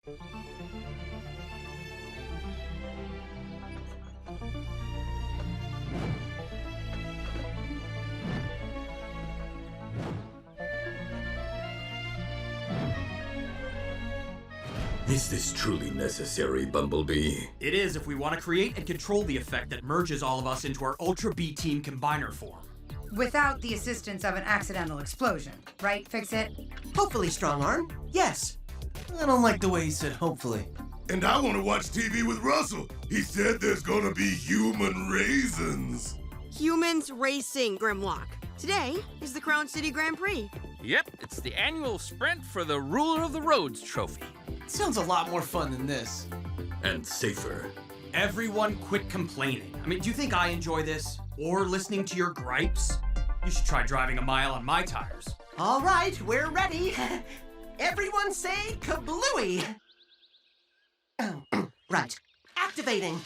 Is this truly necessary, Bumblebee? It is if we want to create and control the effect that merges all of us into our Ultra B-Team combiner form. Without the assistance of an accidental explosion, right, Fixit? Hopefully, Strongarm. Yes. I don't like the way he said hopefully. And I want to watch TV with Russell. He said there's gonna be human raisins. Humans racing, Grimlock. Today is the Crown City Grand Prix. Yep, it's the annual sprint for the Ruler of the Roads trophy. Sounds a lot more fun than this. And safer. Everyone quit complaining. I mean, do you think I enjoy this? Or listening to your gripes? You should try driving a mile on my tires. All right, we're ready. Everyone say kablooey. Oh, right. Activating.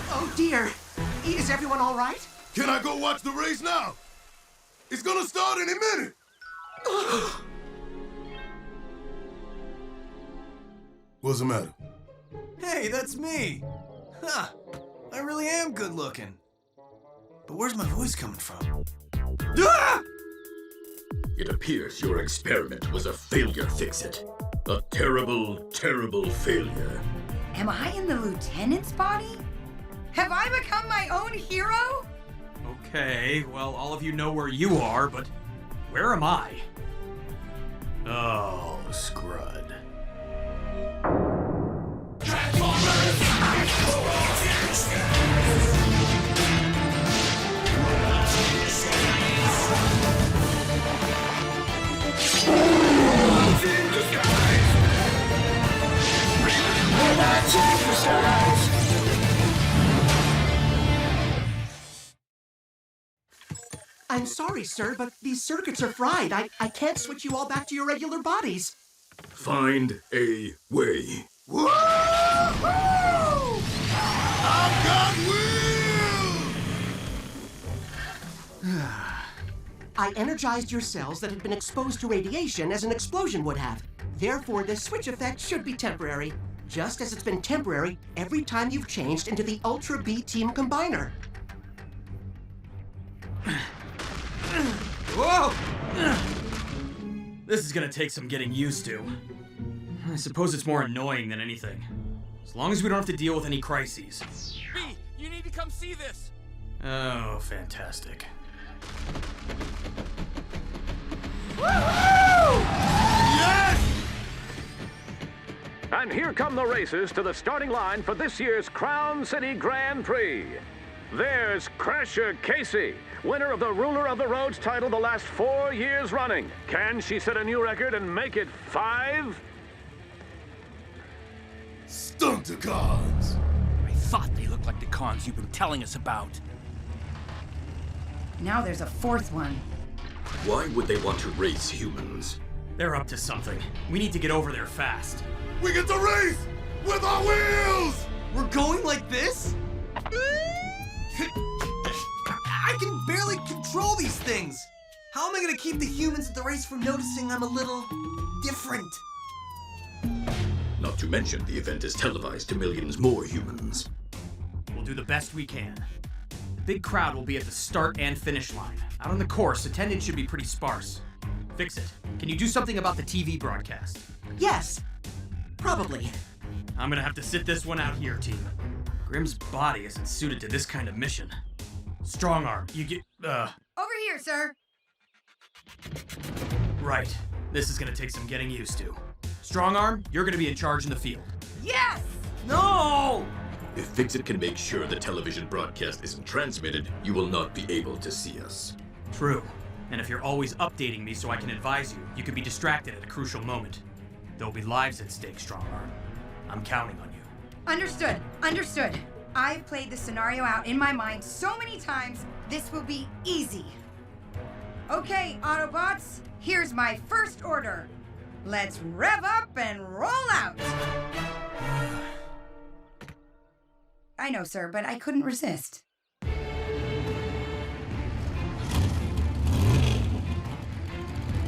Oh dear. Is everyone all right? Can I go watch the race now? It's gonna start any minute. What's the matter? Hey, that's me. Huh. I really am good looking. But where's my voice coming from? Ah! It appears your experiment was a failure, Fixit. A terrible, terrible failure. Am I in the lieutenant's body? Have I become my own hero? Okay, well, all of you know where you are, but where am I? Oh, Scrud. I'm sorry, sir, but these circuits are fried. I can't switch you all back to your regular bodies. Find a way. Woo-hoo! I've got wheels! I energized your cells that had been exposed to radiation as an explosion would have. Therefore, the switch effect should be temporary, just as it's been temporary every time you've changed into the Ultra B-Team Combiner. Whoa! This is gonna take some getting used to. I suppose it's more annoying than anything. As long as we don't have to deal with any crises. B, you need to come see this. Oh, fantastic. Yes! And here come the races to the starting line for this year's Crown City Grand Prix. There's Crasher Casey, winner of the Ruler of the Roads title the last 4 years running. Can she set a new record and make it 5? Stunticons! I thought they looked like the cons you've been telling us about. Now there's a fourth one. Why would they want to race humans? They're up to something. We need to get over there fast. We get to race with our wheels! We're going like this? I can barely control these things. How am I gonna keep the humans at the race from noticing I'm a little different? Not to mention the event is televised to millions more humans. We'll do the best we can. The big crowd will be at the start and finish line. Out on the course, attendance should be pretty sparse. Fixit. Can you do something about the TV broadcast? Yes. Probably. I'm gonna have to sit this one out here, team. Grim's body isn't suited to this kind of mission. Strongarm, you get, Over here, sir. Right. This is gonna take some getting used to. Strongarm, you're gonna be in charge in the field. Yes! No! If Fixit can make sure the television broadcast isn't transmitted, you will not be able to see us. True. And if you're always updating me so I can advise you, you could be distracted at a crucial moment. There'll be lives at stake, Strongarm. I'm counting on you. Understood. Understood. I've played this scenario out in my mind so many times, this will be easy. Okay, Autobots, here's my first order. Let's rev up and roll out. I know, sir, but I couldn't resist.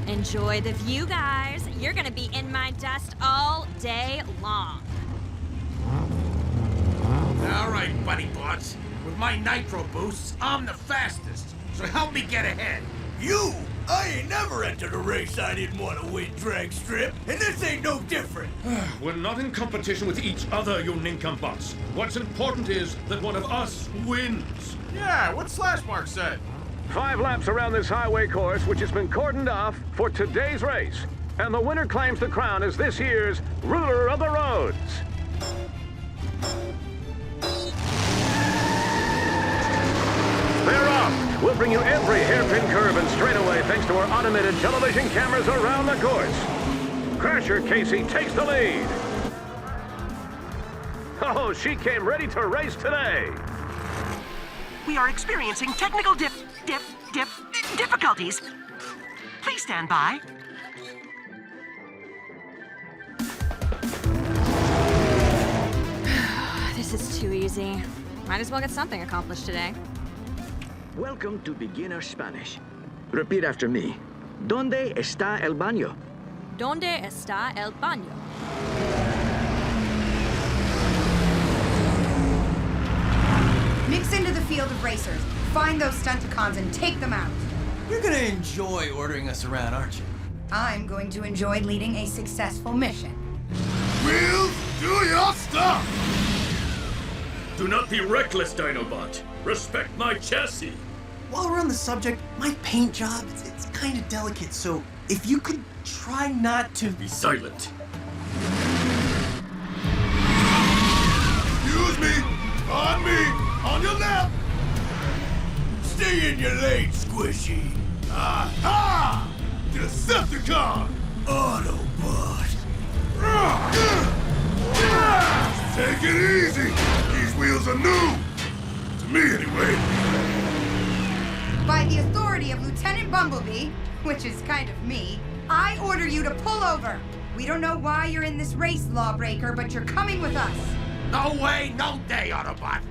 Enjoy the view, guys. You're gonna be in my dust all day long. All right, buddy bots. With my nitro boosts, I'm the fastest. So help me get ahead. You? I ain't never entered a race I didn't want to win, drag strip, and this ain't no different. We're not in competition with each other, you nincompops. What's important is that one of us wins. Yeah, what Slashmark said. 5 laps around this highway course, which has been cordoned off for today's race. And the winner claims the crown as this year's ruler of the roads. They're off. We'll bring you every hairpin curve and straightaway thanks to our automated television cameras around the course. Crasher Casey takes the lead. Oh, she came ready to race today. We are experiencing technical difficulties. Please stand by. This is too easy. Might as well get something accomplished today. Welcome to beginner Spanish. Repeat after me. ¿Dónde está el baño? ¿Dónde está el baño? Mix into the field of racers. Find those Stunticons and take them out. You're gonna enjoy ordering us around, aren't you? I'm going to enjoy leading a successful mission. Wheels, do your stuff! Do not be reckless, Dinobot. Respect my chassis. While we're on the subject, my paint job, it's kind of delicate, so if you could try not to... Be silent. Excuse me! On your left! Stay in your lane, Squishy. Aha! Decepticon! Autobot. Take it easy! These wheels are new! To me, anyway. By the authority of Lieutenant Bumblebee, which is kind of me, I order you to pull over. We don't know why you're in this race, lawbreaker, but you're coming with us. No way, no day, Autobot.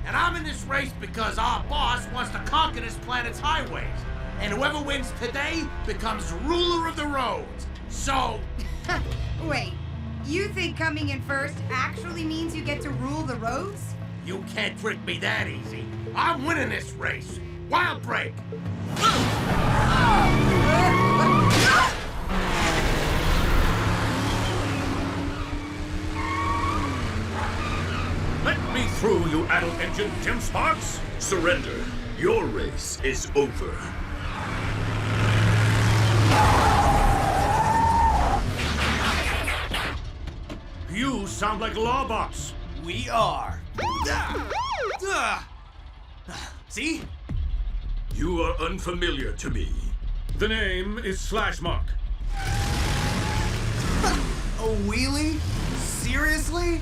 And I'm in this race because our boss wants to conquer this planet's highways. And whoever wins today becomes ruler of the roads. So... Wait, you think coming in first actually means you get to rule the roads? You can't trick me that easy. I'm winning this race. Wild break. Let me through, you adult engine Tim Sparks! Surrender. Your race is over. You sound like Lawbots. We are. See? You are unfamiliar to me. The name is Slashmark. A wheelie? Seriously?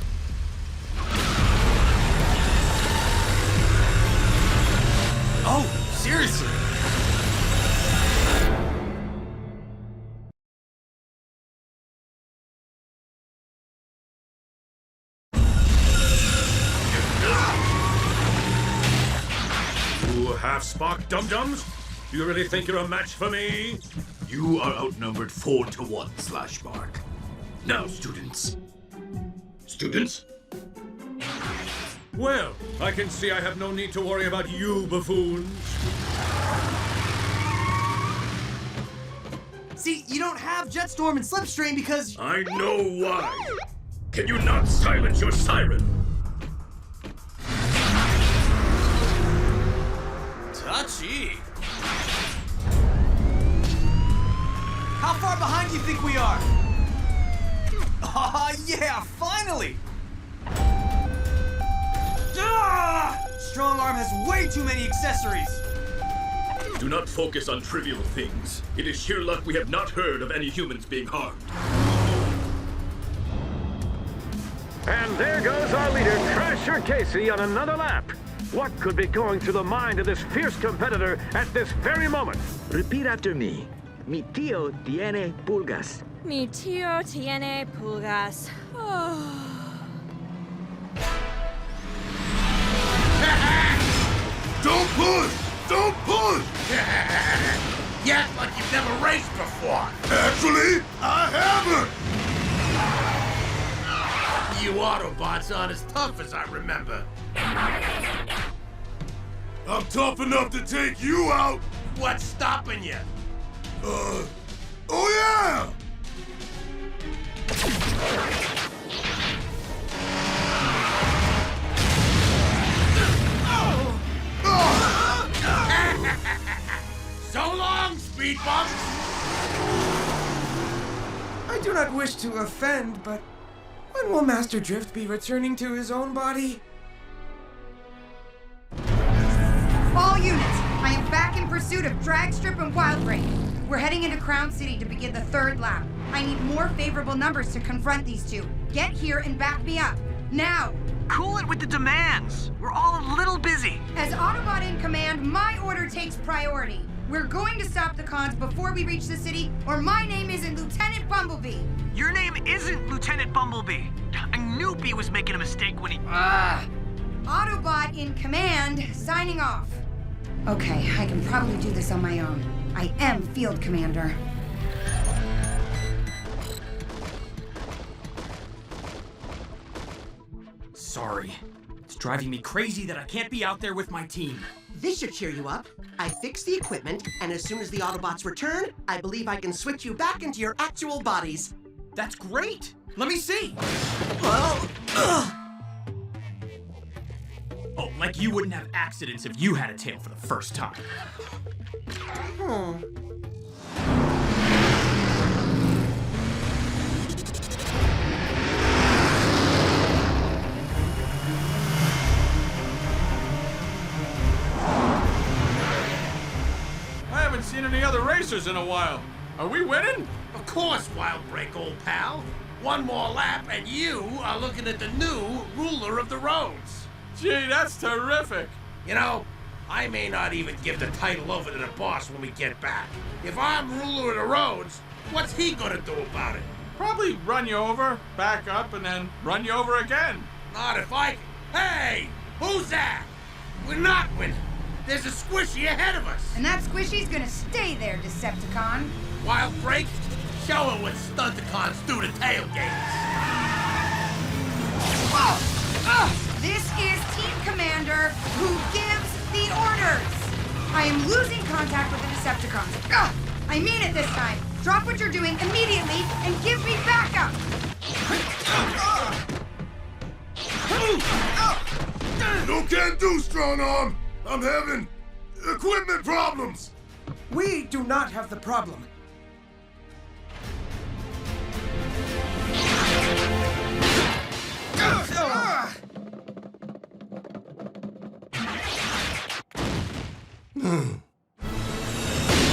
Oh, seriously? You half-spark dum-dums? Do you really think you're a match for me? You are outnumbered 4-1, Slashmark. Now, students. Students? Well, I can see I have no need to worry about you buffoons. See, you don't have Jetstorm and Slipstream because... I know why. Can you not silence your siren? Touchy. How far behind do you think we are? Aw, yeah, finally! Strong Arm has way too many accessories! Do not focus on trivial things. It is sheer luck we have not heard of any humans being harmed. And there goes our leader, Crasher Casey, on another lap. What could be going through the mind of this fierce competitor at this very moment? Repeat after me. Mi tío tiene pulgas. Mi tío tiene pulgas. Oh. Don't push! Don't push! You act like you've never raced before. Actually, I haven't! You Autobots aren't as tough as I remember. I'm tough enough to take you out! What's stopping you? Oh yeah! So long, speed bump! I do not wish to offend, but when will Master Drift be returning to his own body? All units, I am back in pursuit of Dragstrip and Wildbreak. We're heading into Crown City to begin the third lap. I need more favorable numbers to confront these two. Get here and back me up. Now! Cool it with the demands. We're all a little busy. As Autobot in command, my order takes priority. We're going to stop the cons before we reach the city, or my name isn't Lieutenant Bumblebee. Your name isn't Lieutenant Bumblebee. I knew B was making a mistake when he... Autobot in command, signing off. Okay, I can probably do this on my own. I am Field Commander. Sorry. It's driving me crazy that I can't be out there with my team. This should cheer you up. I fixed the equipment, and as soon as the Autobots return, I believe I can switch you back into your actual bodies. That's great! Let me see! Well, Oh, like you wouldn't have accidents if you had a tail for the first time. I haven't seen any other racers in a while. Are we winning? Of course, Wildbreak, old pal. One more lap, and you are looking at the new ruler of the roads. Gee, that's terrific. You know, I may not even give the title over to the boss when we get back. If I'm ruler of the roads, what's he gonna do about it? Probably run you over, back up, and then run you over again. Not if I... Hey! Who's that? We're not winning. There's a squishy ahead of us. And that squishy's gonna stay there, Decepticon. Wildbreak, show her what Stunticons do to tailgates. This is Team Commander who gives the orders. I am losing contact with the Decepticons. I mean it this time. Drop what you're doing immediately and give me backup. No can do, strong arm! I'm having equipment problems! We do not have the problem.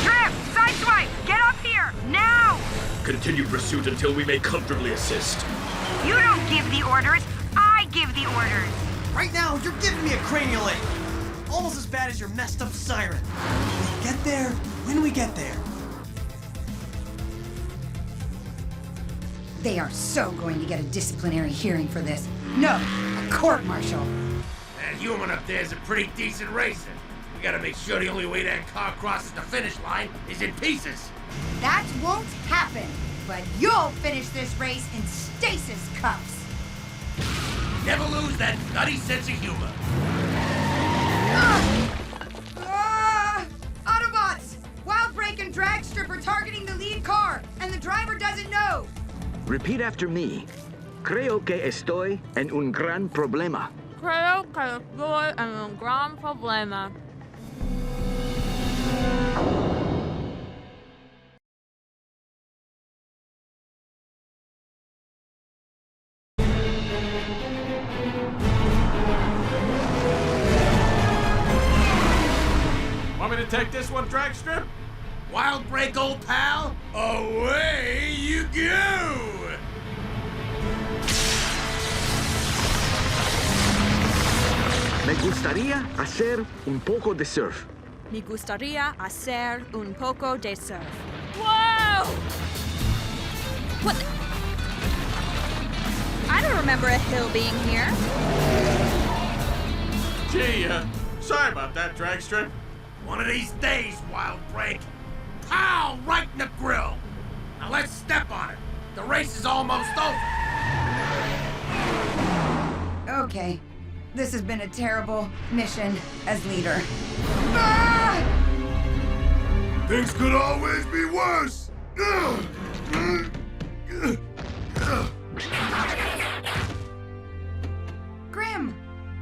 Drift! Sideswipe! Get up here! Now! Continue pursuit until we may comfortably assist. You don't give the orders. I give the orders. Right now, you're giving me a cranial ache. Almost as bad as your messed up siren. We get there when we get there. They are so going to get a disciplinary hearing for this. No, a court-martial. That human up there is a pretty decent racer. We gotta make sure the only way that car crosses the finish line is in pieces. That won't happen, but you'll finish this race in stasis cuffs. Never lose that nutty sense of humor. Autobots! Wildbreak and Dragstrip are targeting the lead car, and the driver doesn't know. Repeat after me. Creo que estoy en un gran problema. Creo que estoy en un gran problema. Want me to take this one, Dragstrip? Wildbreak, old pal, away you go! Me gustaría hacer un poco de surf. Me gustaría hacer un poco de surf. Whoa! What the? I don't remember a hill being here. Gee, sorry about that, drag strip. One of these days, Wild Break. Pow! Right in the grill. Now let's step on it. The race is almost over. Okay. This has been a terrible mission as leader. Ah! Things could always be worse. Grim,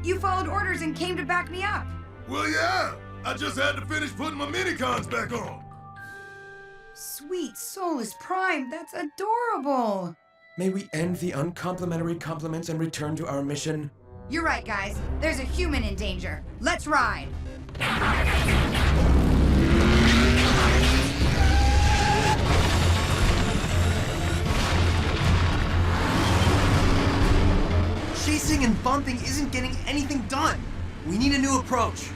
you followed orders and came to back me up. Well, yeah. I just had to finish putting my minicons back on. Sweet soulless Prime, that's adorable. May we end the uncomplimentary compliments and return to our mission? You're right, guys. There's a human in danger. Let's ride. Chasing and bumping isn't getting anything done. We need a new approach.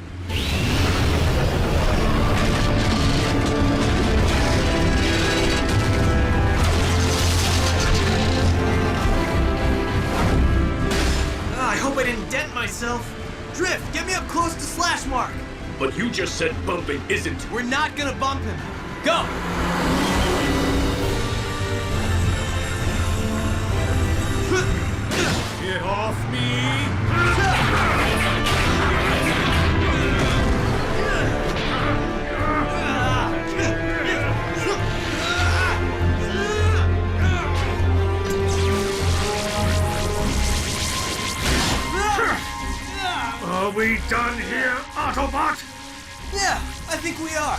I hope I didn't dent myself. Drift, get me up close to Slash Mark. But you just said bumping isn't. We're not gonna bump him. Go! Get off me! Are we done here, Autobot? Yeah, I think we are.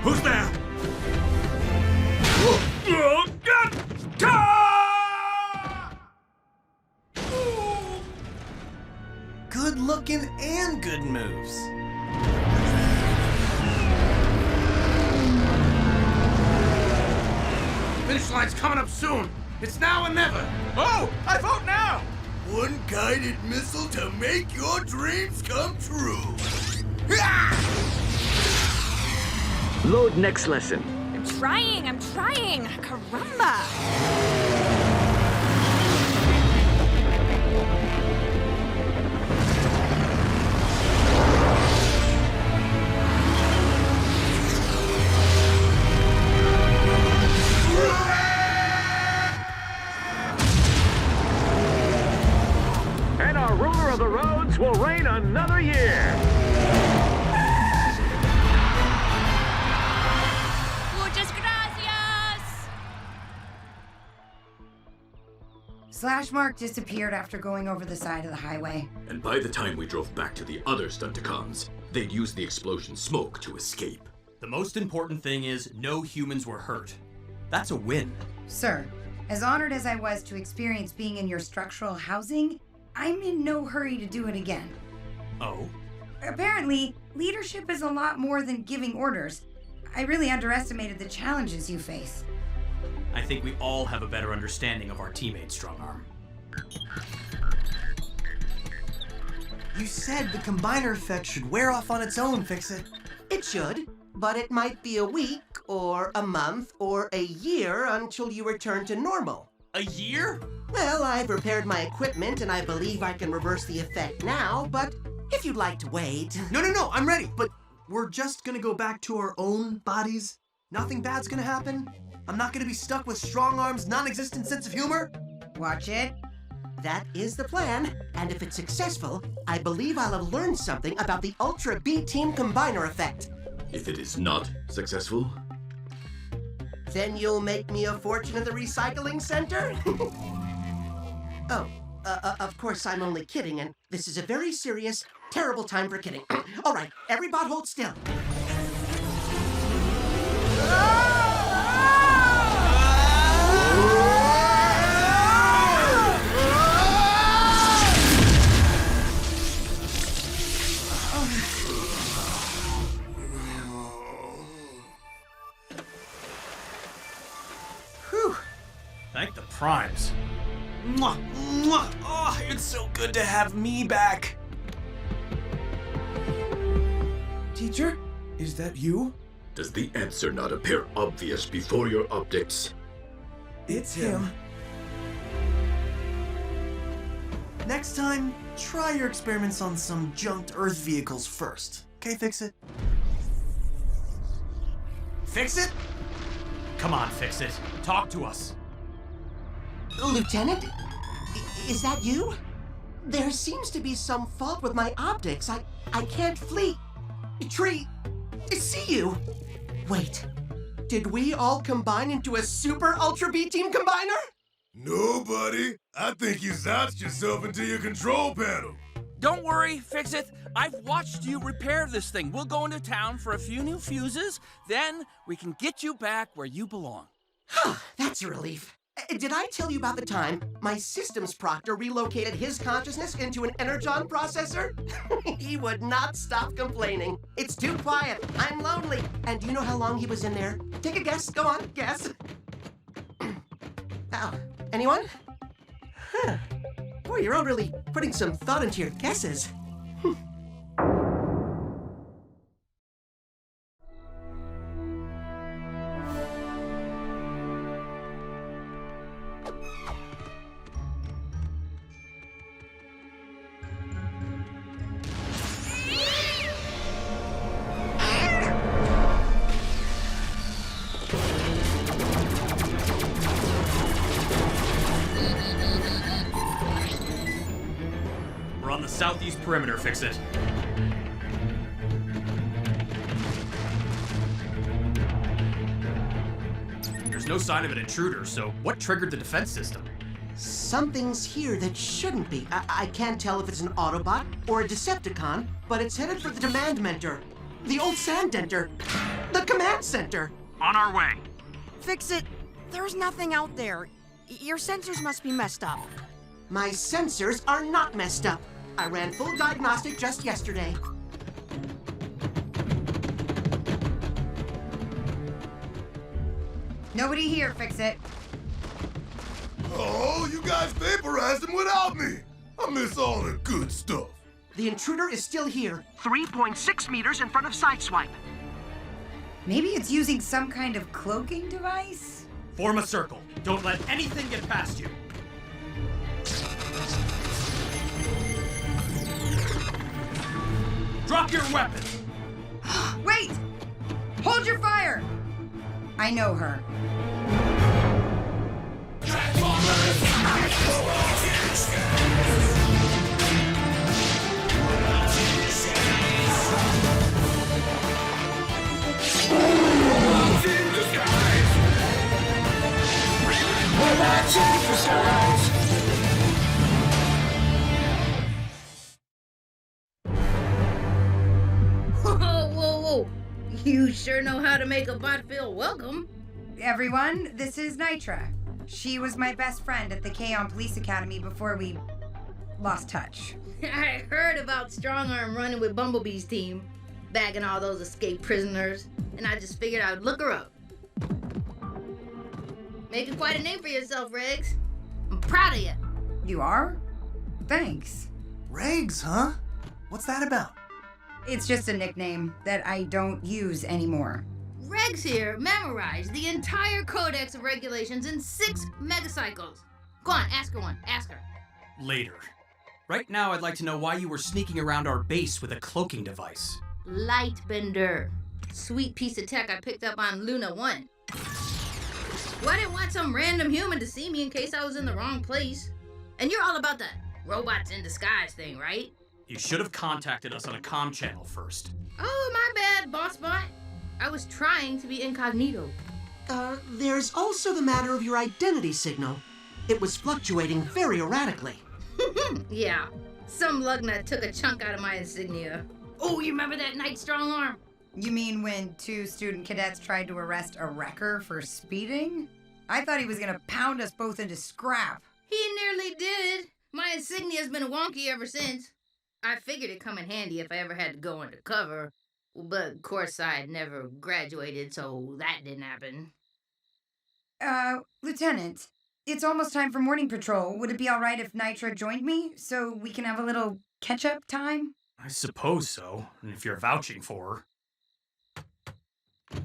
Who's there? Good looking and good moves. Finish line's coming up soon. It's now or never. Oh, I vote now. One guided missile to make your dreams come true. Load next lesson. I'm trying. Caramba! And our ruler of the roads will reign another year. Muchas gracias! Slash Mark disappeared after going over the side of the highway. And by the time we drove back to the other Stunticons, they'd used the explosion smoke to escape. The most important thing is no humans were hurt. That's a win. Sir, as honored as I was to experience being in your structural housing, I'm in no hurry to do it again. Oh? Apparently, leadership is a lot more than giving orders. I really underestimated the challenges you face. I think we all have a better understanding of our teammates, Strongarm. You said the combiner effect should wear off on its own, Fixit. It should, but it might be a week, or a month, or a year until you return to normal. A year? Well, I've repaired my equipment and I believe I can reverse the effect now, but if you'd like to wait... No, I'm ready, but we're just gonna go back to our own bodies? Nothing bad's gonna happen? I'm not gonna be stuck with Strongarm's non-existent sense of humor? Watch it. That is the plan, and if it's successful, I believe I'll have learned something about the Ultra B-Team Combiner effect. If it is not successful, then you'll make me a fortune at the recycling center? Of course I'm only kidding, and this is a very serious, terrible time for kidding. All right, everybody hold still. Thank the Primes. Mwah, Mwah! Oh, it's so good to have me back. Teacher, is that you? Does the answer not appear obvious before your optics? It's him. Next time, try your experiments on some junked Earth vehicles first. Okay, Fixit? Fixit? Come on, Fixit. Talk to us. Lieutenant? Is that you? There seems to be some fault with my optics. I can't see you. Wait, did we all combine into a super Ultra B Team combiner? Nobody. I think you zousted yourself into your control panel. Don't worry, Fixit. I've watched you repair this thing. We'll go into town for a few new fuses, then we can get you back where you belong. That's a relief. Did I tell you about the time my systems proctor relocated his consciousness into an energon processor? He would not stop complaining. It's too quiet. I'm lonely. And do you know how long he was in there? Take a guess. Go on, guess. Anyone? Huh. Boy, you're all really putting some thought into your guesses. We're on the southeast perimeter, Fixit. There's no sign of an intruder, so what triggered the defense system? Something's here that shouldn't be. I can't tell if it's an Autobot or a Decepticon, but it's headed for the Demand Mentor, the old Sand Denter, the Command Center. On our way. Fixit, there's nothing out there. Your sensors must be messed up. My sensors are not messed up. I ran full diagnostic just yesterday. Nobody here, Fixit. Oh, you guys vaporized him without me. I miss all the good stuff. The intruder is still here, 3.6 meters in front of Sideswipe. Maybe it's using some kind of cloaking device? Form a circle. Don't let anything get past you. Drop your weapon! Wait! Hold your fire! I know her. Whoa. You sure know how to make a bot feel welcome. Everyone, this is Nitra. She was my best friend at the K-On Police Academy before we lost touch. I heard about Strong Arm running with Bumblebee's team, bagging all those escaped prisoners, and I just figured I would look her up. Making quite a name for yourself, Regs. I'm proud of you. You are? Thanks. Regs, huh? What's that about? It's just a nickname that I don't use anymore. Regs here memorized the entire Codex of Regulations in 6 megacycles. Go on, ask her one. Ask her. Later. Right now, I'd like to know why you were sneaking around our base with a cloaking device. Lightbender. Sweet piece of tech I picked up on Luna 1. Well, I didn't want some random human to see me in case I was in the wrong place. And you're all about the robots in disguise thing, right? You should have contacted us on a comm channel first. Oh, my bad, boss bot. I was trying to be incognito. There's also the matter of your identity signal. It was fluctuating very erratically. Yeah, some lugnut took a chunk out of my insignia. Oh, you remember that night, Strong Arm? You mean when 2 student cadets tried to arrest a wrecker for speeding? I thought he was gonna pound us both into scrap. He nearly did. My insignia's been wonky ever since. I figured it'd come in handy if I ever had to go undercover. But of course I had never graduated, so that didn't happen. Lieutenant, It's almost time for morning patrol. Would it be all right if Nitra joined me so we can have a little catch-up time? I suppose so, and if you're vouching for her.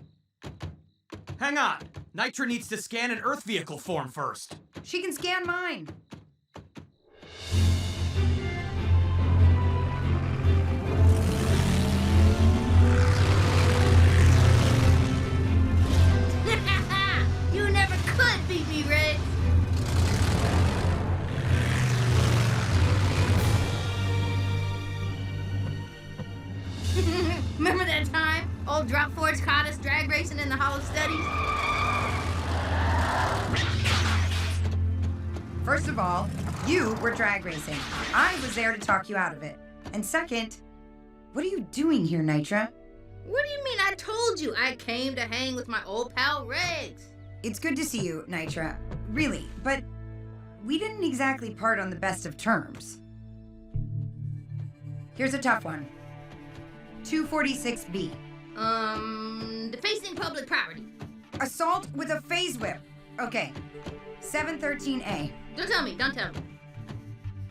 Hang on! Nitra needs to scan an Earth vehicle form first. She can scan mine. You never could beat me, Red. Remember that time old Drop Forge caught us drag racing in the Hall of Studies? First of all, you were drag racing. I was there to talk you out of it. And second, what are you doing here, Nitra? What do you mean? I told you I came to hang with my old pal Regs. It's good to see you, Nitra. Really, but we didn't exactly part on the best of terms. Here's a tough one. 246B. Defacing public property. Assault with a phase whip. Okay. 713A. Don't tell me.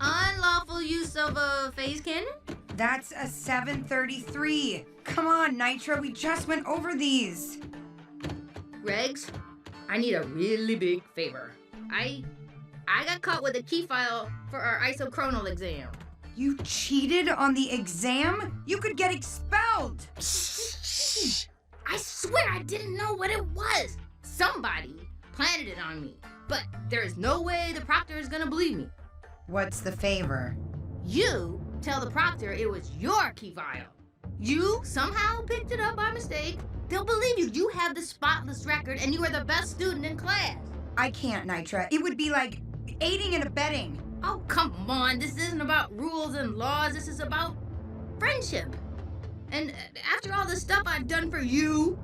Unlawful use of a phase cannon? That's a 733. Come on, Nitra, we just went over these. Regs, I need a really big favor. I got caught with a key file for our isochronal exam. You cheated on the exam? You could get expelled. I swear I didn't know what it was. Somebody planted it on me. But there is no way the proctor is gonna believe me. What's the favor? You tell the proctor it was your key file. You somehow picked it up by mistake. They'll believe you. You have the spotless record and you are the best student in class. I can't, Nitra. It would be like aiding and abetting. Oh, come on. This isn't about rules and laws. This is about friendship. And after all the stuff I've done for you,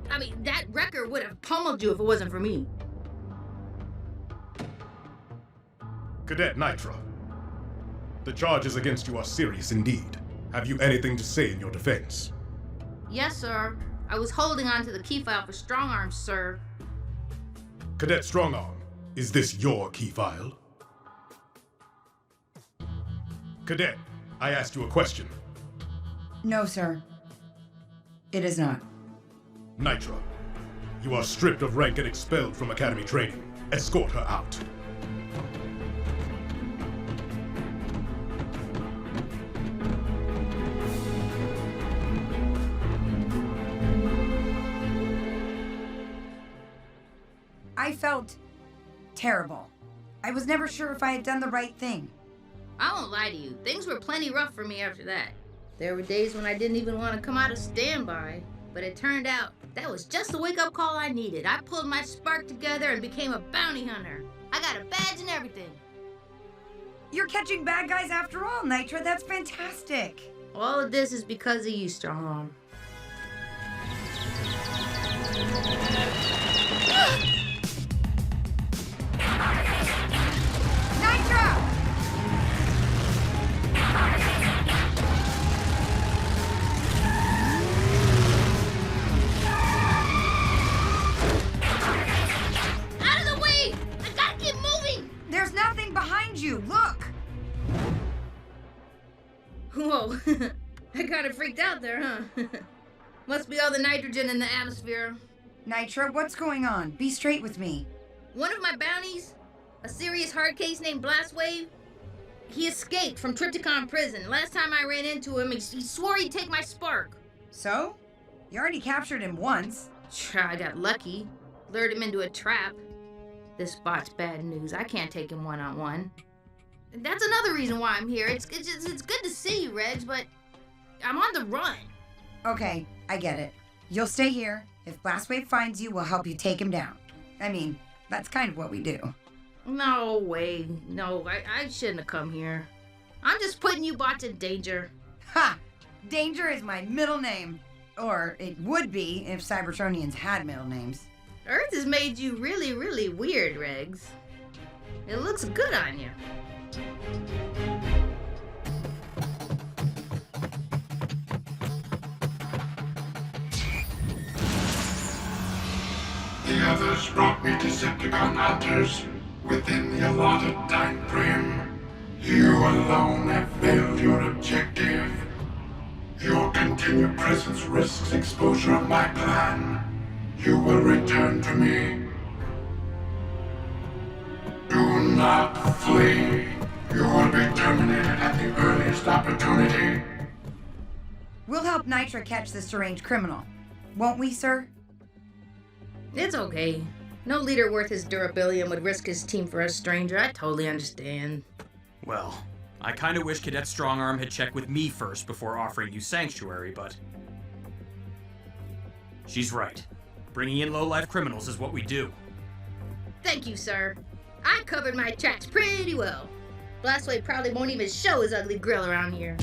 I mean, that record would have pummeled you if it wasn't for me. Cadet Nitra, the charges against you are serious indeed. Have you anything to say in your defense? Yes, sir. I was holding on to the key file for strong arms, sir. Cadet Strongarm, is this your key file? Cadet, I asked you a question. No, sir. It is not. Nitra, you are stripped of rank and expelled from academy training. Escort her out. I felt terrible. I was never sure if I had done the right thing. I won't lie to you. Things were plenty rough for me after that. There were days when I didn't even want to come out of standby, but it turned out that was just the wake-up call I needed. I pulled my spark together and became a bounty hunter. I got a badge and everything. You're catching bad guys after all, Nitra. That's fantastic. All of this is because of you, Strongarm. Nitra! Out of the way! I gotta keep moving! There's nothing behind you. Look! Whoa, I kinda freaked out there, huh? Must be all the nitrogen in the atmosphere. Nitra, what's going on? Be straight with me. One of my bounties, a serious hard case named Blastwave, he escaped from Trypticon prison. Last time I ran into him, he swore he'd take my spark. So? You already captured him once. Sure, I got lucky. Lured him into a trap. This bot's bad news. I can't take him one-on-one. That's another reason why I'm here. It's good to see you, Reg, but I'm on the run. Okay, I get it. You'll stay here. If Blastwave finds you, we'll help you take him down. I mean, that's kind of what we do. No way. No, I shouldn't have come here. I'm just putting you bots in danger. Ha! Danger is my middle name. Or it would be if Cybertronians had middle names. Earth has made you really, really weird, Regs. It looks good on you. The others brought me Decepticon hunters. Within the allotted time frame, you alone have failed your objective. Your continued presence risks exposure of my plan. You will return to me. Do not flee. You will be terminated at the earliest opportunity. We'll help Nitra catch this deranged criminal. Won't we, sir? It's okay. No leader worth his durabilium would risk his team for a stranger. I totally understand. Well, I kinda wish Cadet Strongarm had checked with me first before offering you sanctuary, but... she's right. Bringing in low-life criminals is what we do. Thank you, sir. I covered my tracks pretty well. Blastwave probably won't even show his ugly grill around here.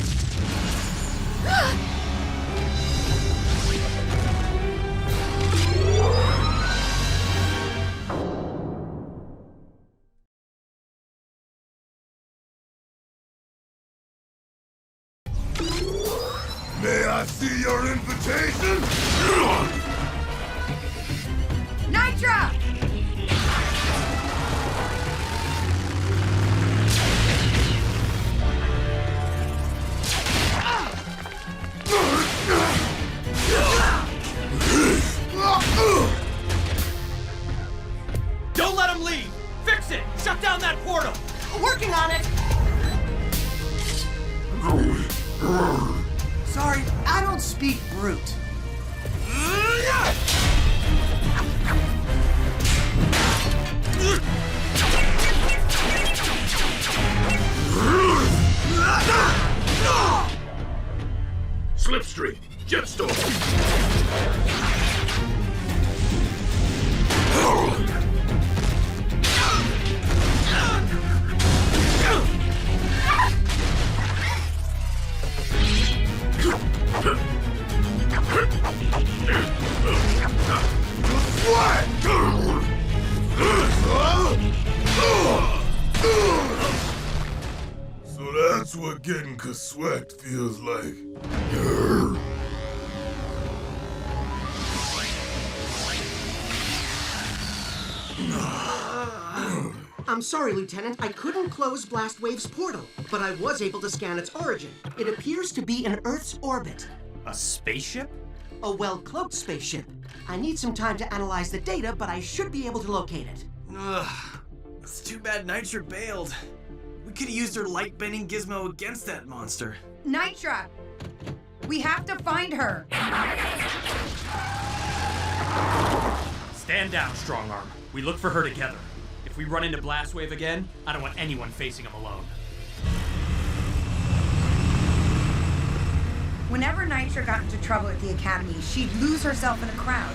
May I see your invitation? Nitra! Don't let him leave! Fix it! Shut down that portal! Working on it! Sorry, I don't speak brute. Slipstream, Jetstorm. So that's what getting kaswekt feels like. I'm sorry, Lieutenant. I couldn't close Blastwave's portal, but I was able to scan its origin. It appears to be in Earth's orbit. A spaceship? A well-cloaked spaceship. I need some time to analyze the data, but I should be able to locate it. Ugh. It's too bad Nitra bailed. We could have used her light-bending gizmo against that monster. Nitra! We have to find her! Stand down, Strongarm. We look for her together. If we run into Blastwave again, I don't want anyone facing him alone. Whenever Nitra got into trouble at the Academy, she'd lose herself in a crowd.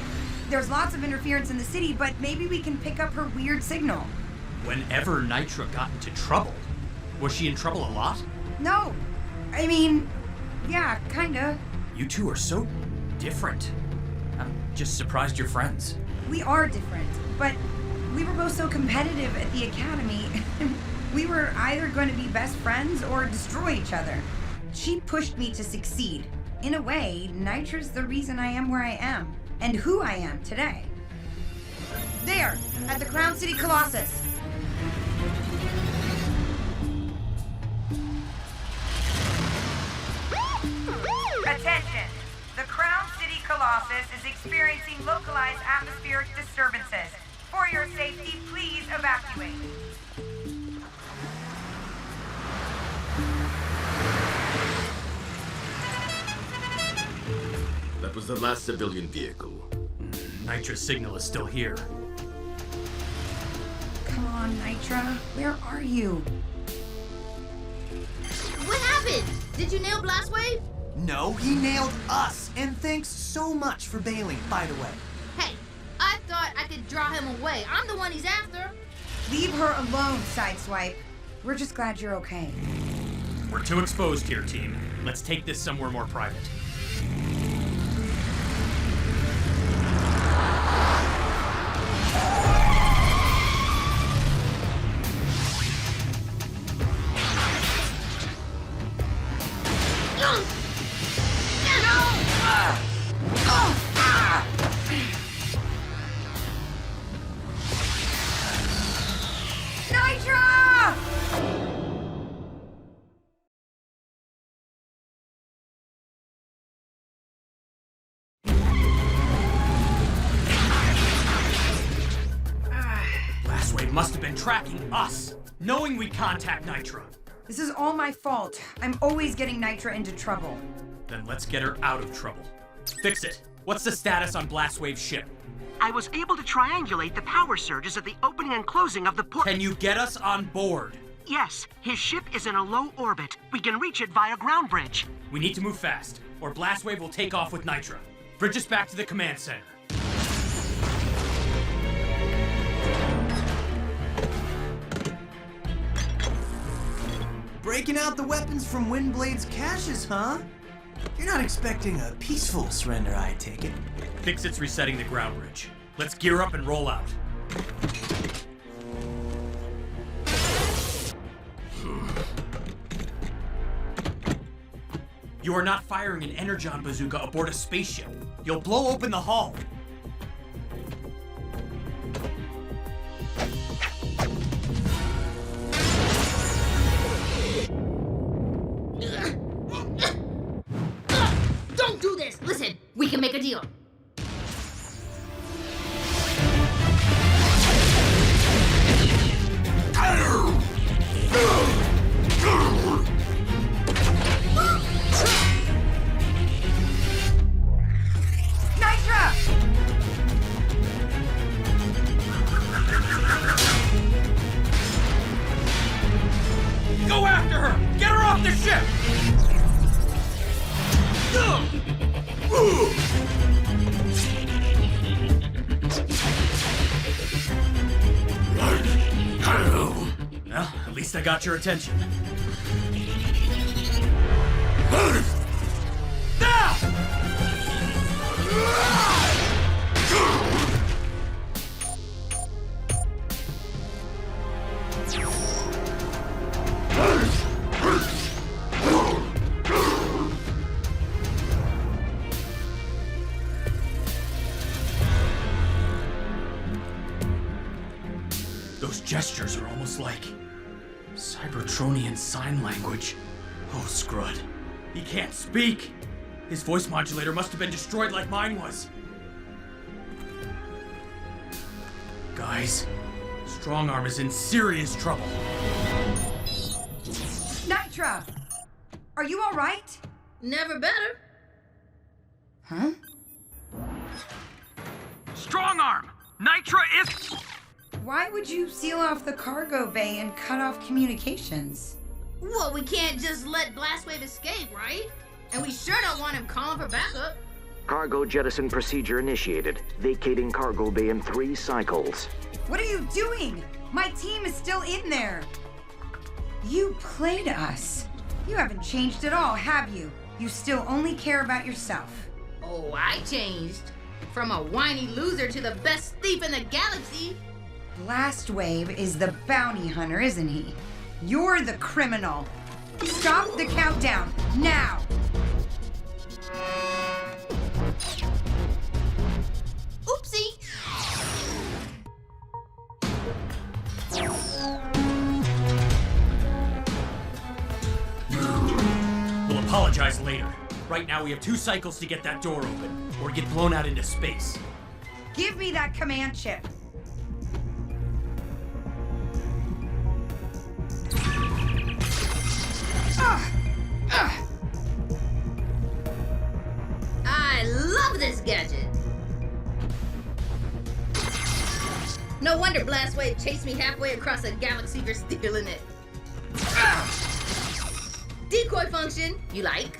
There's lots of interference in the city, but maybe we can pick up her weird signal. Whenever Nitra got into trouble? Was she in trouble a lot? No. I mean, yeah, kinda. You two are so different. I'm just surprised you're friends. We are different, but we were both so competitive at the Academy. We were either going to be best friends or destroy each other. She pushed me to succeed. In a way, Nitra's the reason I am where I am, and who I am today. There, at the Crown City Colossus. Attention! The Crown City Colossus is experiencing localized atmospheric disturbances. For your safety, please evacuate. That was the last civilian vehicle. Nitra's signal is still here. Come on, Nitra. Where are you? What happened? Did you nail Blastwave? No, he nailed us. And thanks so much for bailing, by the way. Hey, I thought I could draw him away. I'm the one he's after. Leave her alone, Sideswipe. We're just glad you're okay. We're too exposed here, team. Let's take this somewhere more private. Must have been tracking us, knowing we'd contact Nitra. This is all my fault. I'm always getting Nitra into trouble. Then let's get her out of trouble. Fixit. What's the status on Blastwave's ship? I was able to triangulate the power surges at the opening and closing of the port. Can you get us on board? Yes, his ship is in a low orbit. We can reach it via ground bridge. We need to move fast, or Blastwave will take off with Nitra. Bridge us back to the command center. Breaking out the weapons from Windblade's caches, huh? You're not expecting a peaceful surrender, I take it. Fixit's resetting the ground bridge. Let's gear up and roll out. You are not firing an energon bazooka aboard a spaceship. You'll blow open the hull. Don't do this! Listen, we can make a deal. Nitra! Go after her! Get her off the ship! Well, at least I got your attention. Now! Those gestures are almost like Cybertronian sign language. Oh, Scrud. He can't speak. His voice modulator must have been destroyed like mine was. Guys, Strongarm is in serious trouble. Nitra! Are you all right? Never better. Huh? Strongarm! Nitra is... Why would you seal off the cargo bay and cut off communications? Well, we can't just let Blastwave escape, right? And we sure don't want him calling for backup. Cargo jettison procedure initiated. Vacating cargo bay in 3 cycles. What are you doing? My team is still in there. You played us. You haven't changed at all, have you? You still only care about yourself. Oh, I changed. From a whiny loser to the best thief in the galaxy. Blastwave is the bounty hunter, isn't he? You're the criminal. Stop the countdown, now! Oopsie! We'll apologize later. Right now we have 2 cycles to get that door open, or get blown out into space. Give me that command chip. I love this gadget. No wonder Blastwave chased me halfway across a galaxy for stealing it. Decoy function, you like?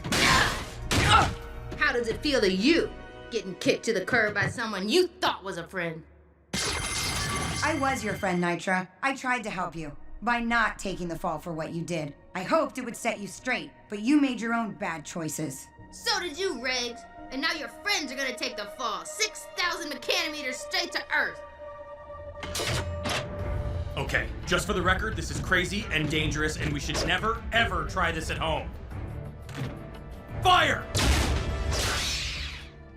How does it feel to you, getting kicked to the curb by someone you thought was a friend? I was your friend, Nitra. I tried to help you by not taking the fall for what you did. I hoped it would set you straight, but you made your own bad choices. So did you, Regs. And now your friends are gonna take the fall 6,000 mechanometers straight to Earth. Okay, just for the record, this is crazy and dangerous, and we should never, ever try this at home. Fire!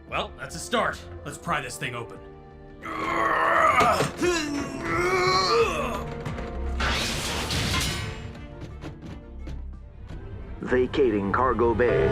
Well, that's a start. Let's pry this thing open. Vacating cargo bay.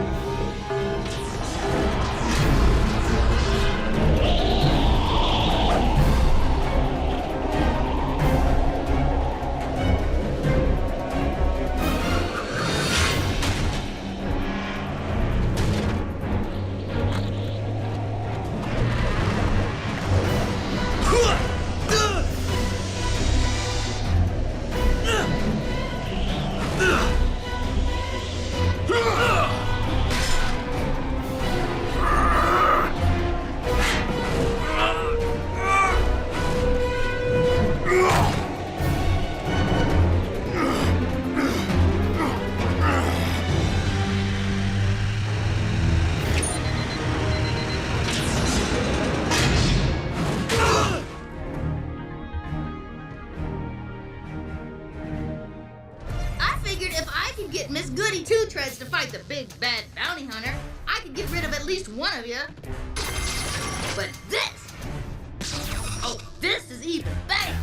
treads to fight the big bad bounty hunter, I could get rid of at least one of you. But this! Oh, this is even better!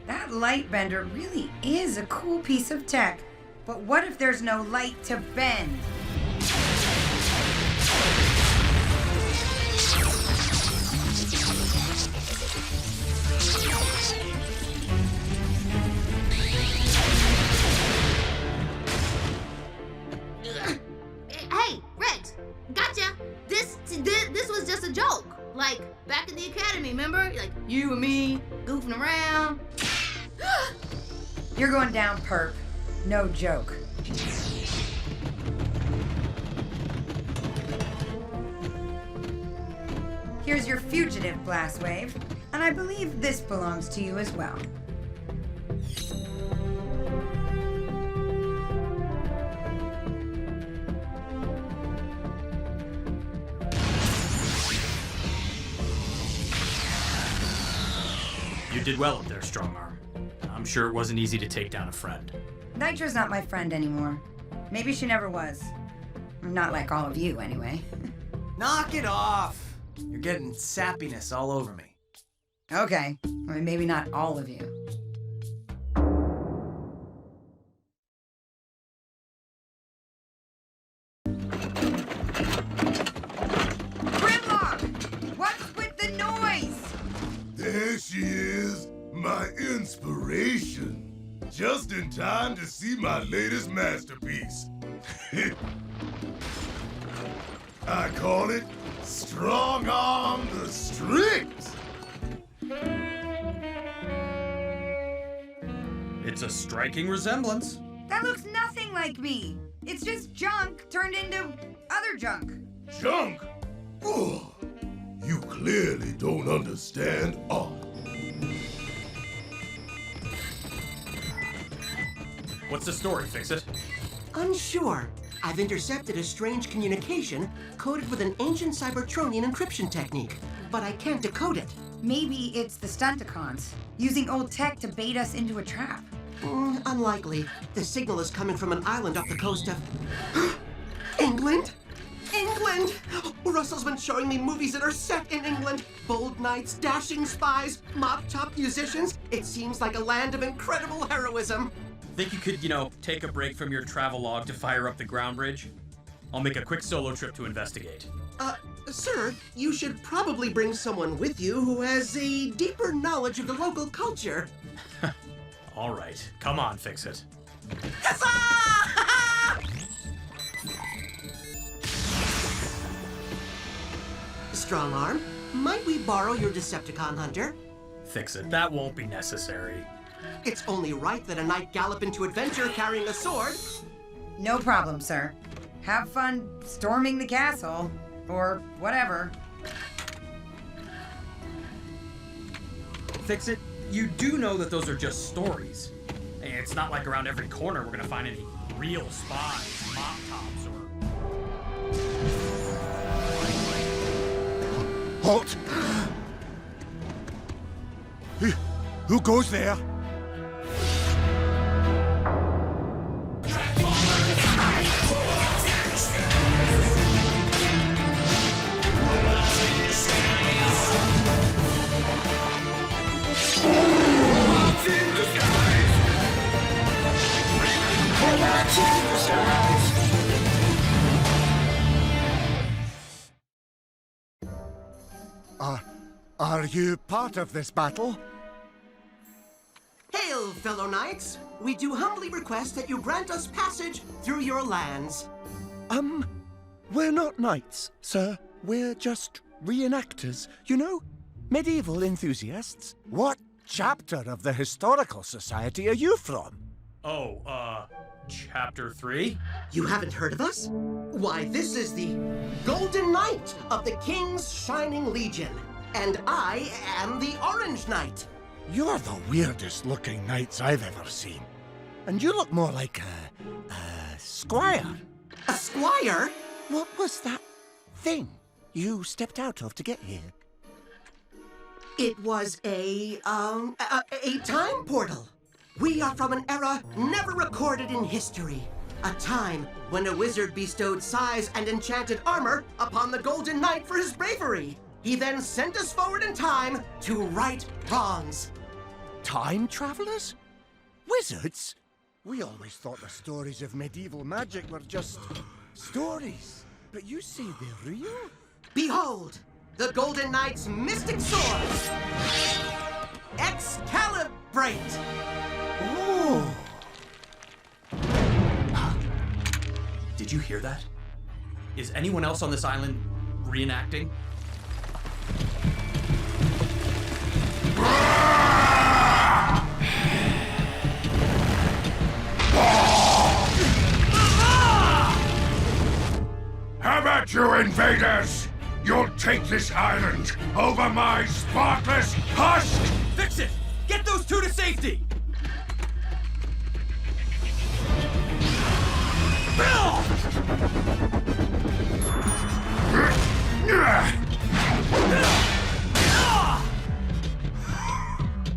That light bender really is a cool piece of tech. But what if there's no light to bend? Hey, Rex, gotcha! This was just a joke. Like, back in the academy, remember? Like, you and me, goofing around. You're going down, perp. No joke. Here's your fugitive blast wave, and I believe this belongs to you as well. You did well up there, Strongarm. I'm sure it wasn't easy to take down a friend. Nitra's not my friend anymore. Maybe she never was. Not like all of you, anyway. Knock it off! You're getting sappiness all over me. Okay, I mean, maybe not all of you. Grimlock! What's with the noise? There she is, my inspiration. Just in time to see my latest masterpiece. I call it Strong Arm the Strict. It's a striking resemblance. That looks nothing like me. It's just junk turned into other junk. Junk? Oh, you clearly don't understand art. What's the story, Fixit? Unsure. I've intercepted a strange communication coded with an ancient Cybertronian encryption technique, but I can't decode it. Maybe it's the Stunticons, using old tech to bait us into a trap. Unlikely. The signal is coming from an island off the coast of... England? England! Russell's been showing me movies that are set in England. Bold knights, dashing spies, mop-top musicians. It seems like a land of incredible heroism. Think you could, take a break from your travelogue to fire up the ground bridge? I'll make a quick solo trip to investigate. Sir, you should probably bring someone with you who has a deeper knowledge of the local culture. All right, come on, Fixit. Strong Arm, might we borrow your Decepticon hunter? Fixit, that won't be necessary. It's only right that a knight gallop into adventure carrying a sword. No problem, sir. Have fun storming the castle, or whatever. Fixit, you do know that those are just stories. It's not like around every corner we're gonna find any real spies, mop tops, or... Halt! Who goes there? Are you part of this battle? Hail, fellow knights! We do humbly request that you grant us passage through your lands. We're not knights, sir. We're just reenactors, medieval enthusiasts. What chapter of the Historical Society are you from? Oh, Chapter 3? You haven't heard of us? Why, this is the Golden Knight of the King's Shining Legion. And I am the Orange Knight. You're the weirdest looking knights I've ever seen. And you look more like a squire. A squire? What was that thing you stepped out of to get here? It was a time portal. We are from an era never recorded in history. A time when a wizard bestowed size and enchanted armor upon the Golden Knight for his bravery. He then sent us forward in time to right wrongs. Time travelers? Wizards? We always thought the stories of medieval magic were just stories. But you say they're real? Behold, the Golden Knight's mystic sword! Excalibrate! Oh! Did you hear that? Is anyone else on this island reenacting? How about you, invaders? You'll take this island over my spotless husk! Fix it! Get those two to safety!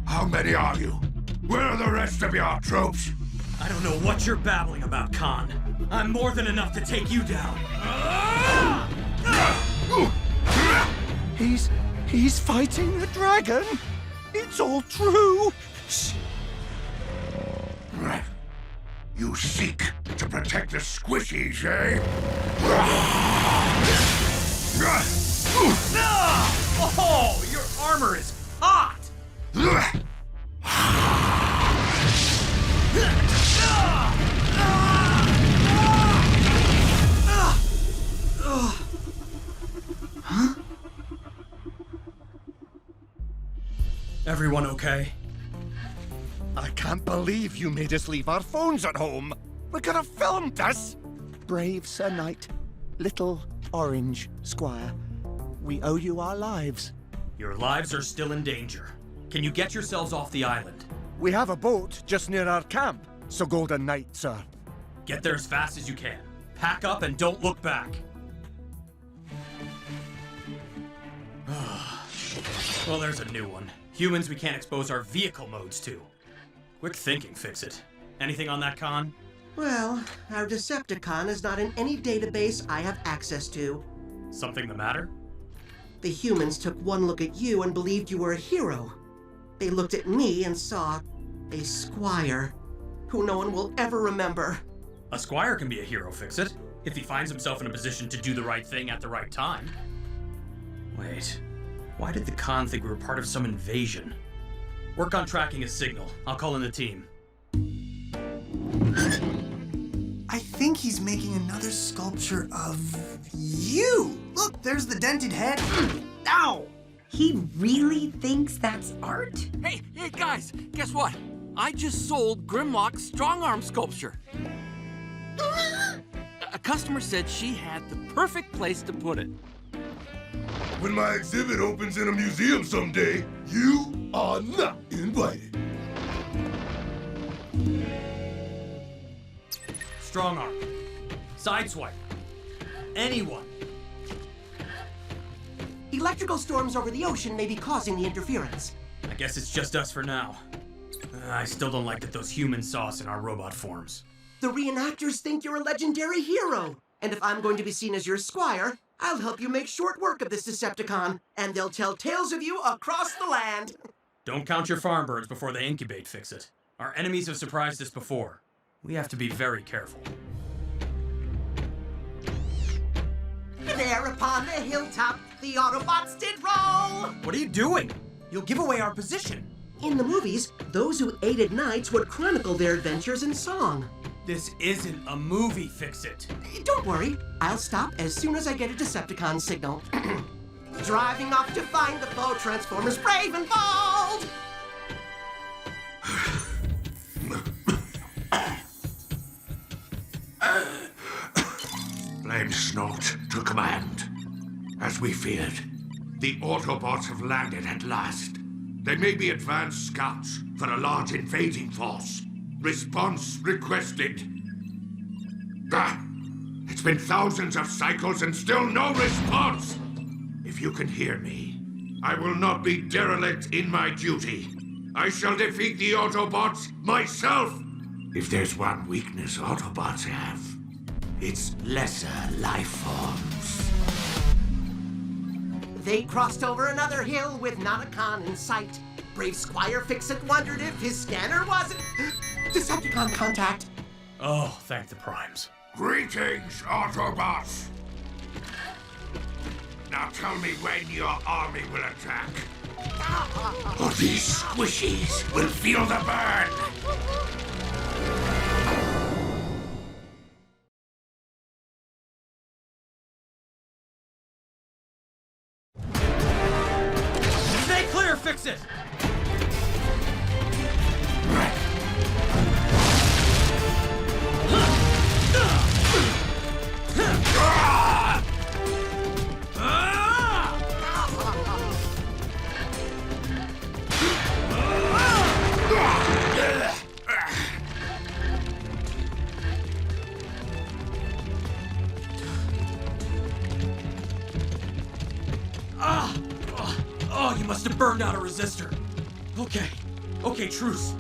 How many are you? Where are the rest of your troops? I don't know what you're babbling about, Khan. I'm more than enough to take you down. He's fighting a dragon? It's all true! Shh. You seek to protect the squishies, eh? Oh, your armor is hot! Huh? Everyone okay? I can't believe you made us leave our phones at home. We could have filmed this. Brave Sir Knight, little orange squire, we owe you our lives. Your lives are still in danger. Can you get yourselves off the island? We have a boat just near our camp, so Golden Knight, sir. Get there as fast as you can. Pack up and don't look back. Well, there's a new one. Humans we can't expose our vehicle modes to. Quick thinking, Fixit. Anything on that, Khan? Well, our Decepticon is not in any database I have access to. Something the matter? The humans took one look at you and believed you were a hero. They looked at me and saw a squire, who no one will ever remember. A squire can be a hero, Fixit, if he finds himself in a position to do the right thing at the right time. Wait, why did the Khan think we were part of some invasion? Work on tracking his signal. I'll call in the team. I think he's making another sculpture of you. Look, there's the dented head. Ow! He really thinks that's art? Hey, guys, guess what? I just sold Grimlock's strong arm sculpture. A customer said she had the perfect place to put it. When my exhibit opens in a museum someday, you are not invited. Strong arm. Sideswipe. Anyone. Electrical storms over the ocean may be causing the interference. I guess it's just us for now. I still don't like that those humans saw us in our robot forms. The reenactors think you're a legendary hero. And if I'm going to be seen as your squire, I'll help you make short work of this Decepticon, and they'll tell tales of you across the land. Don't count your farm birds before they incubate, Fixit. Our enemies have surprised us before. We have to be very careful. There upon the hilltop, the Autobots did roll! What are you doing? You'll give away our position. In the movies, those who aided knights would chronicle their adventures in song. This isn't a movie, Fixit. Don't worry, I'll stop as soon as I get a Decepticon signal. Driving off to find the foe, Transformers brave and bold! Blame Snort to command. As we feared, the Autobots have landed at last. They may be advanced scouts for a large invading force. Response requested. It's been thousands of cycles and still no response! If you can hear me, I will not be derelict in my duty. I shall defeat the Autobots myself. If there's one weakness Autobots have, it's lesser life forms. They crossed over another hill with not a con in sight. Brave Squire Fixit wondered if his scanner wasn't... Decepticon contact. Oh, thank the Primes. Greetings, Autobots. Now tell me when your army will attack. Or these squishies will feel the burn. Stay clear, Fixit! Oh, you must have burned out a resistor. Okay, truce.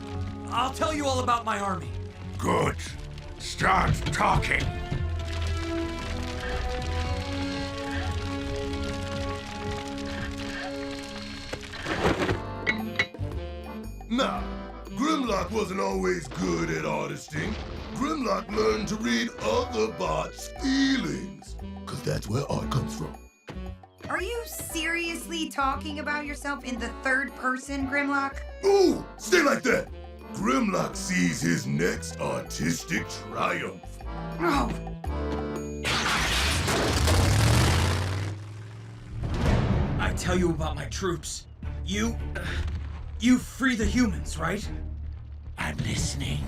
I'll tell you all about my army. Good. Start talking. Nah, Grimlock wasn't always good at artisting. Grimlock learned to read other bots' feelings. Cause that's where art comes from. Are you seriously talking about yourself in the third person, Grimlock? Ooh, stay like that. Grimlock sees his next artistic triumph. Oh. I tell you about my troops. You free the humans, right? I'm listening.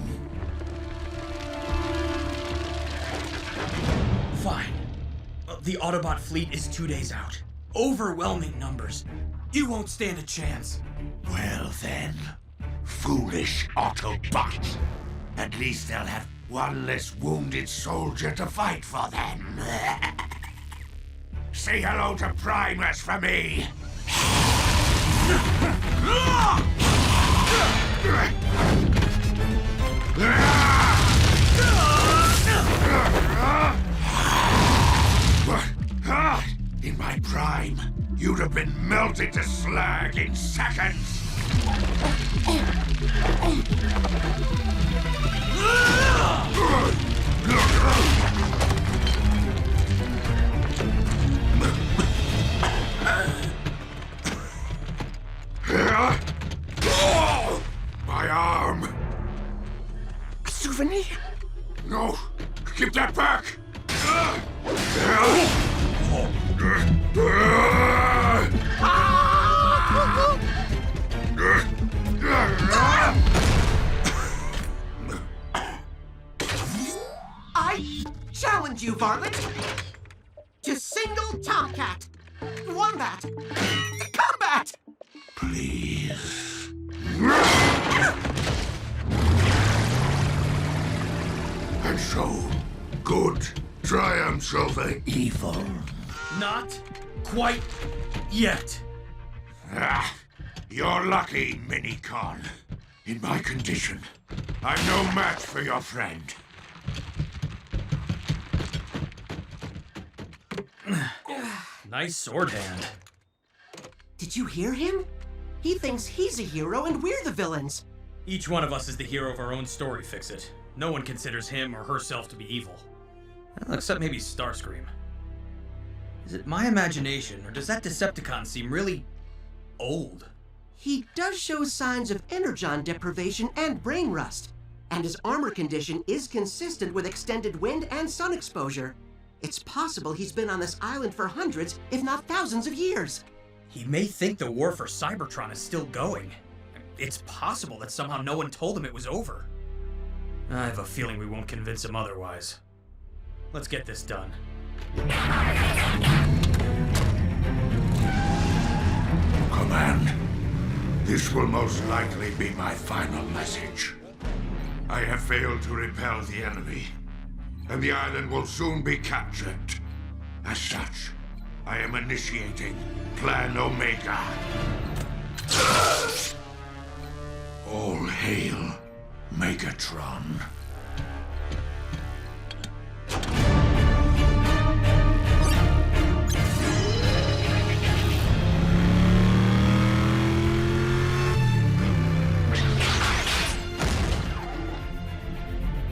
Fine. The Autobot fleet is 2 days out. Overwhelming numbers. You won't stand a chance. Well then, foolish Autobots. At least they'll have one less wounded soldier to fight for them. Say hello to Primus for me. In my prime, you'd have been melted to slag in seconds. My arm. A souvenir? No, give that back. I challenge you, varlet, to single Tomcat, Wombat, to combat! Please. And so, good triumphs over evil. Not quite yet. You're lucky, Minicon. In my condition, I'm no match for your friend. Nice sword hand. Did you hear him? He thinks he's a hero and we're the villains. Each one of us is the hero of our own story, Fixit. No one considers him or herself to be evil. Well, except maybe Starscream. Is it my imagination, or does that Decepticon seem really old? He does show signs of energon deprivation and brain rust, and his armor condition is consistent with extended wind and sun exposure. It's possible he's been on this island for hundreds, if not thousands of years. He may think the war for Cybertron is still going. It's possible that somehow no one told him it was over. I have a feeling we won't convince him otherwise. Let's get this done. Command, this will most likely be my final message. I have failed to repel the enemy, and the island will soon be captured. As such, I am initiating Plan Omega. All hail Megatron.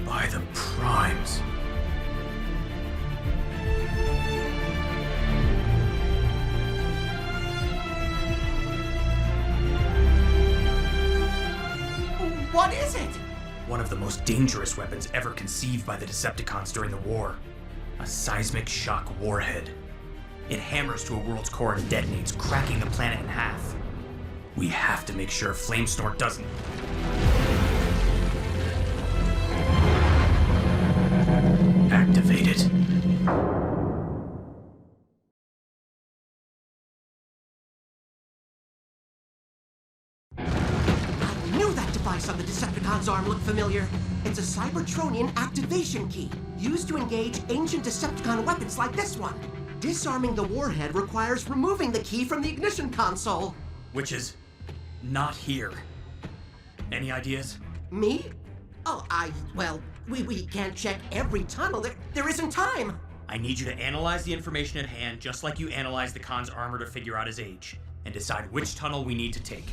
By the primes. What is it? One of the most dangerous weapons ever conceived by the Decepticons during the war. A seismic shock warhead. It hammers to a world's core and detonates, cracking the planet in half. We have to make sure Flamesnort doesn't. Activate it. I knew that device on the Decepticon's arm looked familiar. It's a Cybertronian activation key, used to engage ancient Decepticon weapons like this one. Disarming the warhead requires removing the key from the ignition console. Which is not here. Any ideas? Me? Oh, well, we can't check every tunnel. There isn't time. I need you to analyze the information at hand just like you analyzed the Khan's armor to figure out his age, and decide which tunnel we need to take.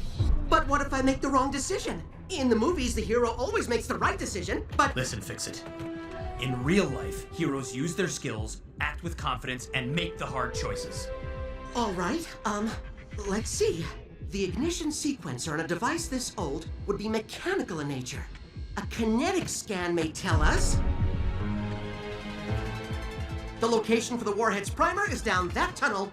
But what if I make the wrong decision? In the movies, the hero always makes the right decision, but... Listen, Fixit. In real life, heroes use their skills, act with confidence, and make the hard choices. All right, let's see. The ignition sequencer on a device this old would be mechanical in nature. A kinetic scan may tell us... The location for the warhead's primer is down that tunnel.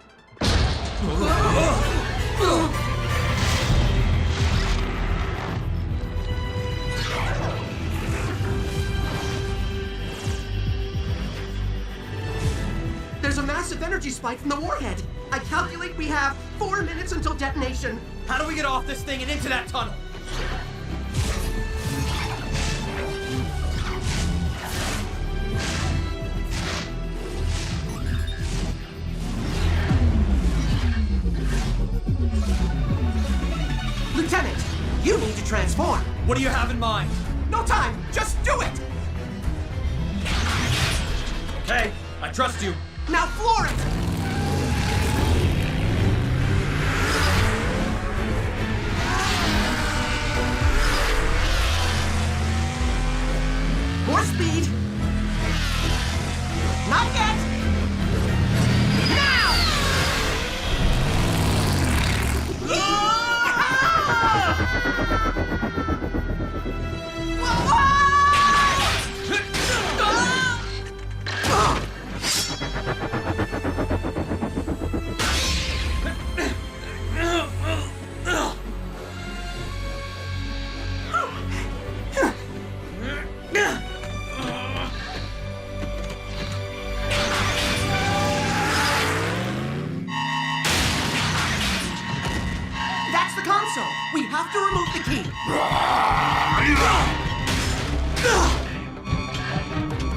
There's a massive energy spike from the warhead. I calculate we have 4 minutes until detonation. How do we get off this thing and into that tunnel? Lieutenant, you need to transform. What do you have in mind? No time, just do it! Okay, I trust you. Now floor it! More speed. Not yet. Now! That's the console. We have to remove the key.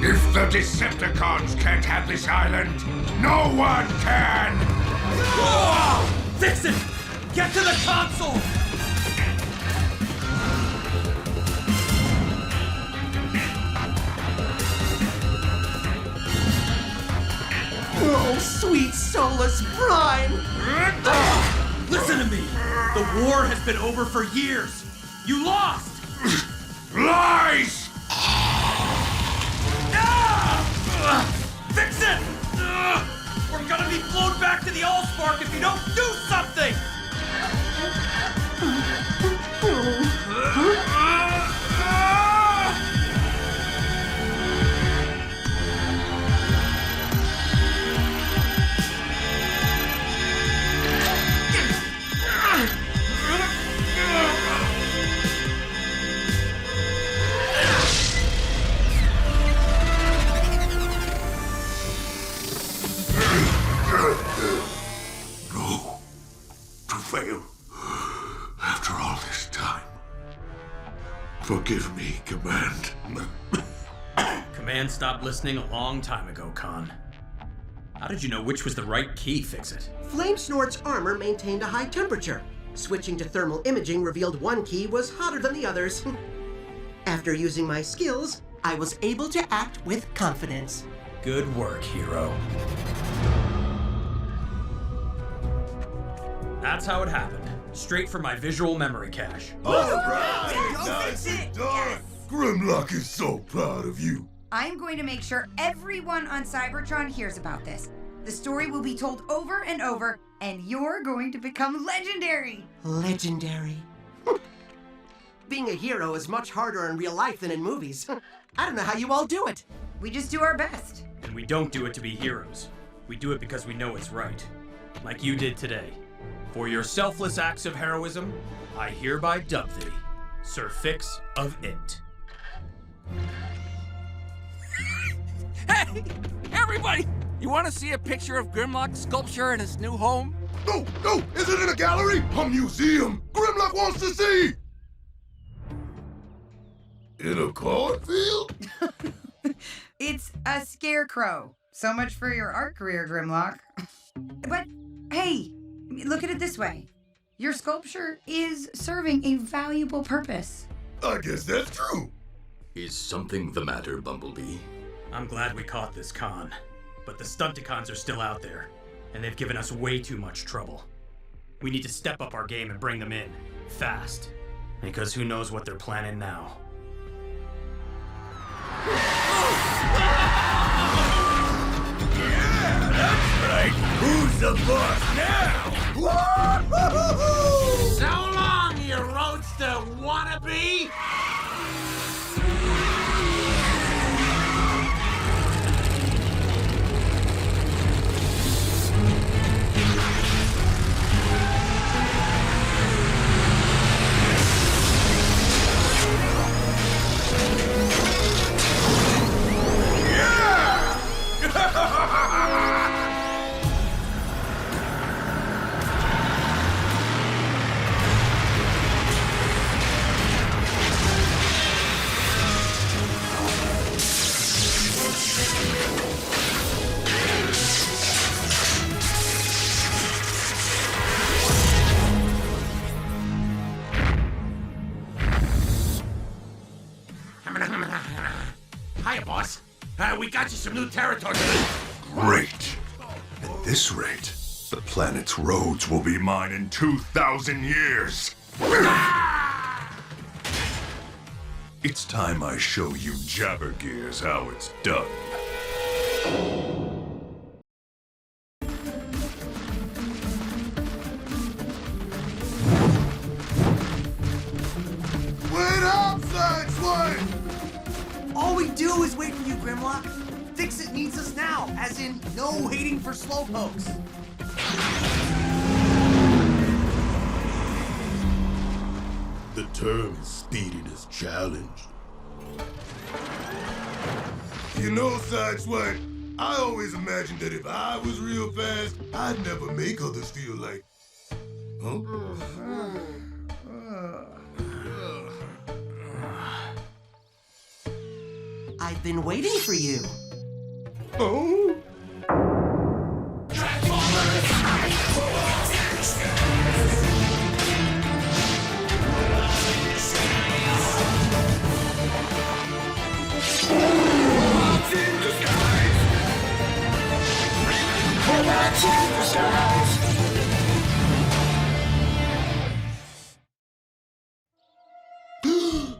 If the Decepticons can't have this island, no one can! Fix it! Get to the console! Oh, sweet Solus Prime! Listen to me! The war has been over for years! You lost! Lies! Fix it! We're gonna be blown back to the Allspark if you don't do something! Fail. After all this time. Forgive me, Command. Command stopped listening a long time ago, Khan. How did you know which was the right key, Fixit? Flame Snort's armor maintained a high temperature. Switching to thermal imaging revealed one key was hotter than the others. After using my skills, I was able to act with confidence. Good work, hero. That's how it happened. Straight from my visual memory cache. All right, nicely done. Grimlock is so proud of you. I'm going to make sure everyone on Cybertron hears about this. The story will be told over and over, and you're going to become legendary. Legendary. Being a hero is much harder in real life than in movies. I don't know how you all do it. We just do our best. And we don't do it to be heroes. We do it because we know it's right. Like you did today. For your selfless acts of heroism, I hereby dub thee Sir Fix of It. Hey, everybody! You want to see a picture of Grimlock's sculpture in his new home? No, no! Is it in a gallery? A museum! Grimlock wants to see! In a cornfield? It's a scarecrow. So much for your art career, Grimlock. But, hey, look at it this way. Your sculpture is serving a valuable purpose. I guess that's true. Is something the matter, Bumblebee? I'm glad we caught this con, but the Stunticons are still out there, and they've given us way too much trouble. We need to step up our game and bring them in, fast, because who knows what they're planning now. Yeah, that's right. Who's the boss now? So long, you roadster wannabe! Hiya, boss. We got you some new territory. Great. At this rate, the planet's roads will be mine in 2,000 years. It's time I show you Jabbergears how it's done. Wait up, Sideswipe! All we do is wait for you, Grimlock. Fixit needs us now, as in no waiting for slowpokes. The term is speediness challenged. You know, Sideswipe, I always imagined that if I was real fast, I'd never make others feel like... Huh? I've been waiting for you. Oh?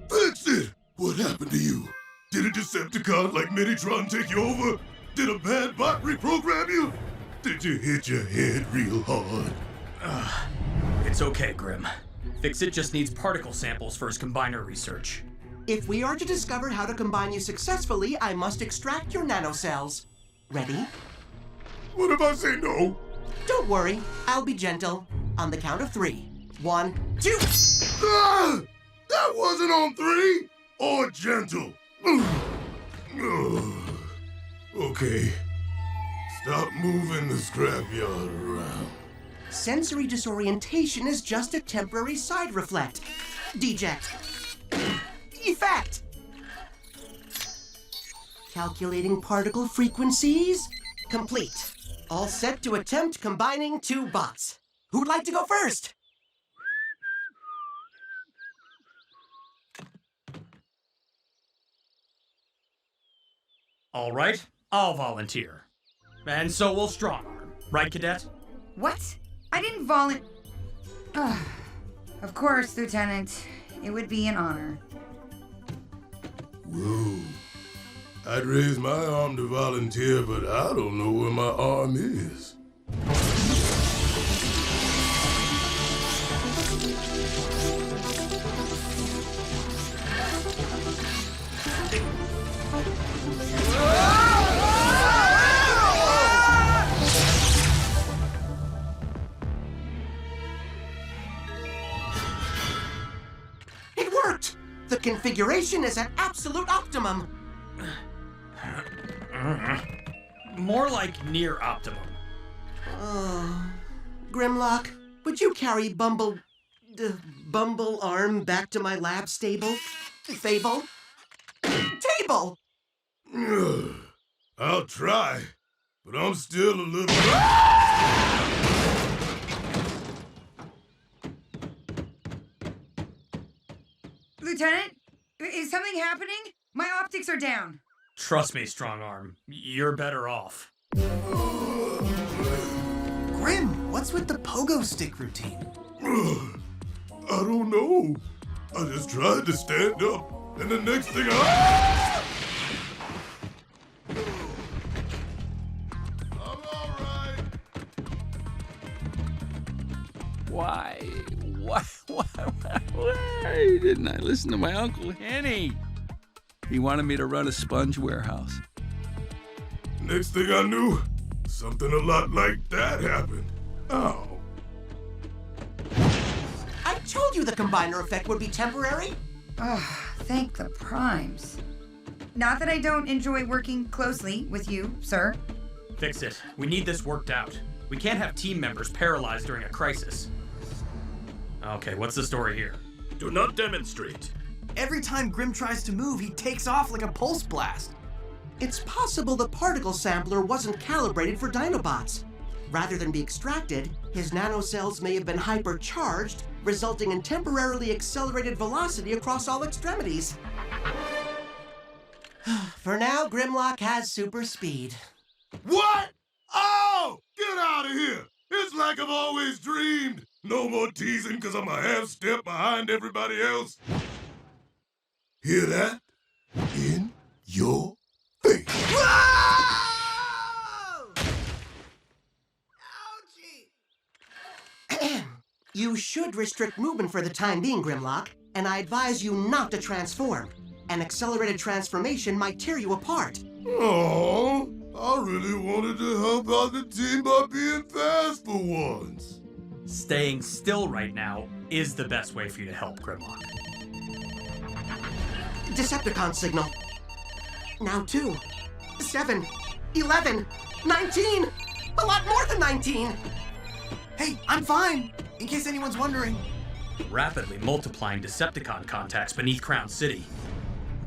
Fixit! What happened to you? Did a Decepticon like Menasor take you over? Did a bad bot reprogram you? Did you hit your head real hard? It's okay, Grim. Fixit just needs particle samples for his combiner research. If we are to discover how to combine you successfully, I must extract your nanocells. Ready? What if I say no? Don't worry, I'll be gentle. On the count of 3. 1, 2! Ah! That wasn't on 3! Or gentle. Okay. Stop moving the scrapyard around. Sensory disorientation is just a temporary side reflect. Deject. Effect. Calculating particle frequencies. Complete. All set to attempt combining two bots. Who'd like to go first? All right, I'll volunteer. And so will Strongarm. Right, Cadet? What? I didn't Of course, Lieutenant. It would be an honor. Whoa. I'd raise my arm to volunteer, but I don't know where my arm is. It worked! The configuration is at absolute optimum. More like near optimum. Grimlock, would you carry Bumble Arm back to my lab stable? Fable? Table! I'll try, but I'm still a little... Lieutenant, is something happening? My optics are down. Trust me, Strongarm. You're better off. Grim, what's with the pogo stick routine? I don't know. I just tried to stand up, and the next thing I'm alright. Why didn't I listen to my Uncle Henny? He wanted me to run a sponge warehouse. Next thing I knew, something a lot like that happened. Oh. I told you the combiner effect would be temporary. Thank the Primes. Not that I don't enjoy working closely with you, sir. Fixit. We need this worked out. We can't have team members paralyzed during a crisis. Okay, what's the story here? Do not demonstrate. Every time Grim tries to move, he takes off like a pulse blast. It's possible the particle sampler wasn't calibrated for dinobots. Rather than be extracted, his nanocells may have been hypercharged, resulting in temporarily accelerated velocity across all extremities. For now, Grimlock has super speed. What? Oh! Get out of here! It's like I've always dreamed! No more teasing because I'm a half step behind everybody else. Hear that? In your face. You should restrict movement for the time being, Grimlock, and I advise you not to transform. An accelerated transformation might tear you apart. Oh, I really wanted to help out the team by being fast for once. Staying still right now is the best way for you to help, Grimlock. Decepticon signal. Now 2, 7, 11, 19! A lot more than 19! Hey, I'm fine, in case anyone's wondering. Rapidly multiplying Decepticon contacts beneath Crown City.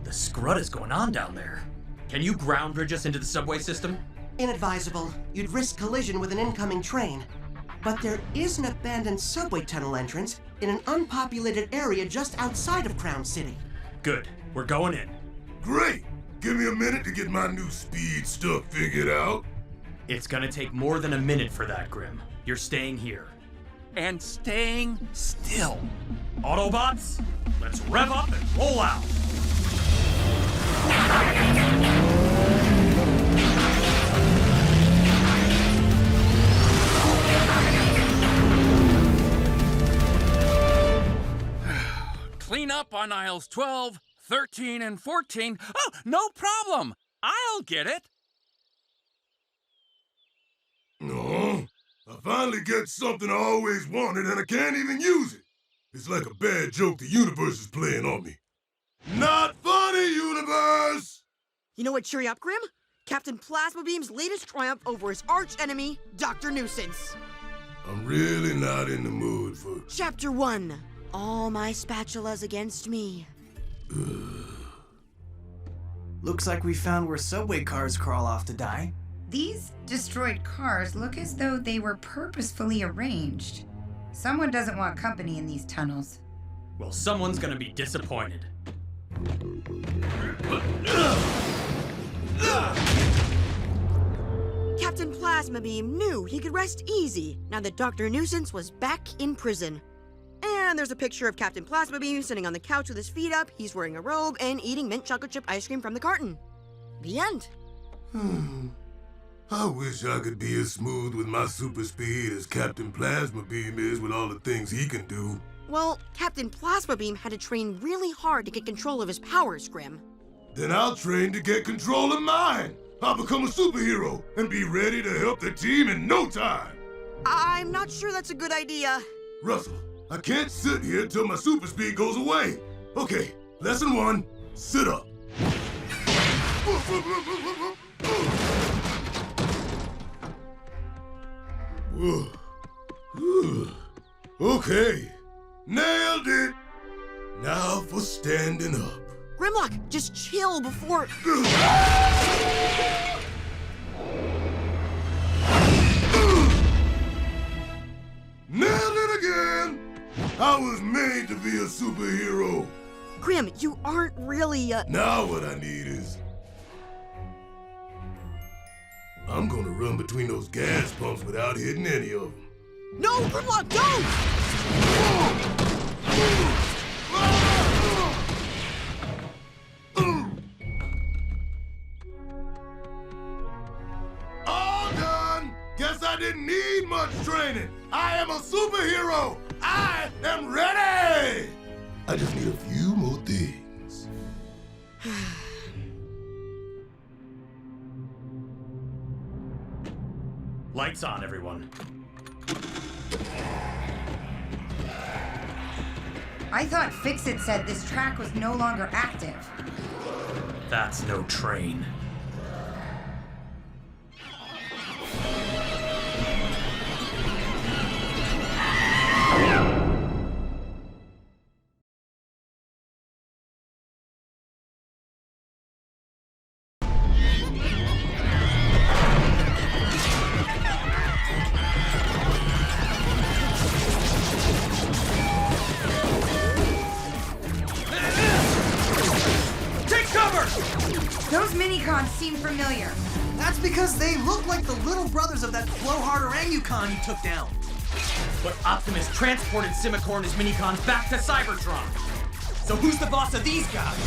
The scrud is going on down there. Can you ground bridge us into the subway system? Inadvisable. You'd risk collision with an incoming train. But there is an abandoned subway tunnel entrance in an unpopulated area just outside of Crown City. Good. We're going in. Great! Give me a minute to get my new speed stuff figured out. It's gonna take more than a minute for that, Grim. You're staying here. And staying still. Autobots, let's rev up and roll out. Clean up on aisles 12, 13, and 14. Oh, no problem. I'll get it. No, I finally get something I always wanted and I can't even use it. It's like a bad joke the universe is playing on me. Not funny, universe! You know what cheer you up, Grim? Captain Plasma Beam's latest triumph over his arch-enemy, Dr. Nuisance. I'm really not in the mood for... Chapter 1. All my spatulas against me. Looks like we found where subway cars crawl off to die. These destroyed cars look as though they were purposefully arranged. Someone doesn't want company in these tunnels. Well, someone's gonna be disappointed. Captain Plasma Beam knew he could rest easy now that Dr. Nuisance was back in prison. And there's a picture of Captain Plasma Beam sitting on the couch with his feet up, he's wearing a robe, and eating mint chocolate chip ice cream from the carton. The end. I wish I could be as smooth with my super speed as Captain Plasma Beam is with all the things he can do. Well, Captain Plasma Beam had to train really hard to get control of his powers, Grim. Then I'll train to get control of mine. I'll become a superhero and be ready to help the team in no time. I'm not sure that's a good idea. Russell, I can't sit here till my super speed goes away. Okay, lesson 1, sit up. Okay, nailed it. Now for standing up. Grimlock, just chill before... Nailed it again! I was made to be a superhero. Grim, you aren't really Now what I need is... I'm gonna run between those gas pumps without hitting any of them. No, Grimlock, don't! All done! Guess I didn't need much training. I am a superhero! I am ready! I just need a few more things. Lights on, everyone. I thought Fixit said this track was no longer active. That's no train. Those minicons seem familiar. That's because they look like the little brothers of that blowhard orangutan you took down. But Optimus transported Simicorn and his minicons back to Cybertron. So who's the boss of these guys?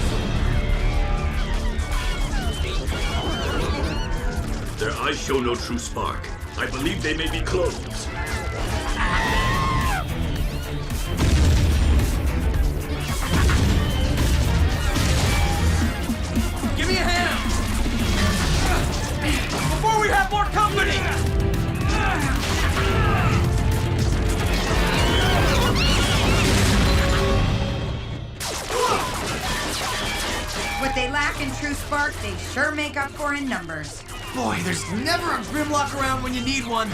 Their eyes show no true spark. I believe they may be clones. Give me a hand! Before we have more company! What they lack in true spark, they sure make up for in numbers. Boy, there's never a Grimlock around when you need one.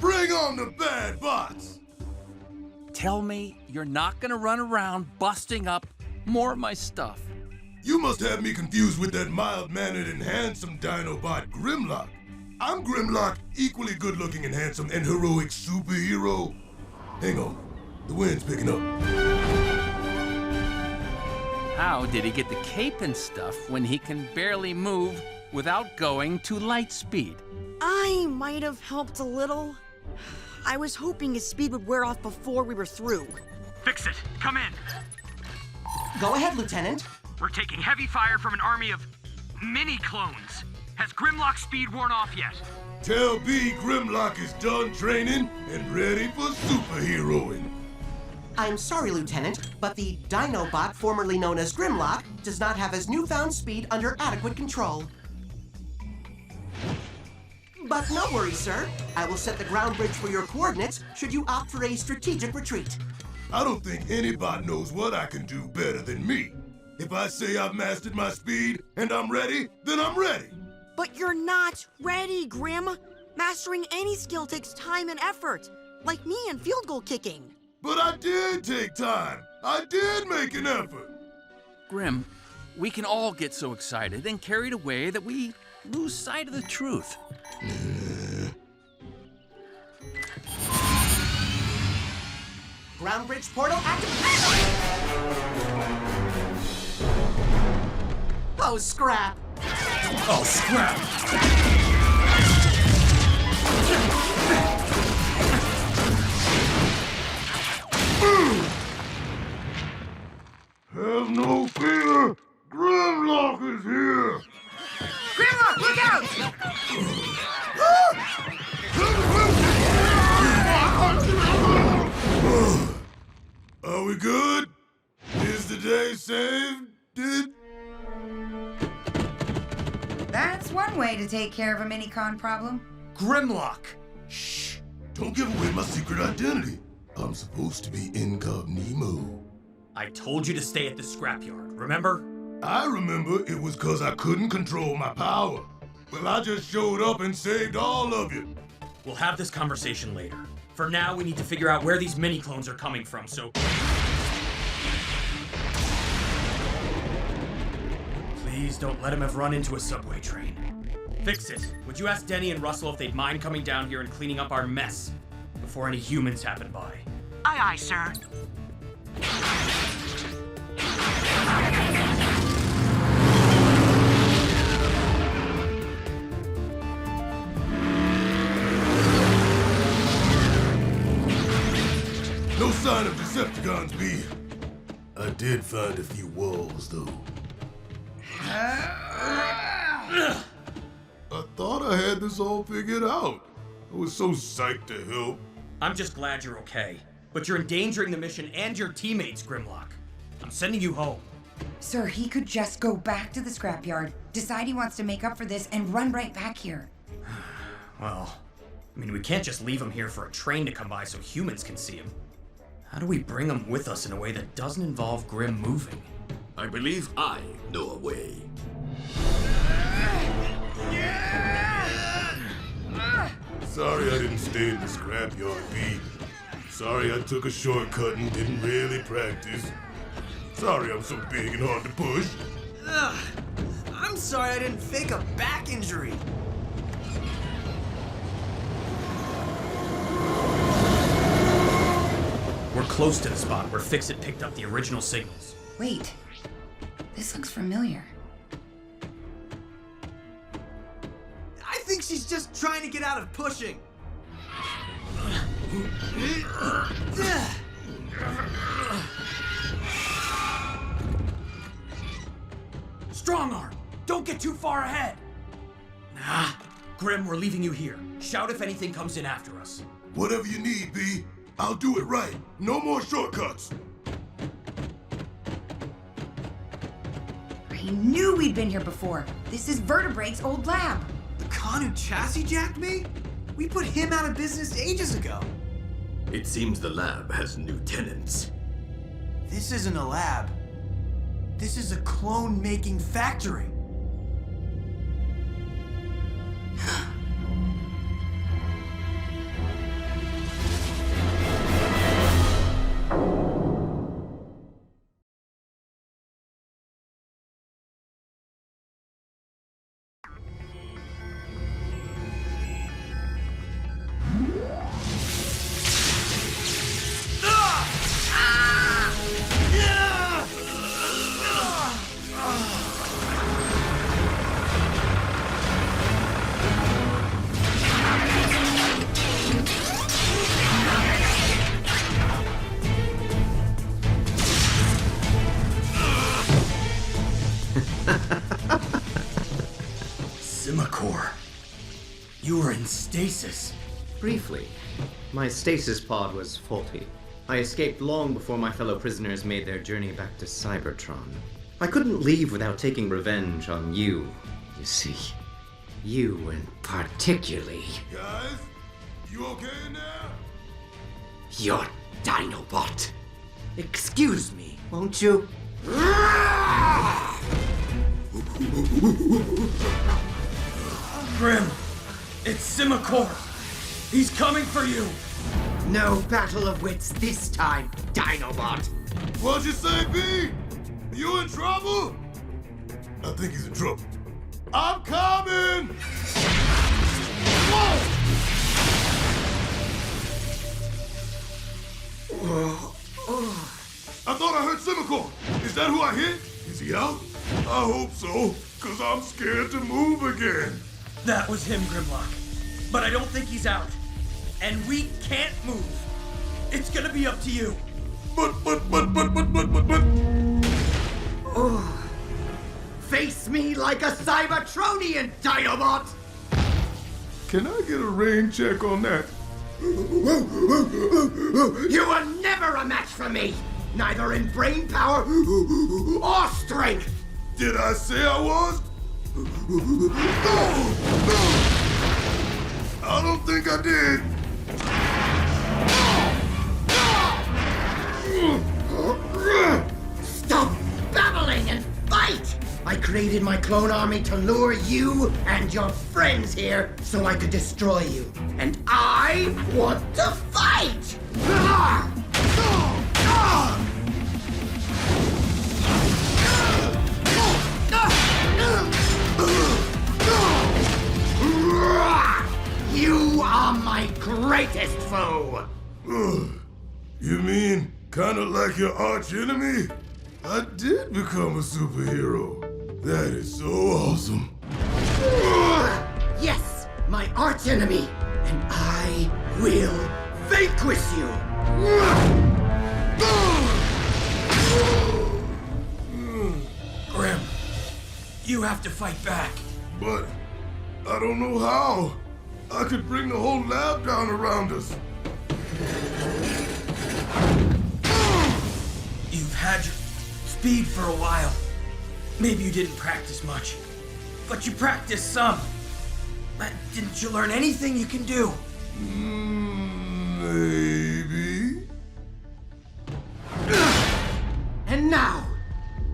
Bring on the bad bots! Tell me you're not gonna run around busting up more of my stuff. You must have me confused with that mild-mannered and handsome dinobot Grimlock. I'm Grimlock, equally good-looking and handsome and heroic superhero. Hang on, the wind's picking up. How did he get the cape and stuff when he can barely move without going to light speed? I might have helped a little. I was hoping his speed would wear off before we were through. Fixit, come in. Go ahead, Lieutenant. We're taking heavy fire from an army of mini-clones. Has Grimlock's speed worn off yet? Tell B Grimlock is done training and ready for superheroing. I'm sorry, Lieutenant, but the dinobot formerly known as Grimlock does not have his newfound speed under adequate control. But no worries, sir. I will set the ground bridge for your coordinates should you opt for a strategic retreat. I don't think anybody knows what I can do better than me. If I say I've mastered my speed and I'm ready, then I'm ready. But you're not ready, Grim. Mastering any skill takes time and effort. Like me and field goal kicking. But I did take time. I did make an effort. Grim, we can all get so excited and carried away that we lose sight of the truth. Ground bridge portal activated. Oh, scrap. Oh, scrap! Have no fear. Grimlock is here. Grimlock, look out! Are we good? Is the day saved? That's one way to take care of a mini-con problem. Grimlock! Shh! Don't give away my secret identity. I'm supposed to be incognito. I told you to stay at the scrapyard, remember? I remember it was because I couldn't control my power. Well, I just showed up and saved all of you. We'll have this conversation later. For now, we need to figure out where these mini-clones are coming from, so... Please don't let him have run into a subway train. Fixit, would you ask Denny and Russell if they'd mind coming down here and cleaning up our mess before any humans happen by? Aye, aye, sir. No sign of Decepticons, B. I did find a few walls, though. I thought I had this all figured out. I was so psyched to help. I'm just glad you're okay. But you're endangering the mission and your teammates, Grimlock. I'm sending you home. Sir, he could just go back to the scrapyard, decide he wants to make up for this, and run right back here. Well, I mean, we can't just leave him here for a train to come by so humans can see him. How do we bring him with us in a way that doesn't involve Grim moving? I believe I know a way. Sorry I didn't stay in the scrapyard, B. Sorry I took a shortcut and didn't really practice. Sorry I'm so big and hard to push. Ugh. I'm sorry I didn't fake a back injury. We're close to the spot where Fixit picked up the original signals. Wait, this looks familiar. I think she's just trying to get out of pushing. Strong arm! Don't get too far ahead! Nah. Grim, we're leaving you here. Shout if anything comes in after us. Whatever you need, B. I'll do it right. No more shortcuts. I knew we'd been here before. This is Vertebrate's old lab. The con who chassis jacked me? We put him out of business ages ago. It seems the lab has new tenants. This isn't a lab. This is a clone-making factory. You were in stasis. Briefly. My stasis pod was faulty. I escaped long before my fellow prisoners made their journey back to Cybertron. I couldn't leave without taking revenge on you see. You and particularly... Guys, you okay now? Your dinobot. Excuse me, won't you? Grim, it's Simicor. He's coming for you. No battle of wits this time, Dinobot. What'd you say, B? You in trouble? I think he's in trouble. I'm coming! Whoa! I thought I heard Simicorn. Is that who I hit? Is he out? I hope so, cause I'm scared to move again. That was him, Grimlock. But I don't think he's out. And we can't move. It's gonna be up to you. But. Oh. Face me like a Cybertronian, Dinobot! Can I get a rain check on that? You were never a match for me! Neither in brain power or strength! Did I say I was? I don't think I did. Stop babbling and fight! I created my clone army to lure you and your friends here so I could destroy you. And I want to fight! You are my greatest foe! You mean kinda like your arch enemy? I did become a superhero. That is so awesome. Yes, my arch enemy, and I will vanquish you! Grim, you have to fight back. But I don't know how. I could bring the whole lab down around us. You've had your speed for a while. Maybe you didn't practice much, but you practiced some. Didn't you learn anything you can do? Maybe. And now,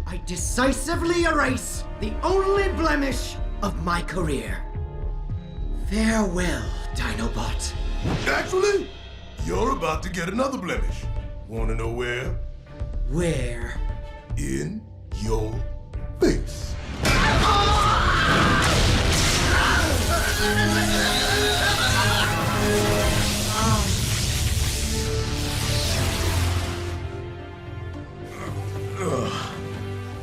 I decisively erase the only blemish of my career. Farewell, Dinobot. Actually, you're about to get another blemish. Wanna know where? Where? In your face.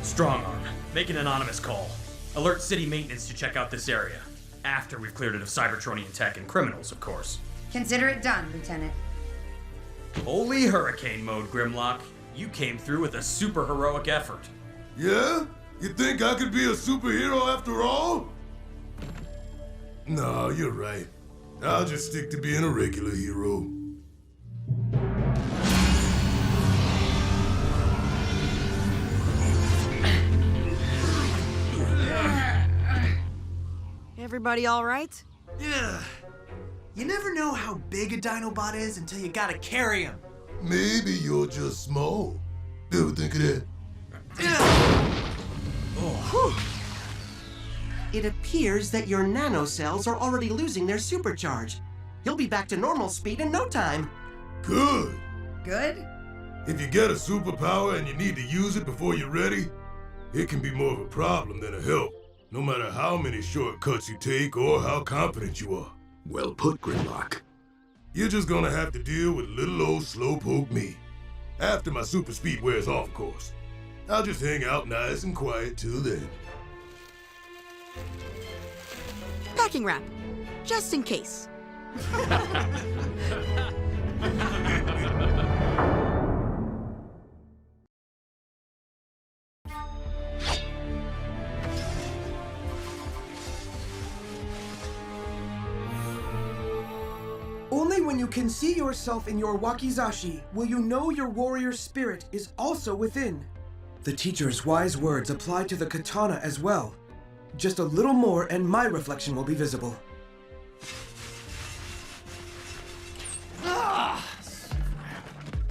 Strong arm. Make an anonymous call. Alert city maintenance to check out this area. After we've cleared it of Cybertronian tech and criminals, of course. Consider it done, Lieutenant. Holy hurricane mode, Grimlock. You came through with a super heroic effort. Yeah? You think I could be a superhero after all? No, you're right. I'll just stick to being a regular hero. Everybody all right? Yeah. You never know how big a Dinobot is until you gotta carry him. Maybe you're just small. Ever think of that? It appears that your nanocells are already losing their supercharge. You'll be back to normal speed in no time. Good. Good? If you get a superpower and you need to use it before you're ready, it can be more of a problem than a help, no matter how many shortcuts you take or how confident you are. Well put, Grimlock. You're just gonna have to deal with little old slowpoke me. After my super speed wears off, of course. I'll just hang out nice and quiet till then. Packing wrap, just in case. Only when you can see yourself in your wakizashi will you know your warrior spirit is also within. The teacher's wise words apply to the katana as well. Just a little more and my reflection will be visible.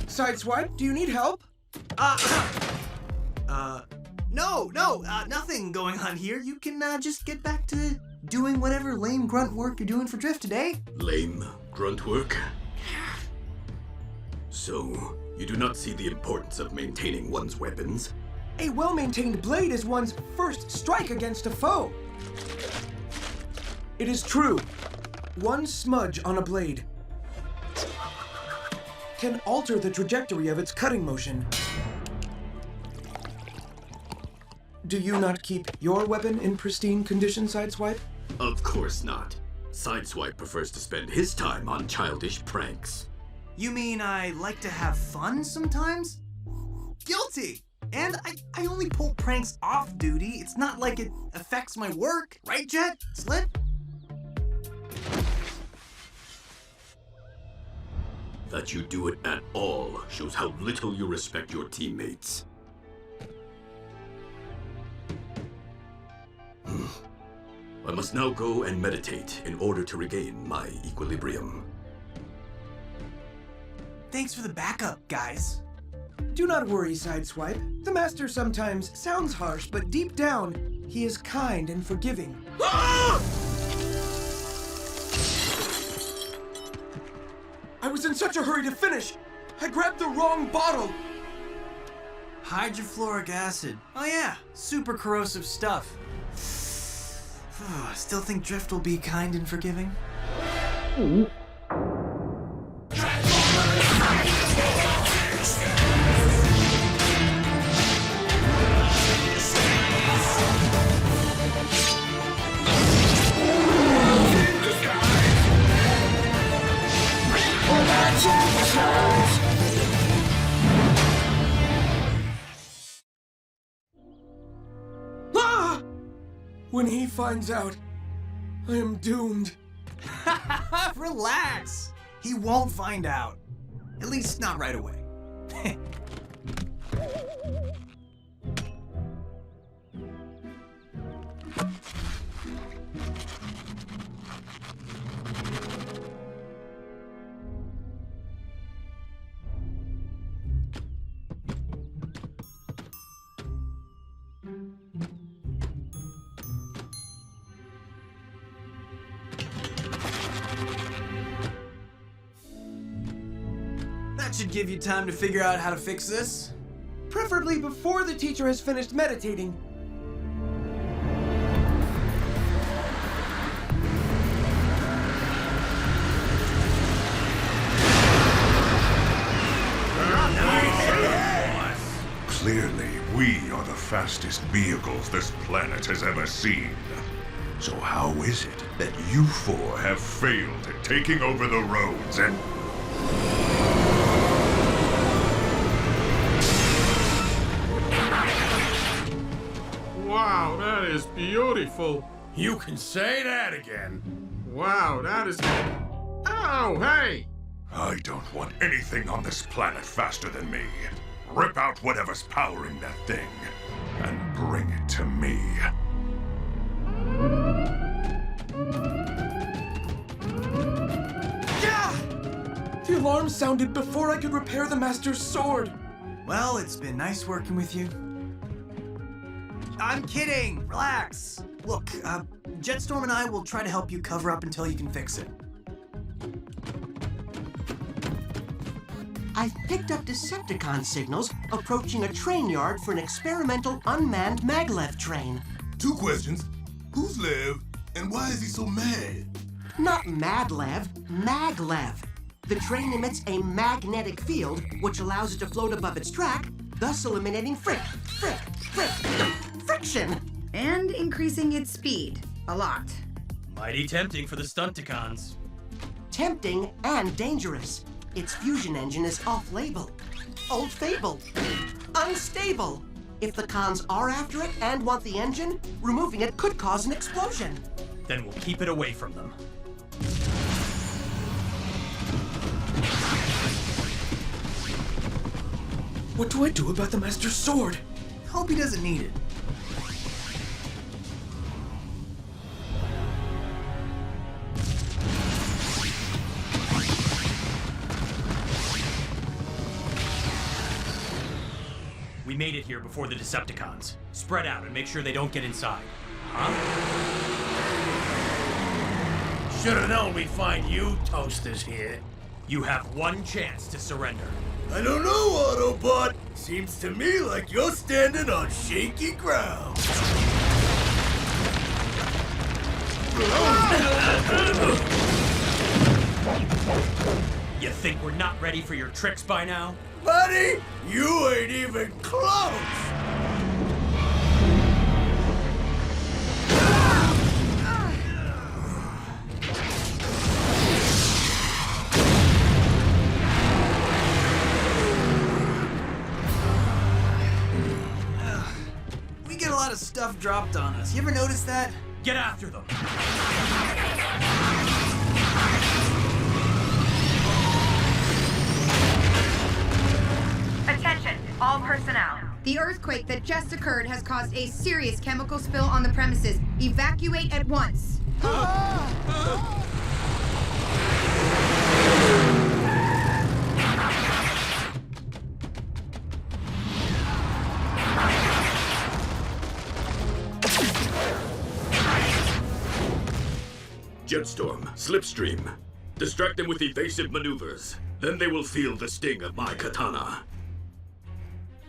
Sideswipe, do you need help? No, nothing going on here. You can just get back to doing whatever lame grunt work you're doing for Drift today. Lame grunt work? So, you do not see the importance of maintaining one's weapons? A well-maintained blade is one's first strike against a foe. It is true. One smudge on a blade can alter the trajectory of its cutting motion. Do you not keep your weapon in pristine condition, Sideswipe? Of course not. Sideswipe prefers to spend his time on childish pranks. You mean I like to have fun sometimes? Guilty! And I only pull pranks off duty. It's not like it affects my work, right, Jet? Slip? That you do it at all shows how little you respect your teammates. I must now go and meditate in order to regain my equilibrium. Thanks for the backup, guys. Do not worry, Sideswipe. The Master sometimes sounds harsh, but deep down, he is kind and forgiving. I was in such a hurry to finish! I grabbed the wrong bottle! Hydrofluoric acid. Oh yeah, super corrosive stuff. Still think Drift will be kind and forgiving? When he finds out, I am doomed. Relax. He won't find out. At least not right away. That should give you time to figure out how to fix this. Preferably before the teacher has finished meditating. Clearly, we are the fastest vehicles this planet has ever seen. So how is it that you four have failed at taking over the roads and... Wow, that is beautiful. You can say that again. Wow, that is... Oh, hey! I don't want anything on this planet faster than me. Rip out whatever's powering that thing and bring it to me. Yeah! The alarm sounded before I could repair the Master's sword. Well, it's been nice working with you. I'm kidding! Relax! Look, Jetstorm and I will try to help you cover up until you can fix it. I've picked up Decepticon signals approaching a train yard for an experimental unmanned maglev train. 2 questions. Who's Lev, and why is he so mad? Not Madlev, maglev. The train emits a magnetic field, which allows it to float above its track, thus eliminating friction. And increasing its speed. A lot. Mighty tempting for the Stunticons. Tempting and dangerous. Its fusion engine is off-label. Old fable. Unstable. If the cons are after it and want the engine, removing it could cause an explosion. Then we'll keep it away from them. What do I do about the Master's sword? Hope he doesn't need it. We made it here before the Decepticons. Spread out and make sure they don't get inside. Huh? Should have known we'd find you toasters here. You have one chance to surrender. I don't know, Autobot. Seems to me like you're standing on shaky ground. You think we're not ready for your tricks by now? Buddy, you ain't even close. We get a lot of stuff dropped on us. You ever notice that? Get after them! Attention, all personnel. The earthquake that just occurred has caused a serious chemical spill on the premises. Evacuate at once. Jetstorm, Slipstream. Distract them with evasive maneuvers. Then they will feel the sting of my katana.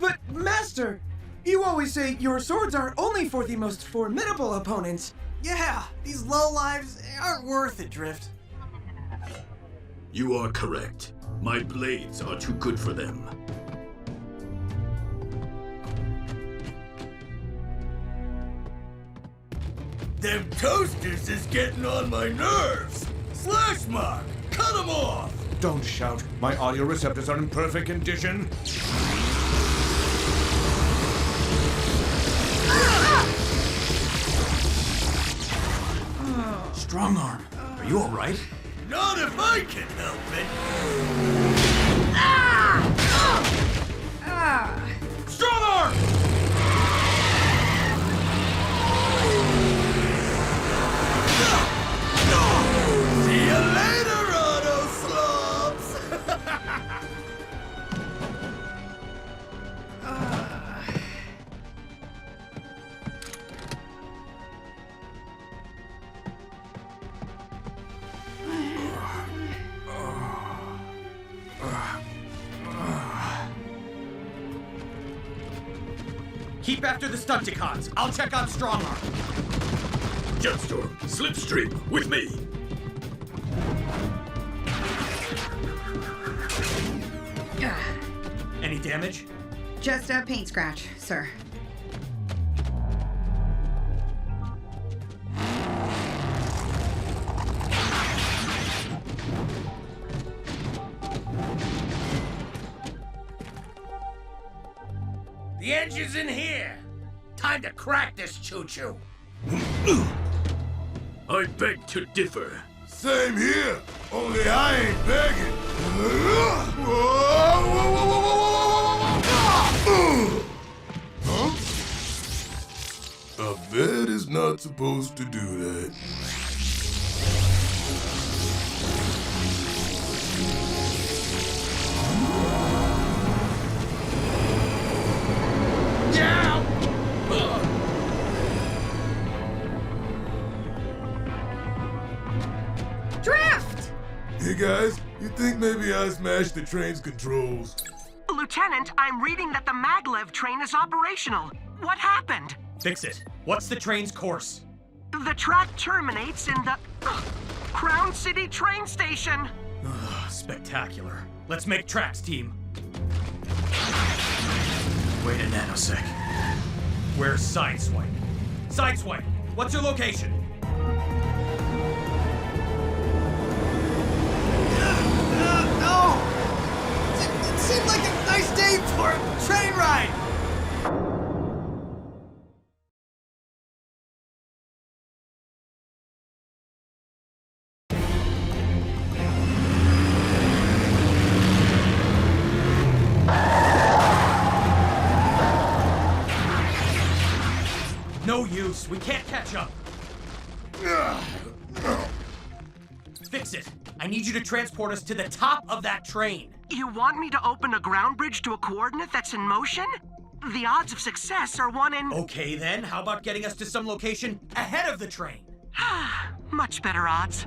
But, Master, you always say your swords are only for the most formidable opponents. Yeah, these lowlives aren't worth it, Drift. You are correct. My blades are too good for them. Them toasters is getting on my nerves. Slash mark, cut them off. Don't shout. My audio receptors are in perfect condition. Strong arm. Are you all right? Not if I can help it. Strong arm! See you later, Auto Slobs! Keep after the Stunticons. I'll check on Strong Arm. Jetstorm, Slipstream, with me. Any damage? Just a paint scratch, sir. The engine's in here. Time to crack this choo-choo. I beg to differ. Same here, only I ain't begging. Huh? A vet is not supposed to do that. Drift! Hey guys, you think maybe I smashed the train's controls? Lieutenant, I'm reading that the maglev train is operational. What happened? Fixit. What's the train's course? The track terminates in the Crown City train station. Spectacular. Let's make tracks, team. Wait a nanosec. Where's Sideswipe? Sideswipe, what's your location? No! It seemed like a nice day for a train ride! No use, we can't catch up. Fixit. I need you to transport us to the top of that train. You want me to open a ground bridge to a coordinate that's in motion? The odds of success are 1 in... Okay then, how about getting us to some location ahead of the train? Much better odds.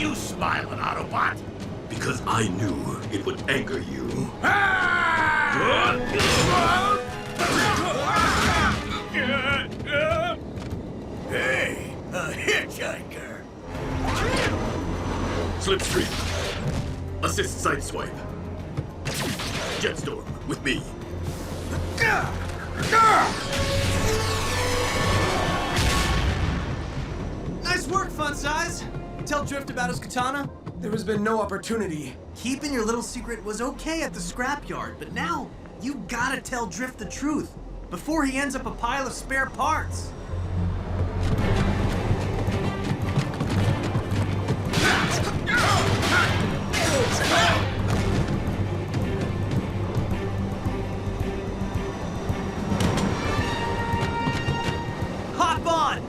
you smiling, Autobot? Because I knew it would anger you. Hey, a hitchhiker. Slipstream. Assist sideswipe. Jetstorm, with me. Nice work, Fun Size. Tell Drift about his katana? There has been no opportunity. Keeping your little secret was okay at the scrapyard, but now you gotta tell Drift the truth before he ends up a pile of spare parts. Hop on!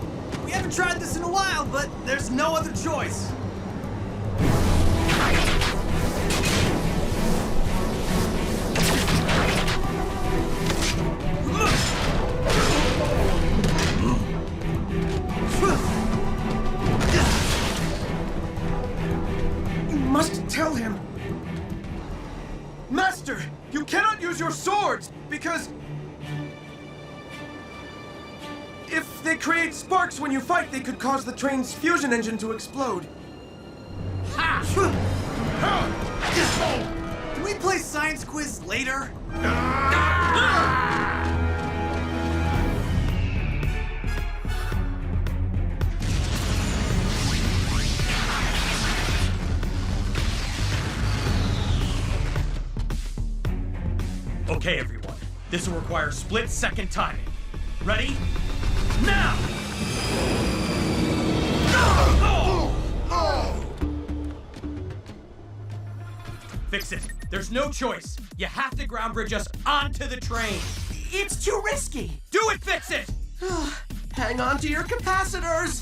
We haven't tried this in a while, but there's no other choice. You must tell him. Master, you cannot use your swords because if they create sparks when you fight, they could cause the train's fusion engine to explode. Can we play science quiz later? Okay, everyone. This will require split-second timing. Ready? Now! Fix it. There's no choice. You have to ground bridge us onto the train. It's too risky. Do it, Fix it! Hang on to your capacitors.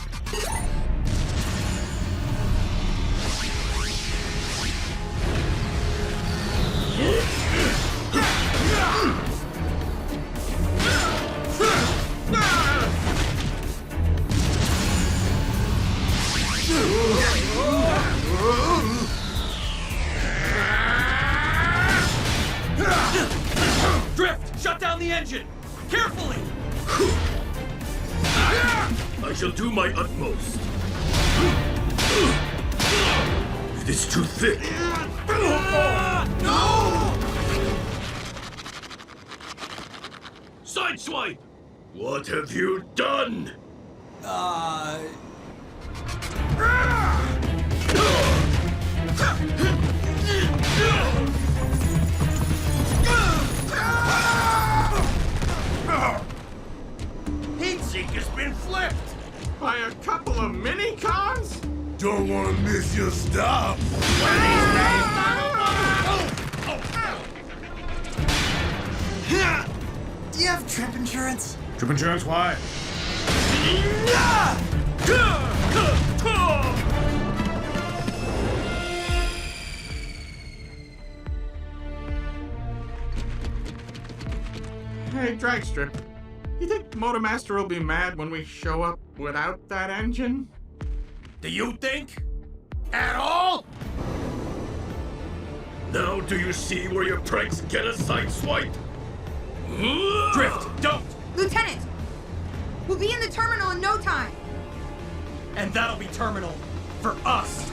Drift, shut down the engine! Carefully! I shall do my utmost. It is too thick. No! Sideswipe! What have you done? Heat sink has been flipped! By a couple of mini-cons? Don't want to miss your stop. Do you have trip insurance? Trip insurance, why? Hey, Dragstrip. You think Motormaster will be mad when we show up without that engine? Do you think? At all? Now do you see where your pranks get a sideswipe? Drift, don't! Lieutenant! We'll be in the terminal in no time! And that'll be terminal for us!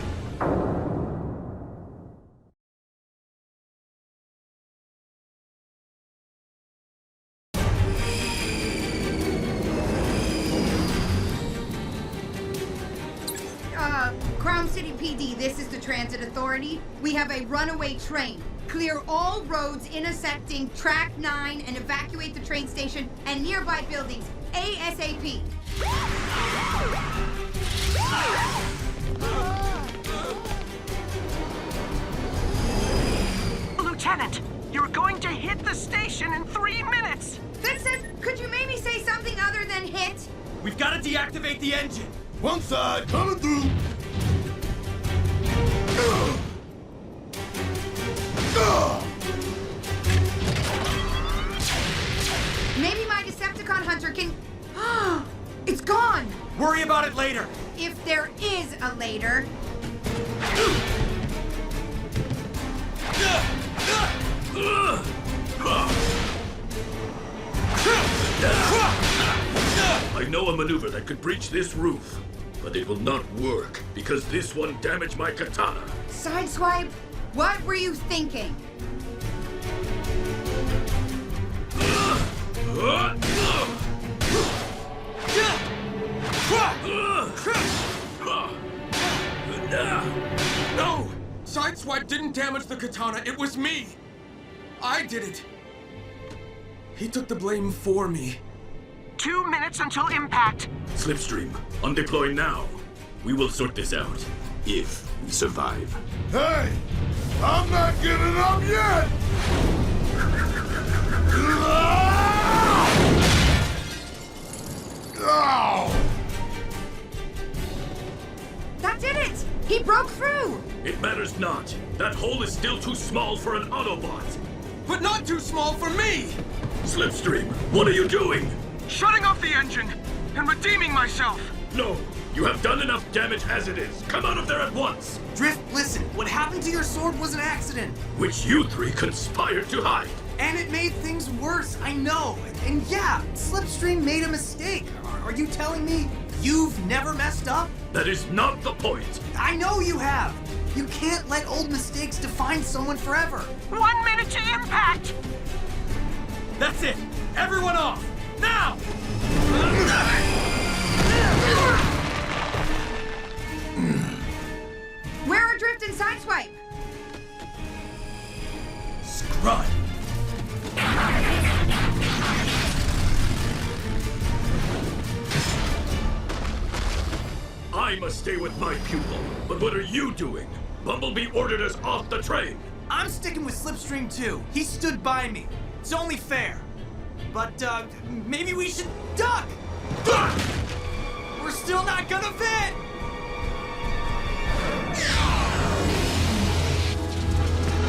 Crown City PD, this is the Transit Authority. We have a runaway train. Clear all roads intersecting Track 9 and evacuate the train station and nearby buildings ASAP. Lieutenant, you're going to hit the station in 3 minutes! Fixit, could you maybe say something other than hit? We've got to deactivate the engine! One side, coming through! Maybe my Decepticon hunter can... It's gone! Worry about it later! If there is a later. I know a maneuver that could breach this roof, but it will not work because this one damaged my katana. Sideswipe, what were you thinking? No! Sideswipe didn't damage the katana, it was me! I did it! He took the blame for me. 2 minutes until impact. Slipstream, undeploy now. We will sort this out, if we survive. Hey! I'm not giving up yet! That did it! He broke through! It matters not. That hole is still too small for an Autobot. But not too small for me! Slipstream, what are you doing? Shutting off the engine and redeeming myself. No, you have done enough damage as it is. Come out of there at once. Drift, listen. What happened to your sword was an accident. Which you three conspired to hide. And it made things worse, I know. And yeah, Slipstream made a mistake. Are you telling me you've never messed up? That is not the point. I know you have. You can't let old mistakes define someone forever. 1 minute to impact. That's it! Everyone off! Now! Where are Drift and Sideswipe? Scrud! I must stay with my pupil. But what are you doing? Bumblebee ordered us off the train. I'm sticking with Slipstream too. He stood by me. It's only fair. But, maybe we should duck! We're still not gonna fit!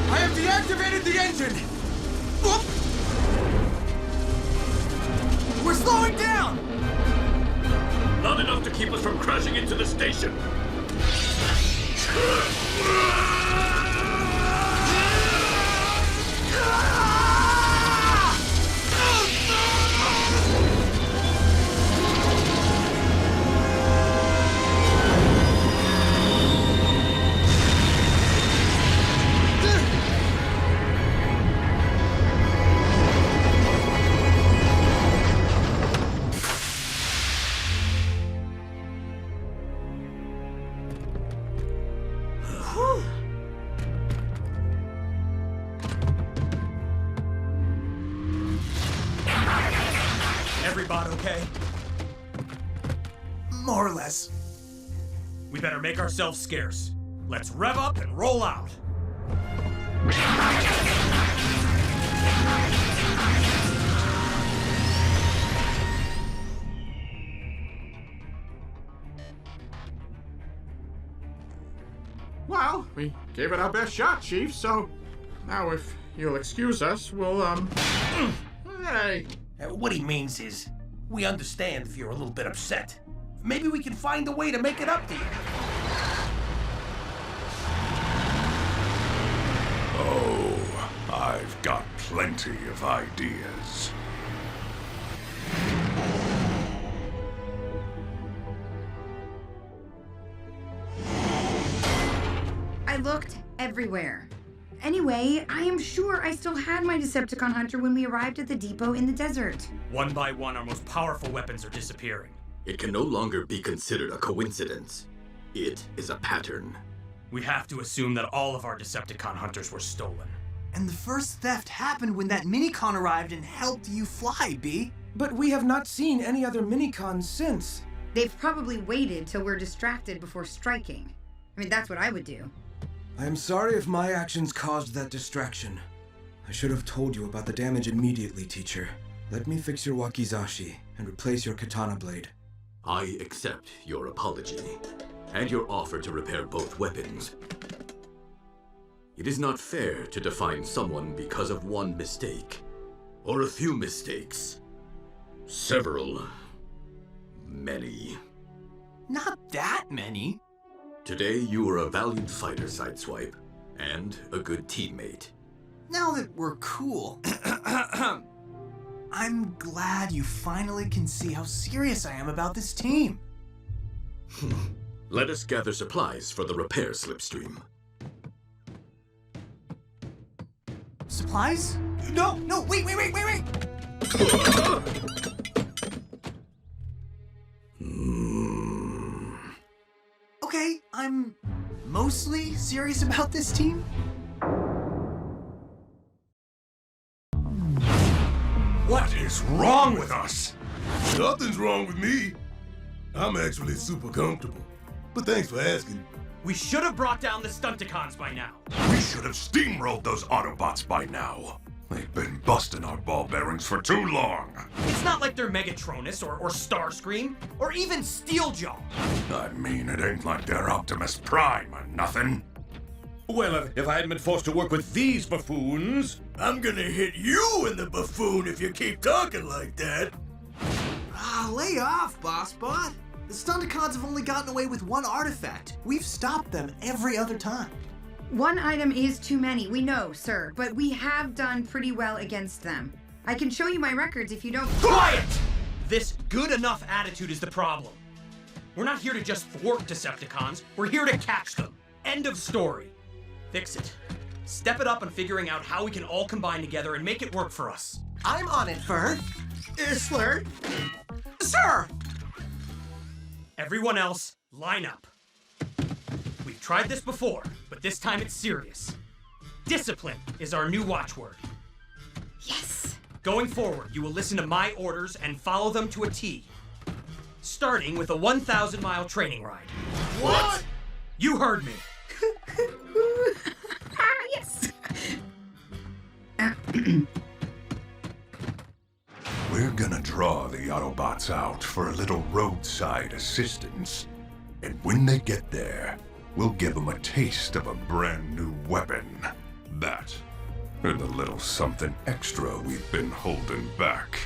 I have deactivated the engine! Whoop. We're slowing down! Not enough to keep us from crashing into the station. Everybody okay? More or less. We better make ourselves scarce. Let's rev up and roll out. Well, we gave it our best shot, Chief, so now if you'll excuse us, we'll, hey. What he means is, we understand if you're a little bit upset. Maybe we can find a way to make it up to you. Oh, I've got plenty of ideas. I looked everywhere. Anyway, I am sure I still had my Decepticon hunter when we arrived at the depot in the desert. One by one, our most powerful weapons are disappearing. It can no longer be considered a coincidence. It is a pattern. We have to assume that all of our Decepticon hunters were stolen. And the first theft happened when that minicon arrived and helped you fly, B. But we have not seen any other minicons since. They've probably waited till we're distracted before striking. I mean, that's what I would do. I am sorry if my actions caused that distraction. I should have told you about the damage immediately, teacher. Let me fix your wakizashi and replace your katana blade. I accept your apology, and your offer to repair both weapons. It is not fair to define someone because of one mistake, or a few mistakes. Several. Many. Not that many. Today you were a valiant fighter, Sideswipe, and a good teammate. Now that we're cool, I'm glad you finally can see how serious I am about this team. Let us gather supplies for the repair slipstream. Supplies? No, wait! Okay, I'm mostly serious about this team. What is wrong with us? Nothing's wrong with me. I'm actually super comfortable. But thanks for asking. We should have brought down the Stunticons by now. We should have steamrolled those Autobots by now. They've been busting our ball bearings for too long. It's not like they're Megatronus or Starscream or even Steeljaw. I mean, it ain't like they're Optimus Prime or nothing. Well, if I hadn't been forced to work with these buffoons... I'm gonna hit you in the buffoon if you keep talking like that. Lay off, BossBot. The Stunticons have only gotten away with one artifact. We've stopped them every other time. One item is too many, we know, sir, but we have done pretty well against them. I can show you my records if you don't— Quiet! This good enough attitude is the problem. We're not here to just thwart Decepticons, we're here to catch them. End of story. Fixit. Step it up on figuring out how we can all combine together and make it work for us. I'm on it, Fur. Isler? Sir! Everyone else, line up. We've tried this before, but this time it's serious. Discipline is our new watchword. Yes! Going forward, you will listen to my orders and follow them to a T. Starting with a 1,000-mile training ride. What? You heard me. Yes! We're gonna draw the Autobots out for a little roadside assistance. And when they get there, we'll give them a taste of a brand new weapon. That, and a little something extra we've been holding back.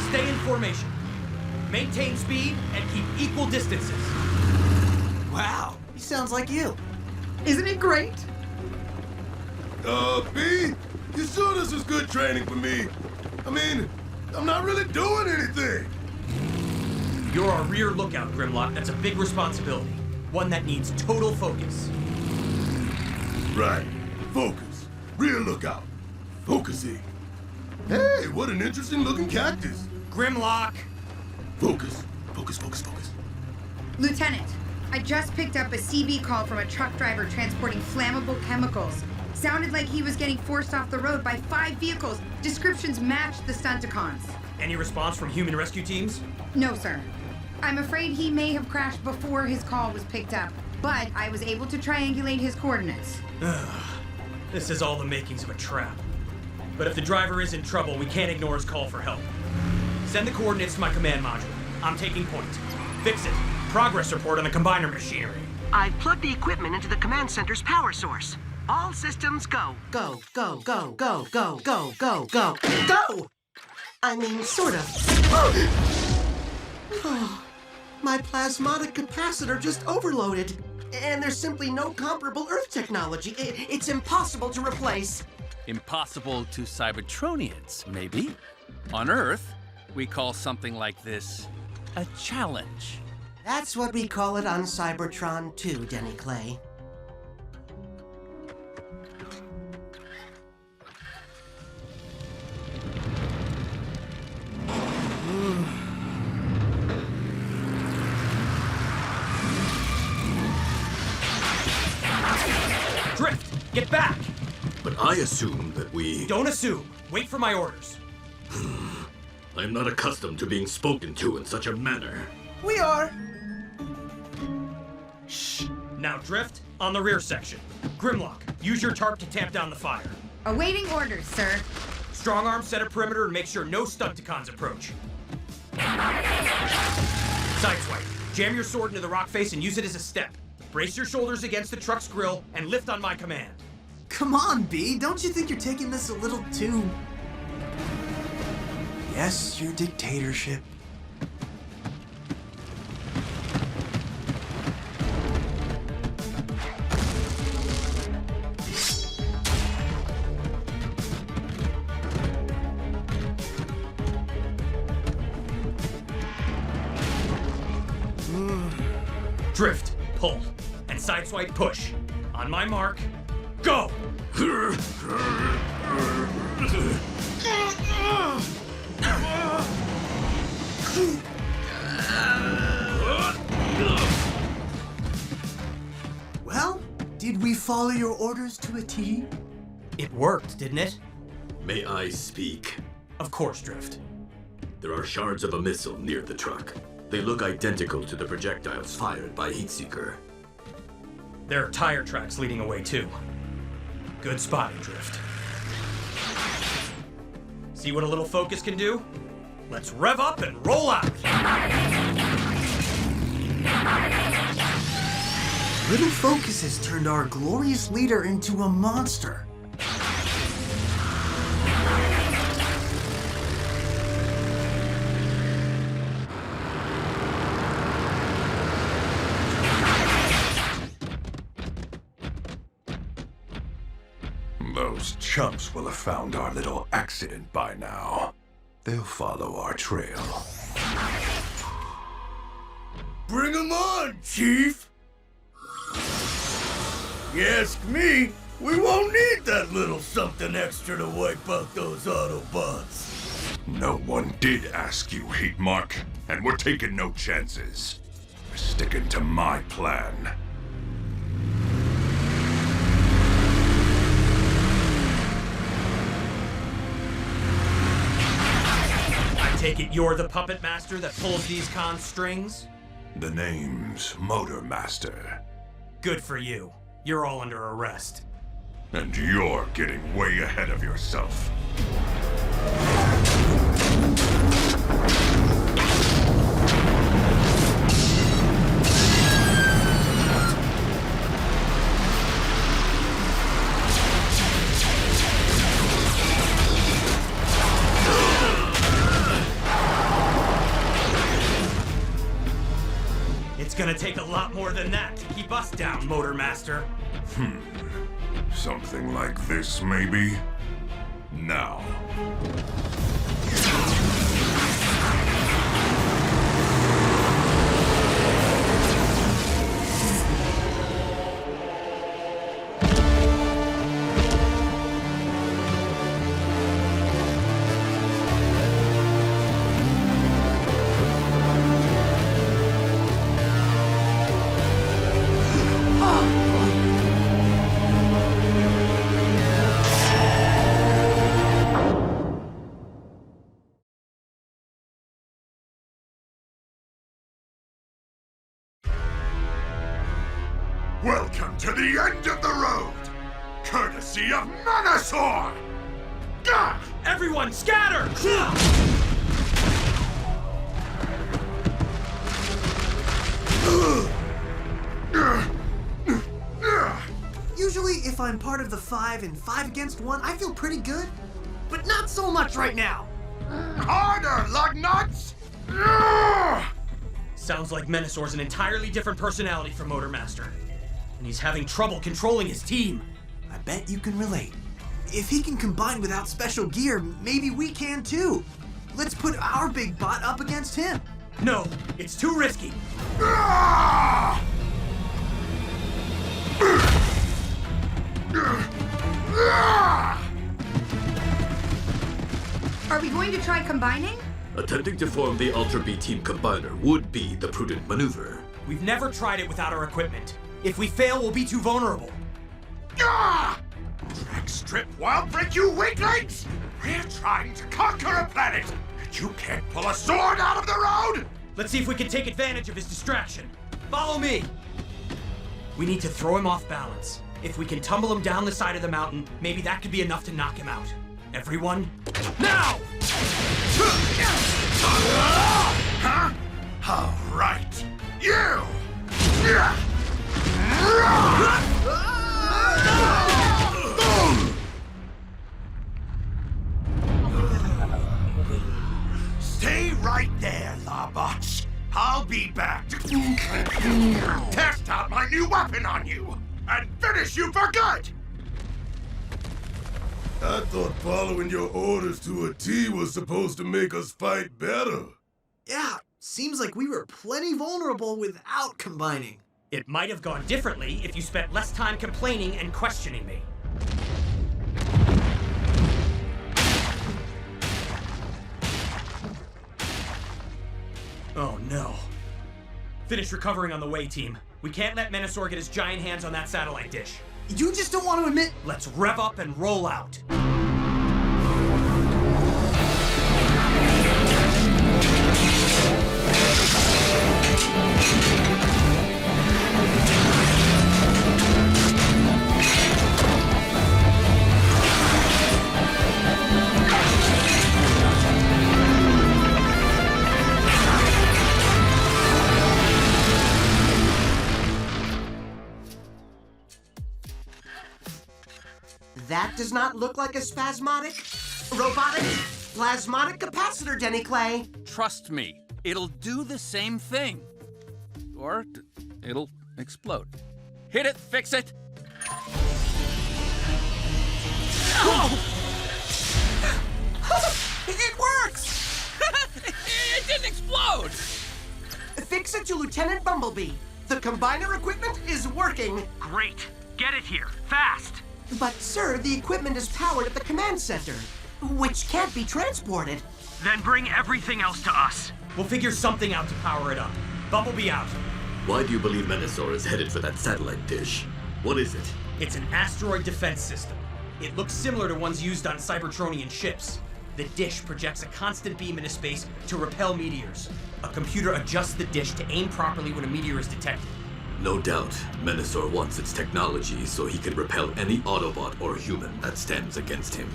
Stay in formation. Maintain speed and keep equal distances. Wow, he sounds like you. Isn't it great? B, you sure this is good training for me? I mean, I'm not really doing anything. You're our rear lookout, Grimlock. That's a big responsibility. One that needs total focus. Right. Focus. Rear lookout. Focusing. Hey, what an interesting looking cactus. Grimlock! Focus. Focus, focus, focus. Lieutenant, I just picked up a CB call from a truck driver transporting flammable chemicals. Sounded like he was getting forced off the road by 5 vehicles. Descriptions matched the Stunticons. Any response from human rescue teams? No, sir. I'm afraid he may have crashed before his call was picked up, but I was able to triangulate his coordinates. This is all the makings of a trap. But if the driver is in trouble, we can't ignore his call for help. Send the coordinates to my command module. I'm taking point. Fixit. Progress report on the combiner machinery. I've plugged the equipment into the command center's power source. All systems go. Go, go, go, go, go, go, go, go, go! I mean, sort of. Oh, my plasmatic capacitor just overloaded. And there's simply no comparable Earth technology. It's impossible to replace. Impossible to Cybertronians, maybe. On Earth, we call something like this a challenge. That's what we call it on Cybertron too, Denny Clay. Drift! Get back! But I assume that we... Don't assume. Wait for my orders. I'm not accustomed to being spoken to in such a manner. We are. Now Drift, on the rear section. Grimlock, use your tarp to tamp down the fire. Awaiting orders, sir. Strong arm set a perimeter and make sure no Stunticons approach. Sideswipe, jam your sword into the rock face and use it as a step. Brace your shoulders against the truck's grill and lift on my command. Come on, B. Don't you think you're taking this a little too... Yes, your dictatorship. Drift, pull, and sideswipe push. On my mark, go! Well, did we follow your orders to a T? It worked, didn't it? May I speak? Of course, Drift. There are shards of a missile near the truck. They look identical to the projectiles fired by Heatseeker. There are tire tracks leading away, too. Good spotting, Drift. See what a little focus can do? Let's rev up and roll out! Little Focus has turned our glorious leader into a monster. Those chumps will have found our little accident by now. They'll follow our trail. Bring 'em on, Chief! You ask me, we won't need that little something extra to wipe out those Autobots. No one did ask you, Heatmark, and we're taking no chances. We're sticking to my plan. I take it you're the puppet master that pulls these cons' strings? The name's Motor Master. Good for you. You're all under arrest. And you're getting way ahead of yourself. It's gonna take a lot more than that to keep us down, Motor Master. Something like this, maybe? Now. Welcome to the end of the road, courtesy of Menasor! Gah! Everyone scatter! Usually, if I'm part of the 5 and 5 against 1, I feel pretty good. But not so much right now. Harder, lugnuts! Sounds like Menasor's an entirely different personality from Motor Master. And he's having trouble controlling his team. I bet you can relate. If he can combine without special gear, maybe we can too. Let's put our big bot up against him. No, it's too risky. Are we going to try combining? Attempting to form the Ultra B Team Combiner would be the prudent maneuver. We've never tried it without our equipment. If we fail, we'll be too vulnerable. Track strip wild break, you weaklings! We're trying to conquer a planet, and you can't pull a sword out of the road! Let's see if we can take advantage of his distraction. Follow me! We need to throw him off balance. If we can tumble him down the side of the mountain, maybe that could be enough to knock him out. Everyone, now! Huh? All right. You! Stay right there, Autobots. I'll be back to test out my new weapon on you and finish you for good! I thought following your orders to a T was supposed to make us fight better. Yeah, seems like we were plenty vulnerable without combining. It might have gone differently if you spent less time complaining and questioning me. Oh no. Finish recovering on the way, team. We can't let Menasor get his giant hands on that satellite dish. You just don't want to admit... Let's rev up and roll out. That does not look like a spasmodic, robotic, plasmodic capacitor, Denny Clay. Trust me, it'll do the same thing. Or it'll explode. Hit it, fix it! It works! It didn't explode! Fix it to Lieutenant Bumblebee. The combiner equipment is working. Great. Get it here, fast! But, sir, the equipment is powered at the command center, which can't be transported. Then bring everything else to us. We'll figure something out to power it up. Bumblebee out. Why do you believe Menasor is headed for that satellite dish? What is it? It's an asteroid defense system. It looks similar to ones used on Cybertronian ships. The dish projects a constant beam into space to repel meteors. A computer adjusts the dish to aim properly when a meteor is detected. No doubt, Menasor wants its technology so he can repel any Autobot or human that stands against him.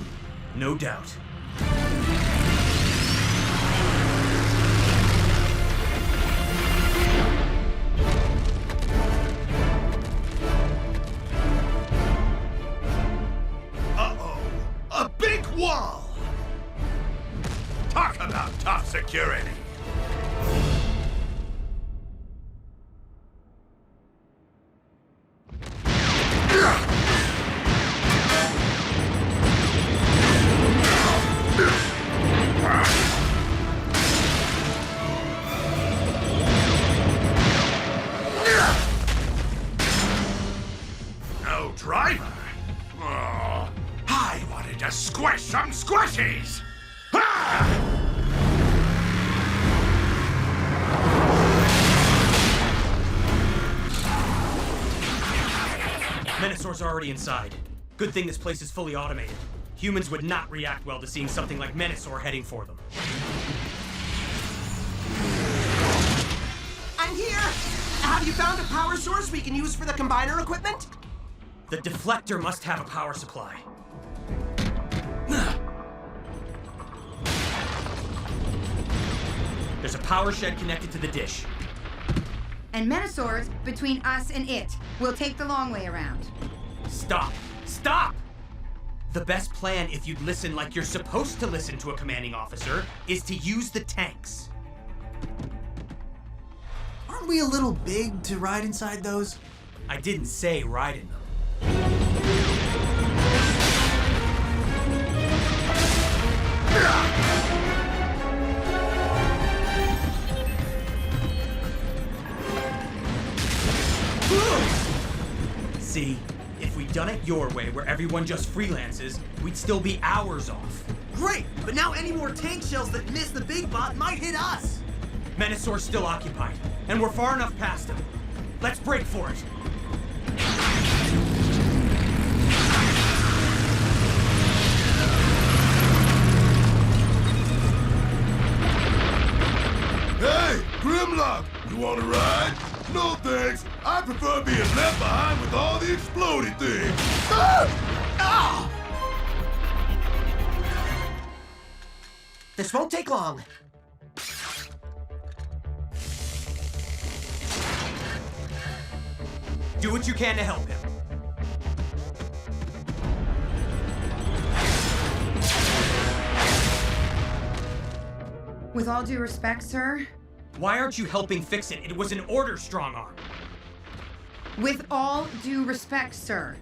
No doubt. Uh-oh, a big wall! Talk about tough security! No driver? Oh, I wanted to squish some squishies! Ah! Menasor's already inside. Good thing this place is fully automated. Humans would not react well to seeing something like Menasor heading for them. I'm here! Have you found a power source we can use for the combiner equipment? The deflector must have a power supply. There's a power shed connected to the dish. And Menasor's between us and it. We'll take the long way around. Stop! Stop! The best plan, if you'd listen like you're supposed to listen to a commanding officer, is to use the tanks. Aren't we a little big to ride inside those? I didn't say ride in them. See, if we'd done it your way, where everyone just freelances, we'd still be hours off. Great, but now any more tank shells that miss the big bot might hit us. Menasor's still occupied, and we're far enough past him. Let's break for it. Hey, Grimlock! You want to ride? No thanks. I prefer being left behind with all the exploded things. Ah! This won't take long. Do what you can to help him. With all due respect, sir. Why aren't you helping Fixit? It was an order, Strongarm. With all due respect, sir.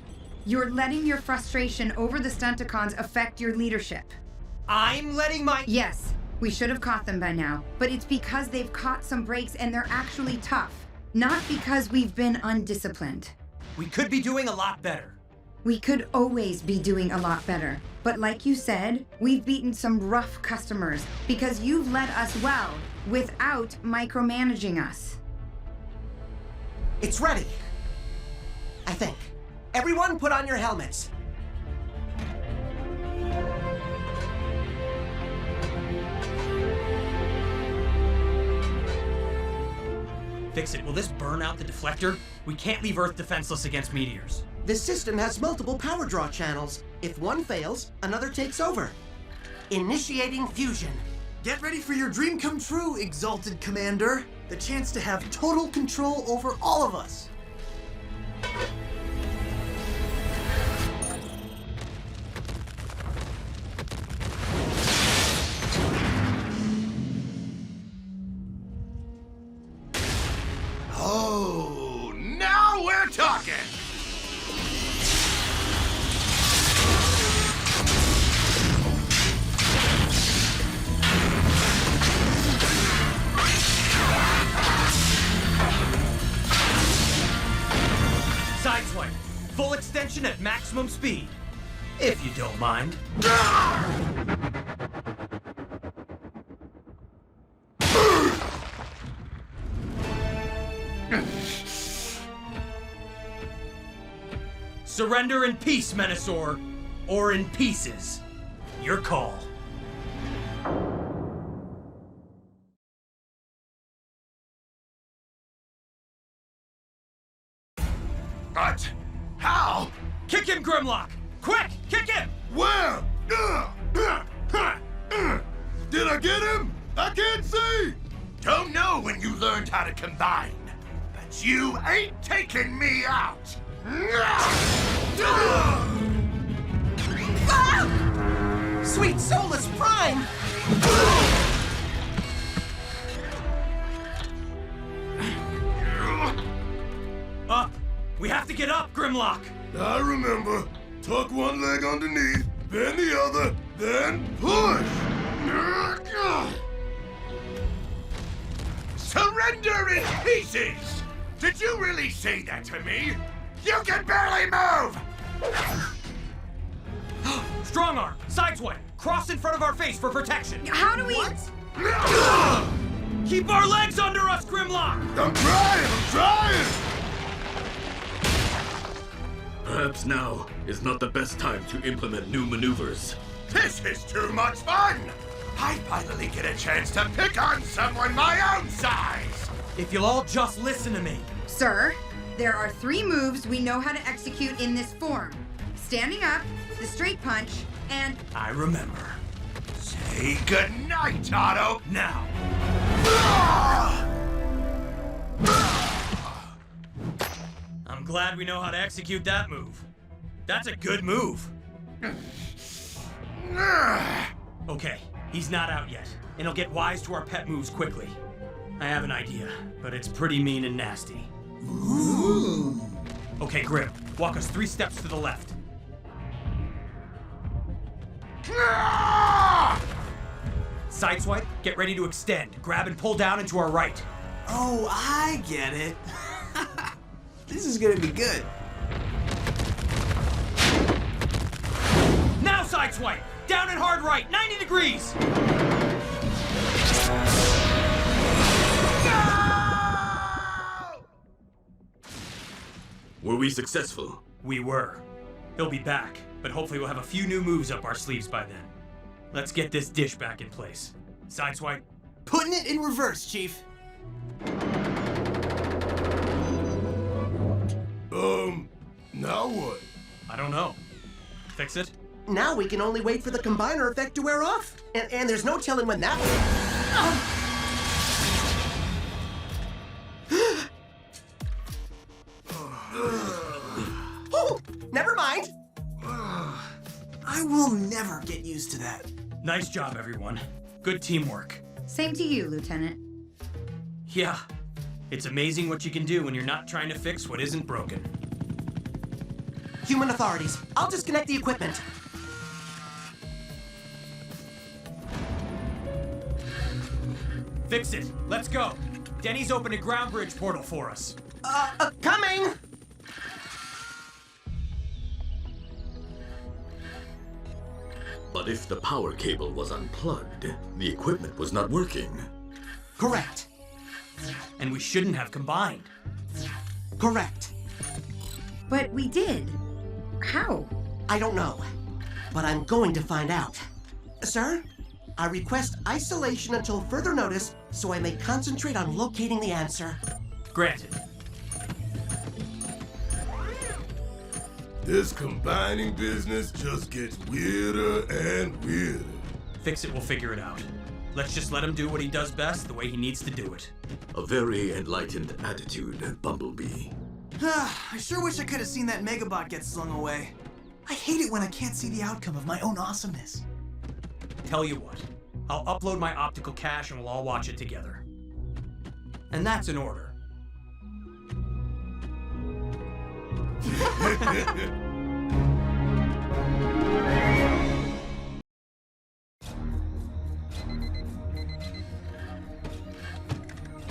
You're letting your frustration over the Stunticons affect your leadership. I'm letting my... Yes, we should have caught them by now. But it's because they've caught some breaks and they're actually tough. Not because we've been undisciplined. We could be doing a lot better. We could always be doing a lot better. But like you said, we've beaten some rough customers because you've led us well without micromanaging us. It's ready. I think. Everyone put on your helmets. Fixit, will this burn out the deflector? We can't leave Earth defenseless against meteors. This system has multiple power draw channels. If one fails, another takes over. Initiating fusion. Get ready for your dream come true, exalted commander. The chance to have total control over all of us. Oh, now we're talking! Sideswipe. Full extension at maximum speed. If you don't mind. Surrender in peace, Menasor, or in pieces. Your call. But how? Kick him, Grimlock! Quick, kick him! Where? Did I get him? I can't see! Don't know when you learned how to combine, but you ain't taking me out! Sweet Solus Prime! Up! We have to get up, Grimlock! I remember. Tuck one leg underneath, then the other, then push! Surrender in pieces! Did you really say that to me? You can barely move! Strongarm! Sideswipe! Cross in front of our face for protection! How do we... Keep our legs under us, Grimlock! I'm trying! Perhaps now is not the best time to implement new maneuvers. This is too much fun! I finally get a chance to pick on someone my own size! If you'll all just listen to me. Sir, there are 3 moves we know how to execute in this form. Standing up, the straight punch, and... I remember. Say goodnight, Otto! Now! I'm glad we know how to execute that move. That's a good move. Okay, he's not out yet, and he'll get wise to our pet moves quickly. I have an idea, but it's pretty mean and nasty. Ooh. Okay, Grim, walk us 3 steps to the left. Sideswipe, get ready to extend. Grab and pull down into our right. Oh, I get it. This is gonna be good. Now Sideswipe! Down and hard right, 90 degrees! Were we successful? We were. He'll be back, but hopefully we'll have a few new moves up our sleeves by then. Let's get this dish back in place. Sideswipe. Putting it in reverse, Chief. Fixit? Now we can only wait for the combiner effect to wear off. And there's no telling when that will... Oh, never mind. I will never get used to that. Nice job, everyone. Good teamwork. Same to you, Lieutenant. Yeah, it's amazing what you can do when you're not trying to fix what isn't broken. Human authorities, I'll disconnect the equipment. Fix it. Let's go. Denny's opened a ground bridge portal for us. Coming! But if the power cable was unplugged, the equipment was not working. Correct. And we shouldn't have combined. Correct. But we did. How? I don't know, but I'm going to find out. Sir, I request isolation until further notice so I may concentrate on locating the answer. Granted. This combining business just gets weirder and weirder. Fixit will figure it out. Let's just let him do what he does best the way he needs to do it. A very enlightened attitude, Bumblebee. I sure wish I could have seen that Megabot get slung away. I hate it when I can't see the outcome of my own awesomeness. Tell you what, I'll upload my optical cache and we'll all watch it together. And that's in order.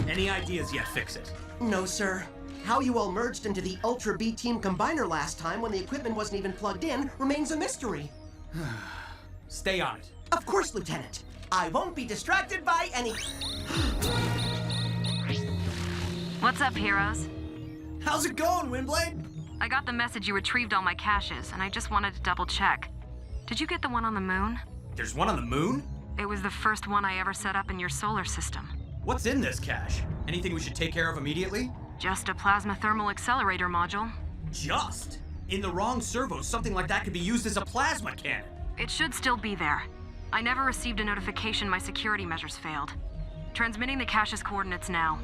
Any ideas yet, Fixit? No, sir. How you all merged into the Ultra B Team Combiner last time when the equipment wasn't even plugged in remains a mystery. Stay on it. Of course, Lieutenant. I won't be distracted by any... What's up, heroes? How's it going, Windblade? I got the message you retrieved all my caches, and I just wanted to double check. Did you get the one on the moon? There's one on the moon? It was the first one I ever set up in your solar system. What's in this cache? Anything we should take care of immediately? Just a plasma thermal accelerator module. Just? In the wrong servos, something like that could be used as a plasma cannon. It should still be there. I never received a notification my security measures failed. Transmitting the cache's coordinates now.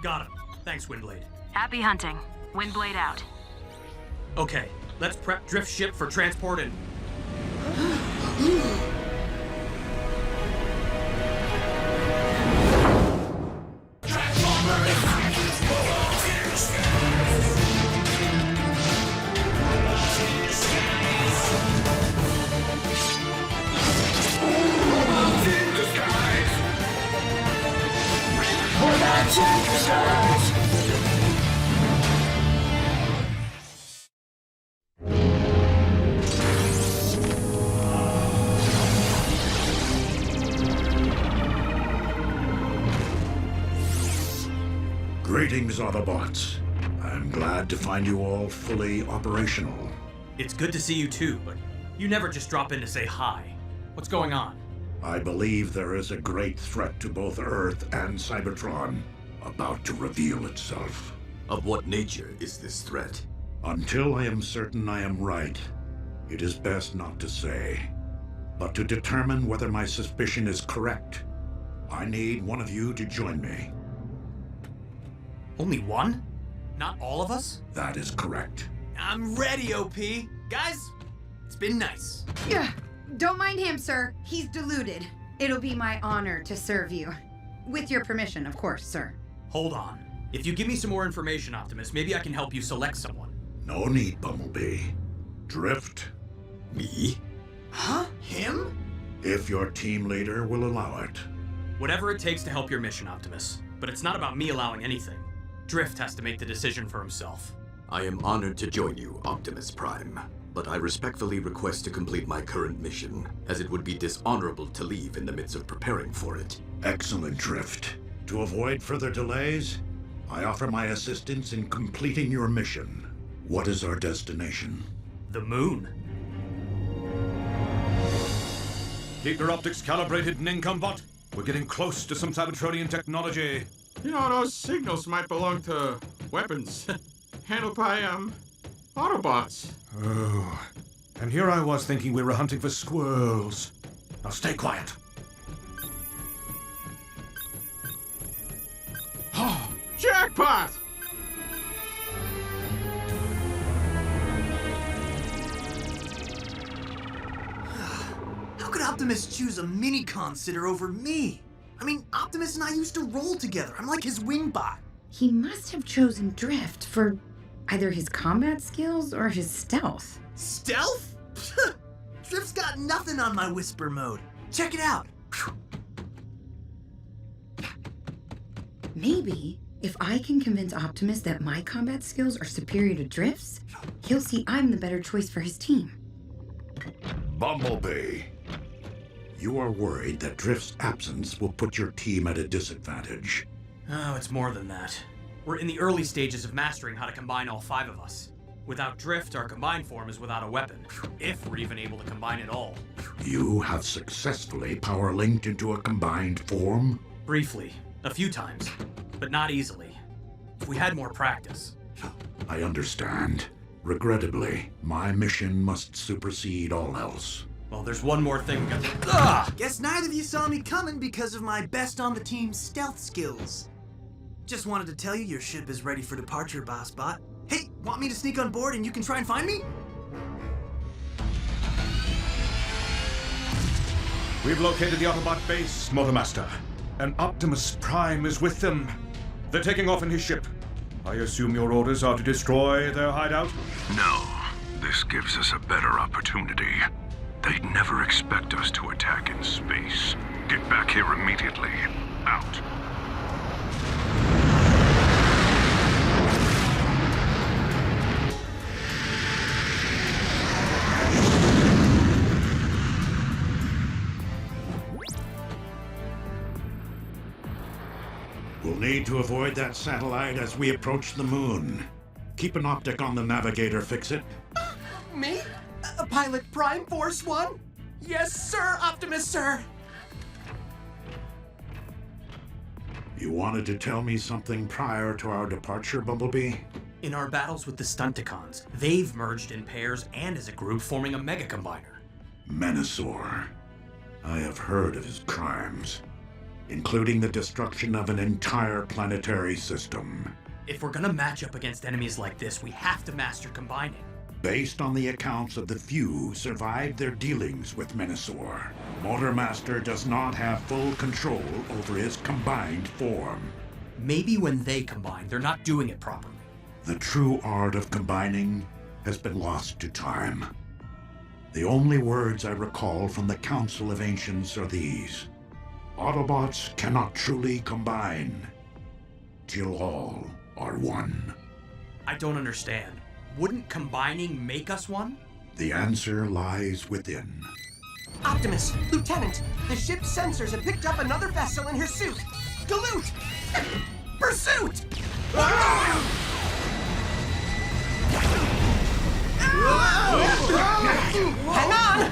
Got him. Thanks, Windblade. Happy hunting. Windblade out. Okay, let's prep drift ship for transport and... Greetings, Autobots. I'm glad to find you all fully operational. It's good to see you too, but you never just drop in to say hi. What's going on? I believe there is a great threat to both Earth and Cybertron about to reveal itself. Of what nature is this threat? Until I am certain I am right, it is best not to say. But to determine whether my suspicion is correct, I need one of you to join me. Only one? Not all of us? That is correct. I'm ready, OP. Guys, it's been nice. Yeah, don't mind him, sir. He's deluded. It'll be my honor to serve you. With your permission, of course, sir. Hold on. If you give me some more information, Optimus, maybe I can help you select someone. No need, Bumblebee. Drift. Me? Huh? Him? If your team leader will allow it. Whatever it takes to help your mission, Optimus. But it's not about me allowing anything. Drift has to make the decision for himself. I am honored to join you, Optimus Prime. But I respectfully request to complete my current mission, as it would be dishonorable to leave in the midst of preparing for it. Excellent, Drift. To avoid further delays, I offer my assistance in completing your mission. What is our destination? The moon. Keep your optics calibrated, Nincombot. We're getting close to some Cybertronian technology. You know, those signals might belong to weapons. Handled by, Autobots. Oh, and here I was thinking we were hunting for squirrels. Now stay quiet. Jackpot! How could Optimus choose a mini-con sitter over me? I mean, Optimus and I used to roll together. I'm like his wingbot. He must have chosen Drift for either his combat skills or his stealth. Stealth? Drift's got nothing on my whisper mode. Check it out. Maybe if I can convince Optimus that my combat skills are superior to Drift's, he'll see I'm the better choice for his team. Bumblebee, you are worried that Drift's absence will put your team at a disadvantage. Oh, it's more than that. We're in the early stages of mastering how to combine all 5 of us. Without Drift, our combined form is without a weapon, if we're even able to combine it all. You have successfully power-linked into a combined form? Briefly, a few times, but not easily. If we had more practice. I understand. Regrettably, my mission must supersede all else. Well, there's one more thing we got to... Ugh! Guess neither of you saw me coming because of my best-on-the-team stealth skills. Just wanted to tell you your ship is ready for departure, BossBot. Hey, want me to sneak on board and you can try and find me? We've located the Autobot base, Motormaster, and Optimus Prime is with them. They're taking off in his ship. I assume your orders are to destroy their hideout? No, this gives us a better opportunity. They'd never expect us to attack in space. Get back here immediately. Out. We'll need to avoid that satellite as we approach the moon. Keep an optic on the navigator, Fixit. Me? Pilot Prime Force One? Yes, sir, Optimus, sir. You wanted to tell me something prior to our departure, Bumblebee? In our battles with the Stunticons, they've merged in pairs and as a group, forming a mega combiner. Menasor. I have heard of his crimes, including the destruction of an entire planetary system. If we're gonna match up against enemies like this, we have to master combining. Based on the accounts of the few who survived their dealings with Menasor, Motormaster does not have full control over his combined form. Maybe when they combine, they're not doing it properly. The true art of combining has been lost to time. The only words I recall from the Council of Ancients are these: Autobots cannot truly combine till all are one. I don't understand. Wouldn't combining make us one? The answer lies within. Optimus, Lieutenant, the ship's sensors have picked up another vessel in her suit. Galoot! Pursuit! Hang on!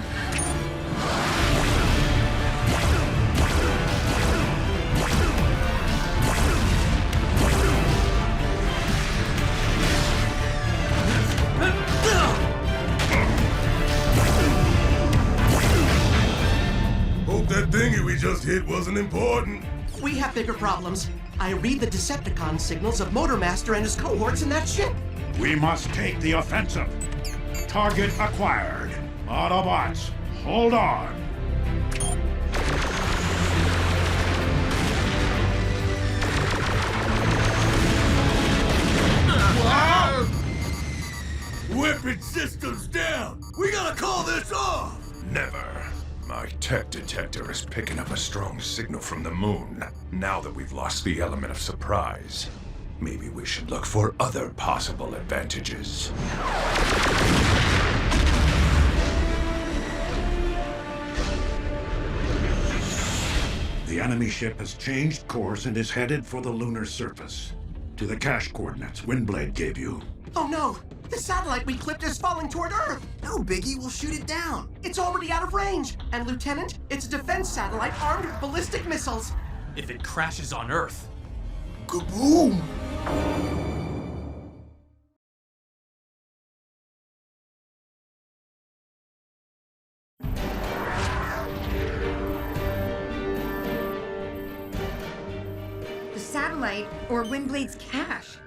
Hope that thingy we just hit wasn't important. We have bigger problems. I read the Decepticon signals of Motormaster and his cohorts in that ship. We must take the offensive. Target acquired. Autobots, hold on. Weapon systems down! We gotta call this off! Never. My tech detector is picking up a strong signal from the moon. Now that we've lost the element of surprise, maybe we should look for other possible advantages. The enemy ship has changed course and is headed for the lunar surface. To the cache coordinates Windblade gave you. Oh no! The satellite we clipped is falling toward Earth! No, Biggie, we'll shoot it down. It's already out of range! And Lieutenant, it's a defense satellite armed with ballistic missiles! If it crashes on Earth... Kaboom! or Windblade's cache?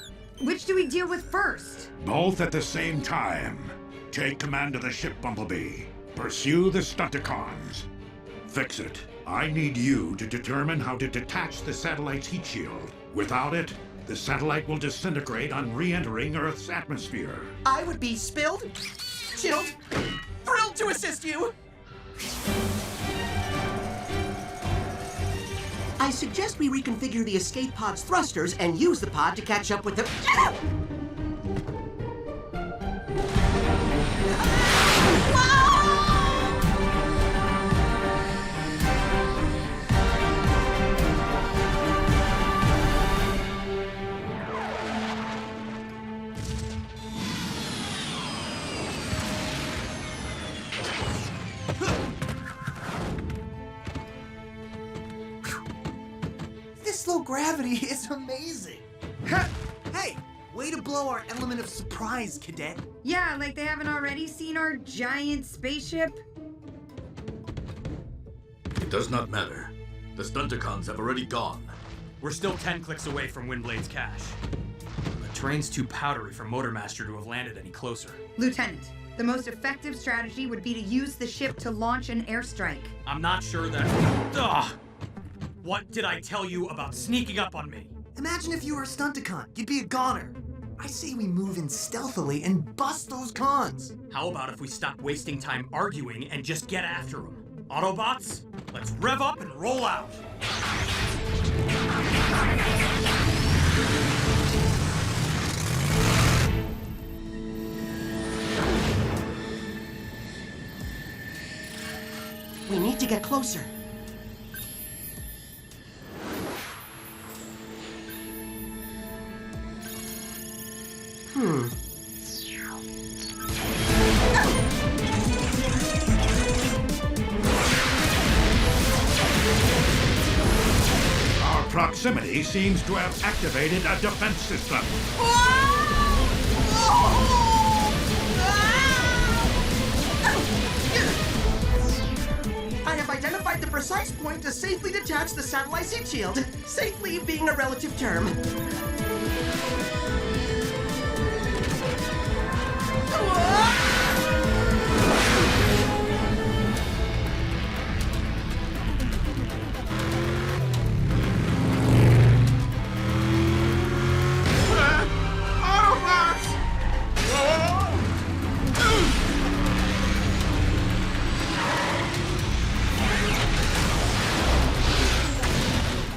Which do we deal with first? Both at the same time. Take command of the ship, Bumblebee. Pursue the Stunticons. Fixit, I need you to determine how to detach the satellite's heat shield. Without it, the satellite will disintegrate on re-entering Earth's atmosphere. I would be spilled, chilled, thrilled to assist you. I suggest we reconfigure the escape pod's thrusters and use the pod to catch up with the... This low gravity is amazing. Hey, way to blow our element of surprise, cadet. Yeah, like they haven't already seen our giant spaceship? It does not matter. The Stunticons have already gone. We're still 10 clicks away from Windblade's cache. The terrain's too powdery for Motormaster to have landed any closer. Lieutenant, the most effective strategy would be to use the ship to launch an airstrike. I'm not sure that... Ugh! What did I tell you about sneaking up on me? Imagine if you were a Stunticon. You'd be a goner. I say we move in stealthily and bust those cons. How about if we stop wasting time arguing and just get after them? Autobots, let's rev up and roll out! We need to get closer. Our proximity seems to have activated a defense system. I have identified the precise point to safely detach the satellite's heat shield. Safely being a relative term.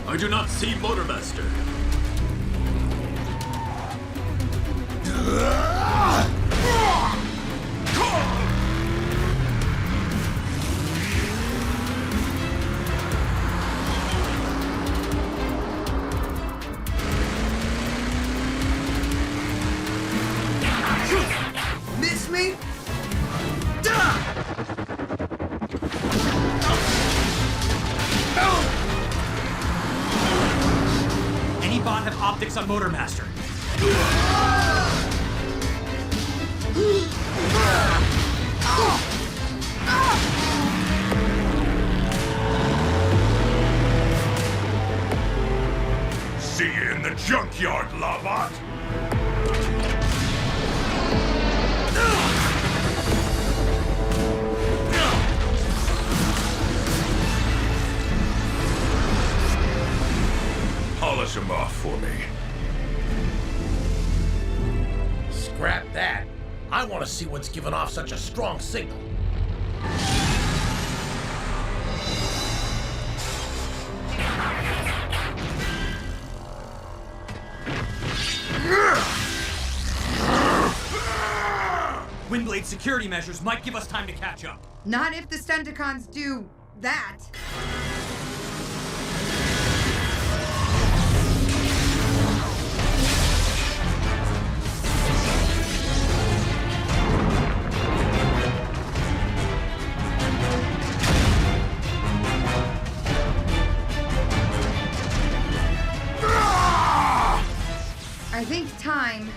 I do not see Motormaster. Miss me? Any bot have optics on Motormaster? See you in the junkyard, Lawbot! Polish him off for me. Scrap that. I want to see what's giving off such a strong signal. Windblade security measures might give us time to catch up. Not if the Stunticons do that. I think time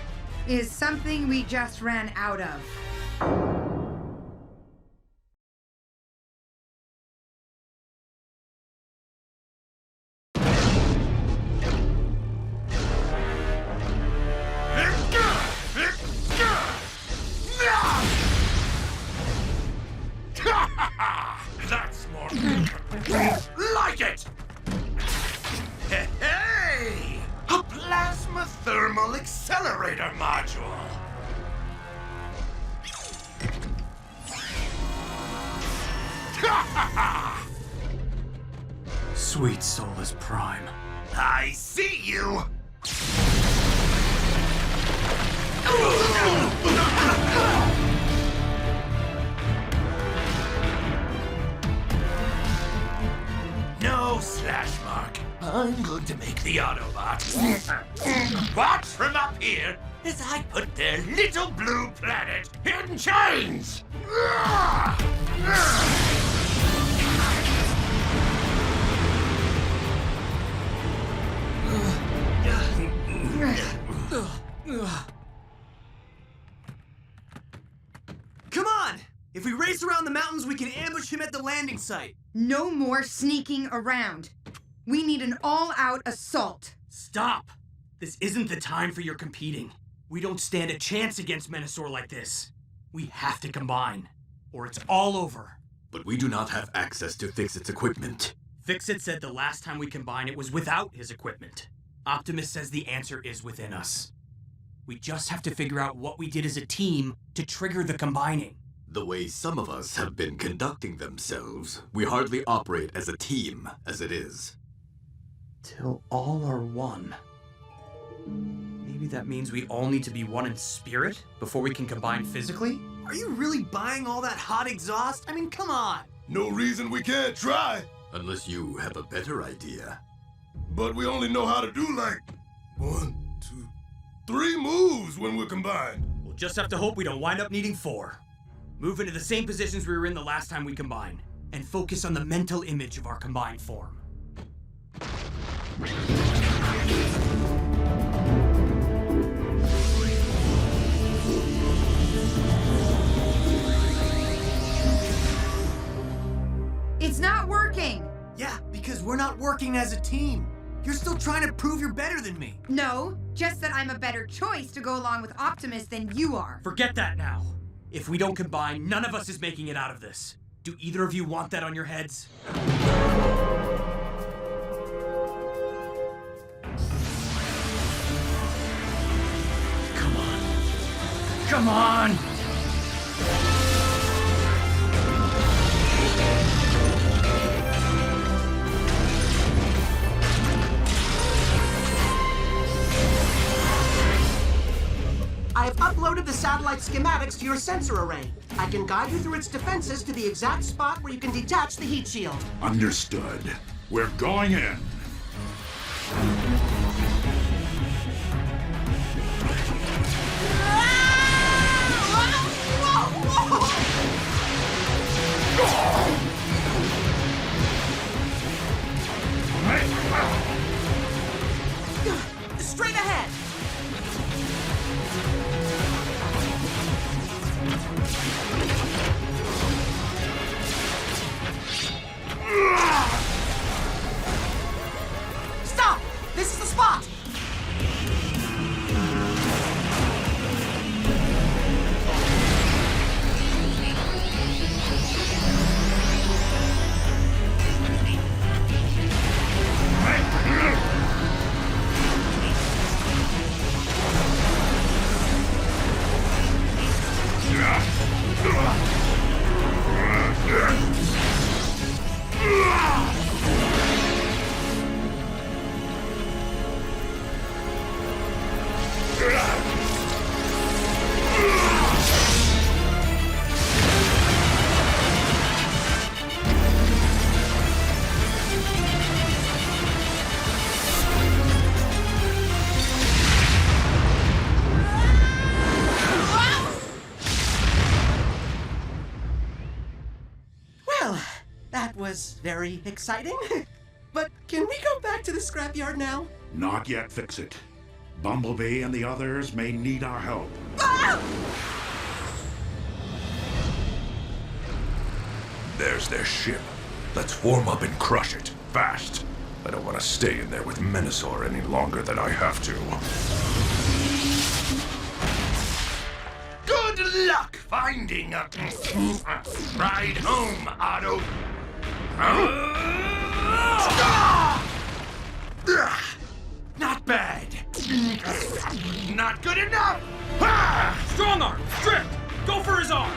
is something we just ran out of. Thermal Accelerator Module. Sweet Soulless Prime. I see you! No slash mark. I'm going to make the Autobots watch from up here as I put their little blue planet in chains! Come on! If we race around the mountains, we can ambush him at the landing site. No more sneaking around. We need an all-out assault. Stop! This isn't the time for your competing. We don't stand a chance against Menasor like this. We have to combine, or it's all over. But we do not have access to Fixit's equipment. Fixit said the last time we combined it was without his equipment. Optimus says the answer is within us. We just have to figure out what we did as a team to trigger the combining. The way some of us have been conducting themselves, we hardly operate as a team as it is. Till all are one. Maybe that means we all need to be one in spirit before we can combine physically? Are you really buying all that hot exhaust? I mean, come on! No reason we can't try. Unless you have a better idea. But we only know how to do like 1, 2, 3 moves when we're combined. We'll just have to hope we don't wind up needing 4. Move into the same positions we were in the last time we combined, and focus on the mental image of our combined form. It's not working! Yeah, because we're not working as a team. You're still trying to prove you're better than me. No, just that I'm a better choice to go along with Optimus than you are. Forget that now. If we don't combine, none of us is making it out of this. Do either of you want that on your heads? Come on. Come on! I have uploaded the satellite schematics to your sensor array. I can guide you through its defenses to the exact spot where you can detach the heat shield. Understood. We're going in. Straight ahead! Stop! This is the spot! Was very exciting. But can we go back to the scrapyard now? Not yet, Fixit. Bumblebee and the others may need our help. There's their ship. Let's form up and crush it. Fast. I don't want to stay in there with Menasor any longer than I have to. Good luck finding a ride home, Otto. Not bad. Not good enough! Strong arm! Drift! Go for his arm!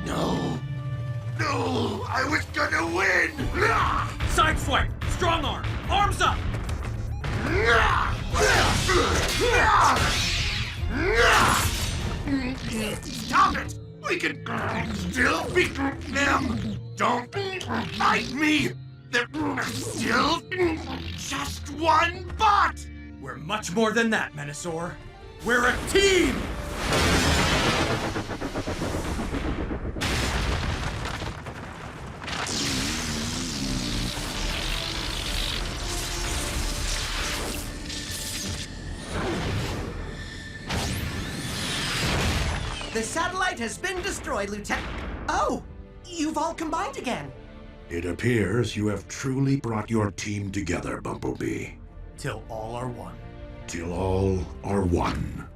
Now! No, I was gonna win! Sideswipe! Strong arm! Arms up! Stop it! We can still beat them! Don't fight me! They're still just one bot! We're much more than that, Menasor. We're a team! The satellite has been destroyed, Lieutenant. Oh, you've all combined again. It appears you have truly brought your team together, Bumblebee. Till all are one. Till all are one.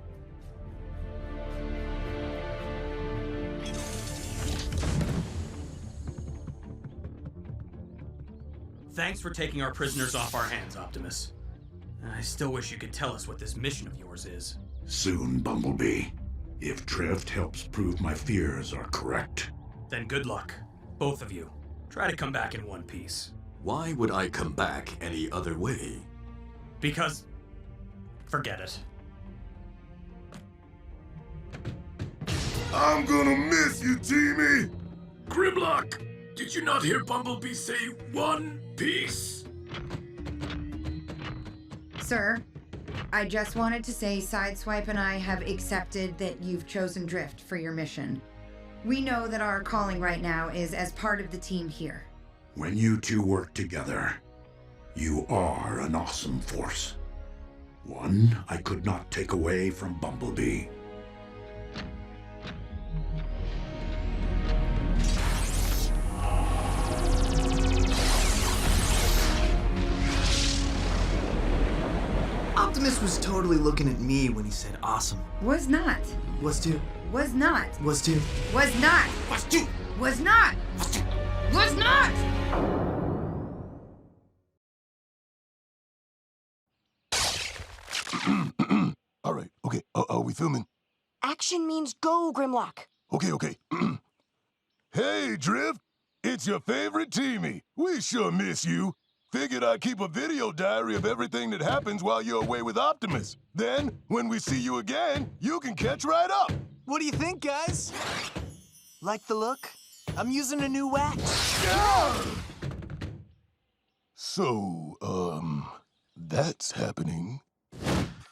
Thanks for taking our prisoners off our hands, Optimus. I still wish you could tell us what this mission of yours is. Soon, Bumblebee. If Drift helps prove my fears are correct. Then good luck, both of you. Try to come back in one piece. Why would I come back any other way? Because... forget it. I'm gonna miss you, Teamy! Grimlock, did you not hear Bumblebee say one piece? Sir, I just wanted to say Sideswipe and I have accepted that you've chosen Drift for your mission. We know that our calling right now is as part of the team here. When you two work together, you are an awesome force. One I could not take away from Bumblebee. Optimus was totally looking at me when he said awesome. Was not. Was too. Was not. Was too. Was not. Was too. Was not. Was not! All right, okay, are we filming? Action means go, Grimlock. Okay. Hey, Drift, it's your favorite Teamy. We sure miss you. Figured I'd keep a video diary of everything that happens while you're away with Optimus. Then, when we see you again, you can catch right up. What do you think, guys? Like the look? I'm using a new wax. So, that's happening.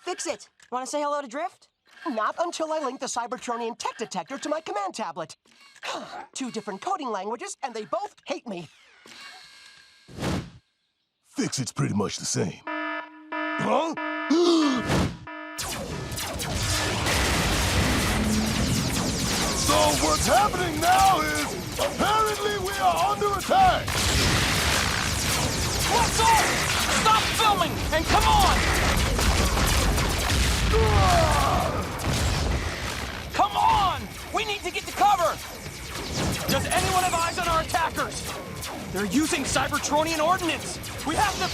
Fixit. Want to say hello to Drift? Not until I link the Cybertronian tech detector to my command tablet. 2 different coding languages, and they both hate me. Fixit's pretty much the same. Huh? So what's happening now is, apparently we are under attack! What's up? Stop filming and come on! Come on! We need to get to cover! Does anyone have eyes on our attackers? They're using Cybertronian ordnance! We have to...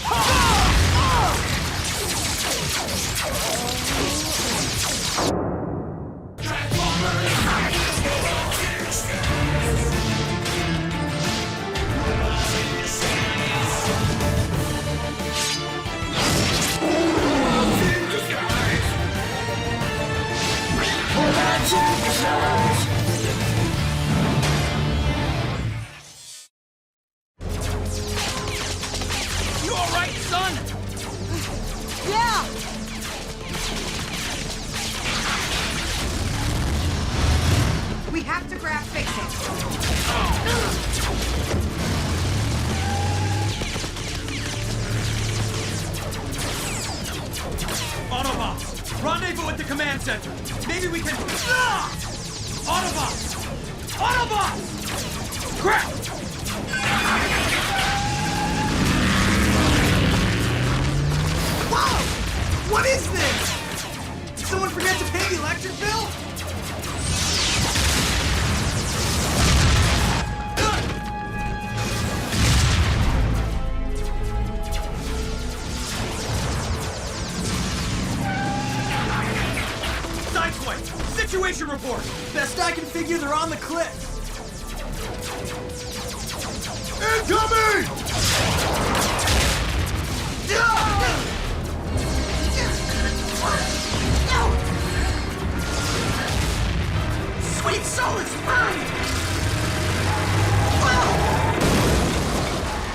You all right, son? Yeah! We have to grab Fixit. Autobots, rendezvous at the command center. Maybe we can... Autobots! Autobots! Crap! Whoa! What is this? Did someone forget to pay the electric Situation report! Best I can figure, they're on the cliff. Incoming! Sweet soul is mine!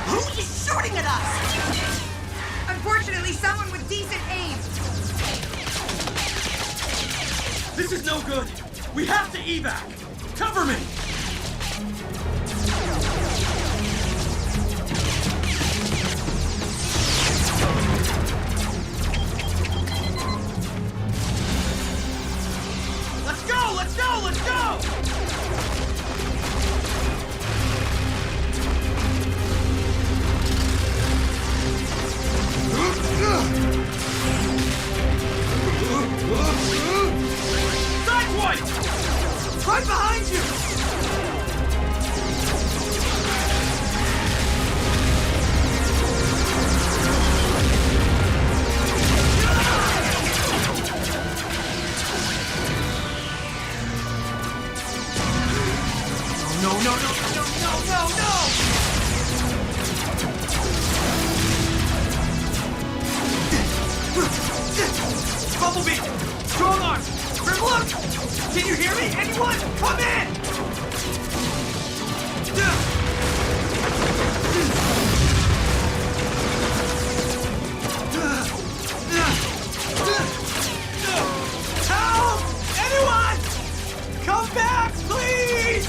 Who's shooting at us? Unfortunately, someone with decent aim. This is no good! We have to evac! Cover me! Let's go! Let's go! Let's go! Sideswipe! Right behind you! No, no, no, no, no, no, no! Bumblebee! Strong arm! Grimlock! Can you hear me? Anyone? Come in! Help! Anyone! Come back, please!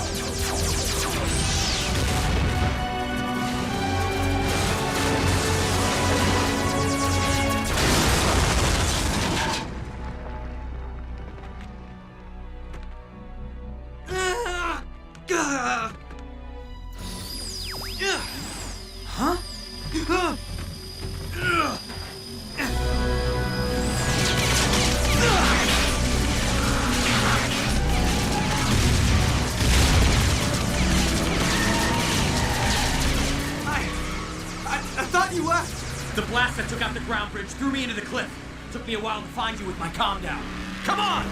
Huh? I thought you left. The blast that took out the ground bridge threw me into the cliff. Took me a while to find you with my comm down. Come on!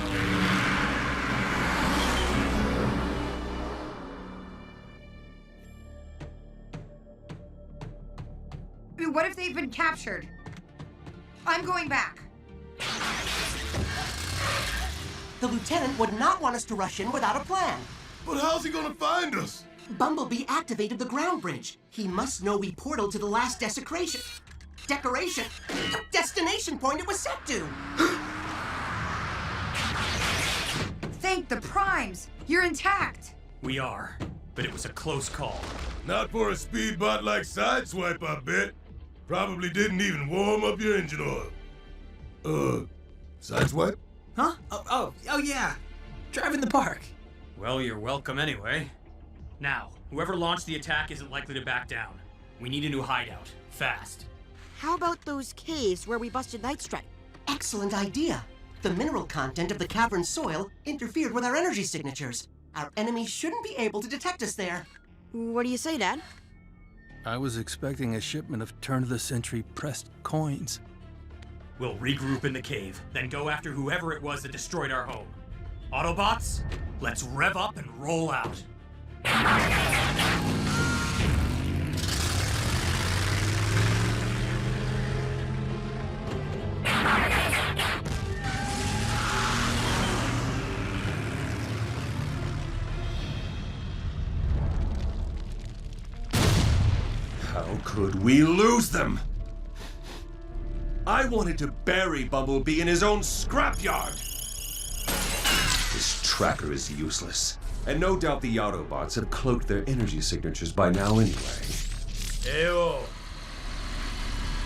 What if they've been captured? I'm going back. The lieutenant would not want us to rush in without a plan. But how's he gonna find us? Bumblebee activated the ground bridge. He must know we portaled to the last desecration. Destination point it was set to. Thank the Primes. You're intact. We are, but it was a close call. Not for a speedbot like Sideswipe, I bet. Probably didn't even warm up your engine oil. Sideswipe? Huh? Oh, yeah. Drive in the park. Well, you're welcome anyway. Now, whoever launched the attack isn't likely to back down. We need a new hideout. Fast. How about those caves where we busted Nightstripe? Excellent idea. The mineral content of the cavern soil interfered with our energy signatures. Our enemies shouldn't be able to detect us there. What do you say, Dad? I was expecting a shipment of turn-of-the-century pressed coins. We'll regroup in the cave, then go after whoever it was that destroyed our home. Autobots, let's rev up and roll out. How could we lose them? I wanted to bury Bumblebee in his own scrapyard. This tracker is useless, and no doubt the Autobots have cloaked their energy signatures by now anyway. Heyo.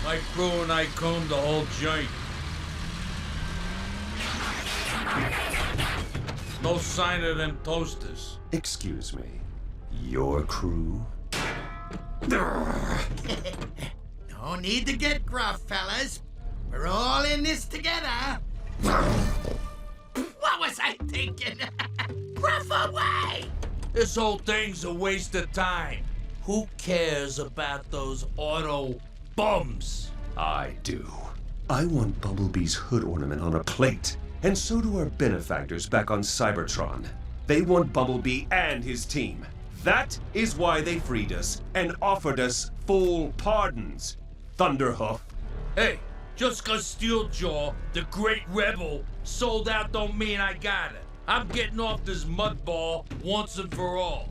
My crew and I combed the whole joint. No sign of them toasters. Excuse me, your crew? No need to get gruff, fellas. We're all in this together. What was I thinking? Gruff away! This whole thing's a waste of time. Who cares about those auto bums? I do. I want Bumblebee's hood ornament on a plate. And so do our benefactors back on Cybertron. They want Bumblebee and his team. That is why they freed us and offered us full pardons. Thunderhoof. Hey, just 'cause Steeljaw, the great rebel, sold out don't mean I got it. I'm getting off this mudball once and for all.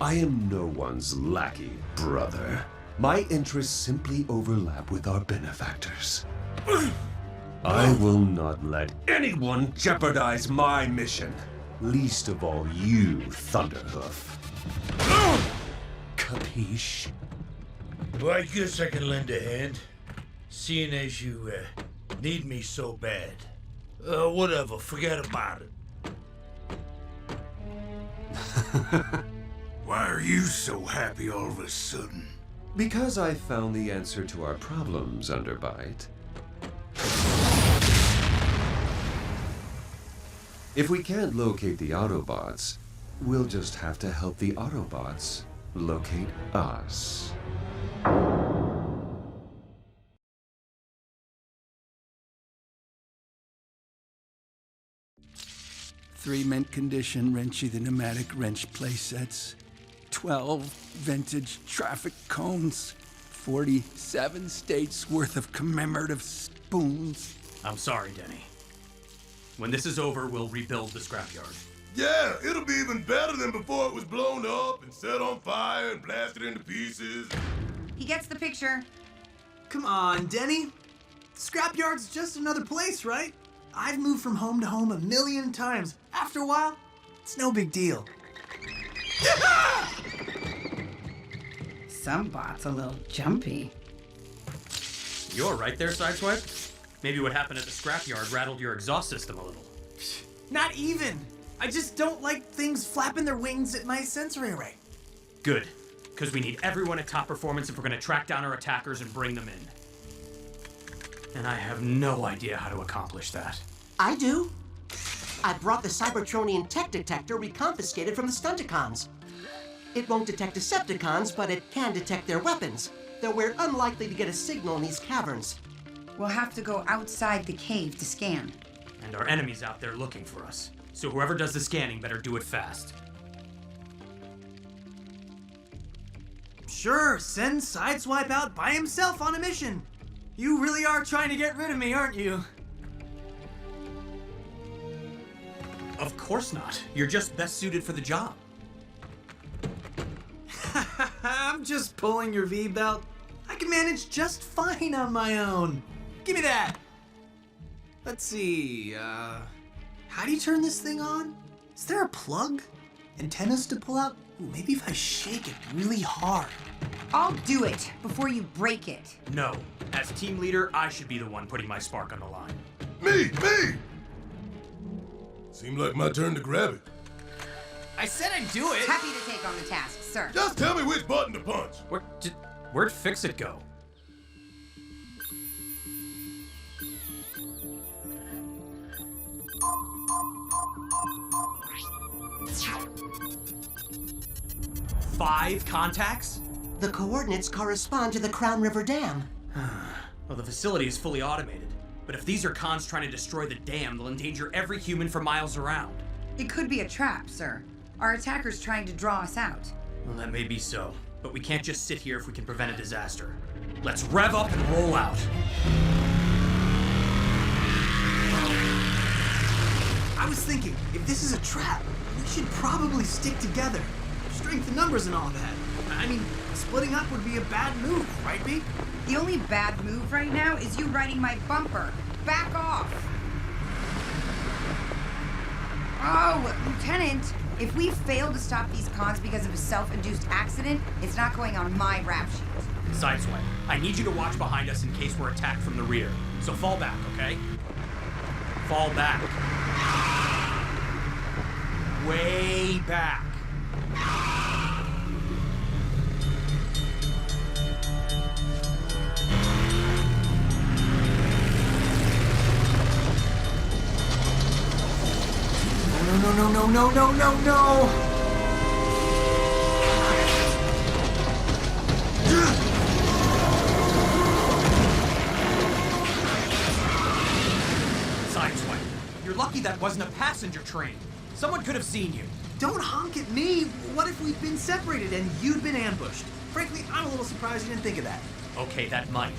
I am no one's lackey, brother. My interests simply overlap with our benefactors. I will not let anyone jeopardize my mission. Least of all you, Thunderhoof. Capiche? Well, I guess I can lend a hand, seeing as you need me so bad. Whatever, forget about it. Why are you so happy all of a sudden? Because I found the answer to our problems, Underbite. If we can't locate the Autobots, we'll just have to help the Autobots locate us. Three mint condition Wrenchy the Pneumatic Wrench playsets. 12 vintage traffic cones. 47 states worth of commemorative spoons. I'm sorry, Denny. When this is over, we'll rebuild the scrapyard. Yeah, it'll be even better than before it was blown up and set on fire and blasted into pieces. He gets the picture. Come on, Denny. Scrapyard's just another place, right? I've moved from home to home a million times. After a while, it's no big deal. Some bot's a little jumpy. You're right there, Sideswipe. Maybe what happened at the scrapyard rattled your exhaust system a little. Not even. I just don't like things flapping their wings at my sensory array. Good, because we need everyone at top performance if we're going to track down our attackers and bring them in. And I have no idea how to accomplish that. I do. I brought the Cybertronian tech detector we confiscated from the Stunticons. It won't detect Decepticons, but it can detect their weapons, though we're unlikely to get a signal in these caverns. We'll have to go outside the cave to scan. And our enemy's out there looking for us. So whoever does the scanning better do it fast. Sure, send Sideswipe out by himself on a mission. You really are trying to get rid of me, aren't you? Of course not. You're just best suited for the job. I'm just pulling your V-belt. I can manage just fine on my own. Give me that. Let's see, how do you turn this thing on? Is there a plug? Antennas to pull out? Ooh, maybe if I shake it really hard. I'll do it before you break it. No. As team leader, I should be the one putting my spark on the line. Me! Seemed like my turn to grab it. I said I'd do it. Happy to take on the task, sir. Just tell me which button to punch. Where'd Fixit go? Five contacts? The coordinates correspond to the Crown River Dam. Well, the facility is fully automated. But if these are cons trying to destroy the dam, they'll endanger every human for miles around. It could be a trap, sir. Our attacker's trying to draw us out. Well, that may be so. But we can't just sit here if we can prevent a disaster. Let's rev up and roll out. I was thinking, if this is a trap, we should probably stick together. Strength in numbers and all that. I mean, splitting up would be a bad move, right, B? The only bad move right now is you riding my bumper. Back off! Oh, Lieutenant, if we fail to stop these cons because of a self-induced accident, it's not going on my rap sheet. Sideswipe, I need you to watch behind us in case we're attacked from the rear. So fall back, okay? Fall back. Way back. No. You're lucky that wasn't a passenger train. Someone could have seen you. Don't honk at me! What if we'd been separated and you'd been ambushed? Frankly, I'm a little surprised you didn't think of that. Okay, that might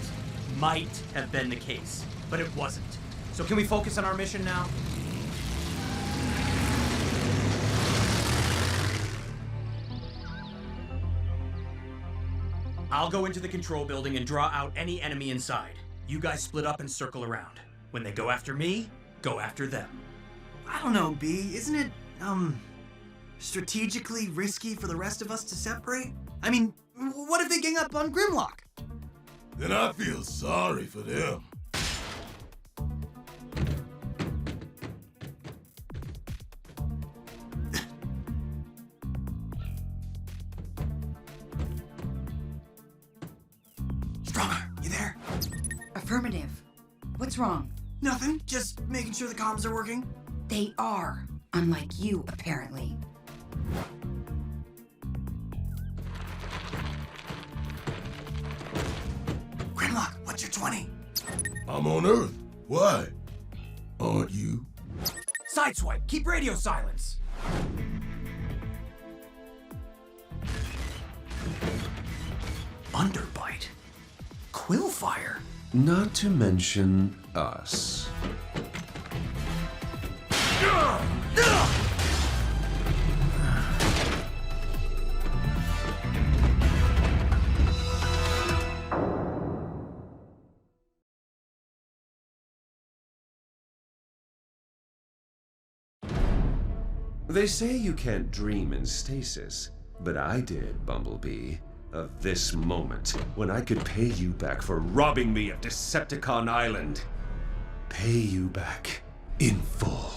have been the case, but it wasn't. So can we focus on our mission now? I'll go into the control building and draw out any enemy inside. You guys split up and circle around. When they go after me, go after them. I don't know, B. Isn't it, strategically risky for the rest of us to separate? I mean, what if they gang up on Grimlock? Then I feel sorry for them. Stronger, you there? Affirmative. What's wrong? Nothing, just making sure the comms are working. They are, unlike you, apparently. Grimlock, what's your 20? I'm on Earth. Why? Aren't you? Sideswipe, keep radio silence. Underbite. Quillfire. Not to mention us. They say you can't dream in stasis, but I did, Bumblebee. Of this moment, when I could pay you back for robbing me of Decepticon Island. Pay you back in full.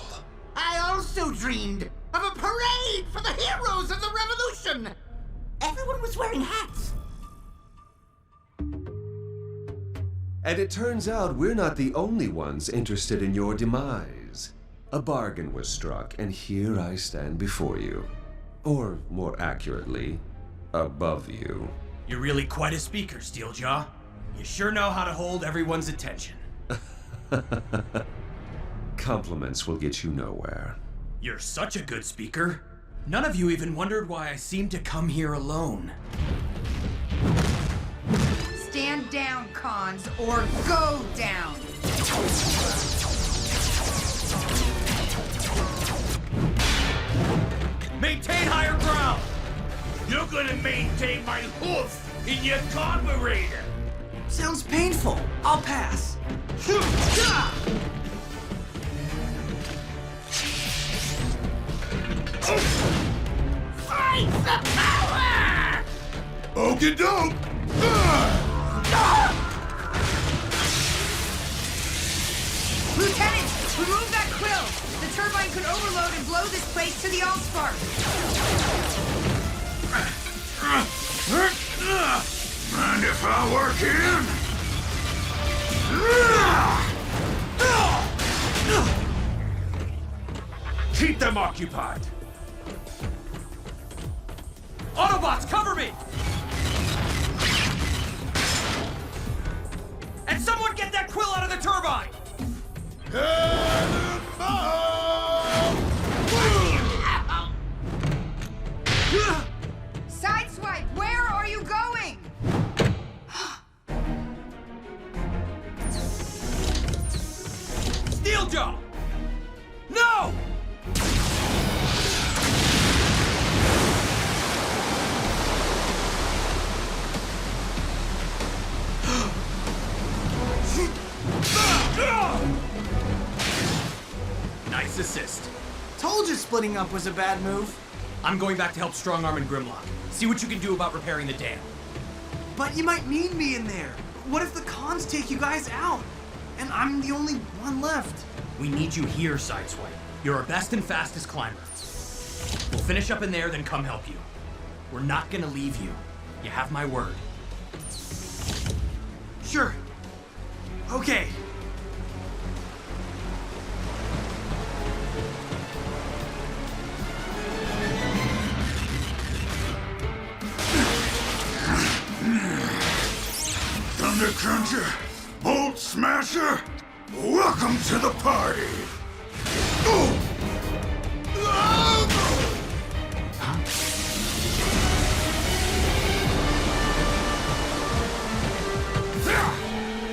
I also dreamed of a parade for the heroes of the revolution. Everyone was wearing hats. And it turns out we're not the only ones interested in your demise. A bargain was struck, and here I stand before you. Or, more accurately, above you. You're really quite a speaker, Steeljaw. You sure know how to hold everyone's attention. Compliments will get you nowhere. You're such a good speaker. None of you even wondered why I seemed to come here alone. Stand down, Cons, or go down! Maintain higher ground! You're gonna maintain my hoof in your carburetor! Sounds painful. I'll pass. Fight the power! Okey doke! Lieutenant, remove that quill! The turbine could overload and blow this place to the allspark! Mind if I work in? Keep them occupied! Autobots, cover me! And someone get that quill out of the turbine! Sideswipe, where are you going? Steeljaw! No! Nice assist. Told you splitting up was a bad move. I'm going back to help Strongarm and Grimlock. See what you can do about repairing the dam. But you might need me in there. What if the Cons take you guys out? And I'm the only one left. We need you here, Sideswipe. You're our best and fastest climber. We'll finish up in there, then come help you. We're not gonna leave you. You have my word. Sure. Okay. Thunder Cruncher, Bolt Smasher, welcome to the party!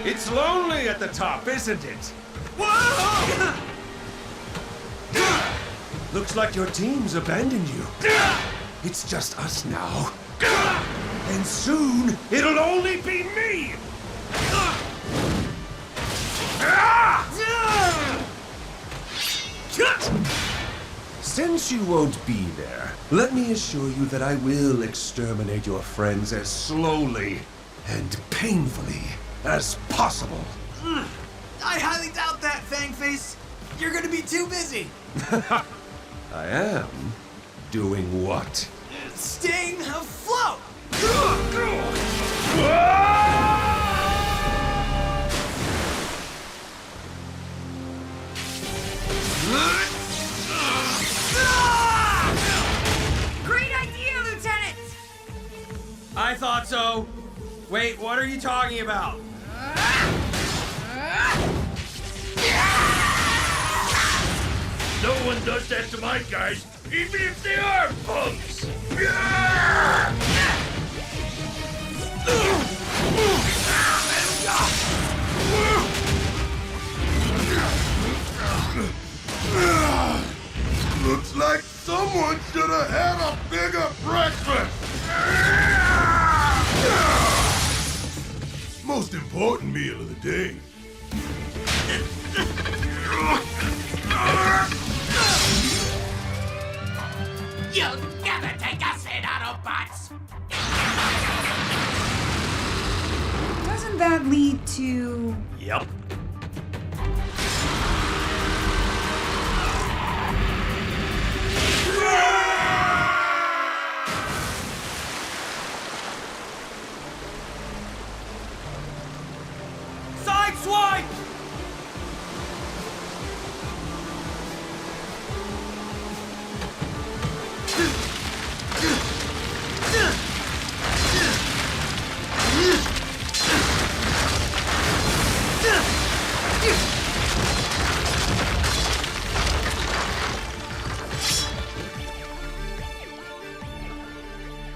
It's lonely at the top, isn't it? Whoa! Looks like your team's abandoned you. It's just us now. And soon, it'll only be me! Since you won't be there, let me assure you that I will exterminate your friends as slowly and painfully as possible. I highly doubt that, Fangface. You're gonna be too busy. I am doing what? Staying afloat. Great idea, Lieutenant! I thought so. Wait, what are you talking about? No one does that to my guys, even if they are bums! Looks like someone should have had a bigger breakfast! Most important meal of the day. You'll never take us in, Autobots! Doesn't that lead to... Yep. Sideswipe!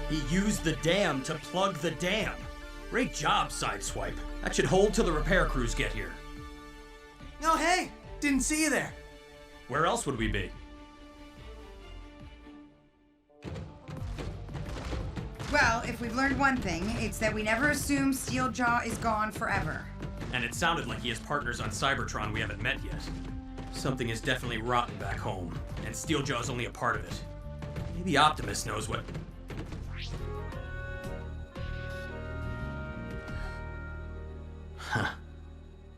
He used the dam to plug the dam. Great job, Sideswipe. That should hold till the repair crews get here. Oh, hey! Didn't see you there. Where else would we be? Well, if we've learned one thing, it's that we never assume Steeljaw is gone forever. And it sounded like he has partners on Cybertron we haven't met yet. Something is definitely rotten back home, and Steeljaw is only a part of it. Maybe Optimus knows what... Huh.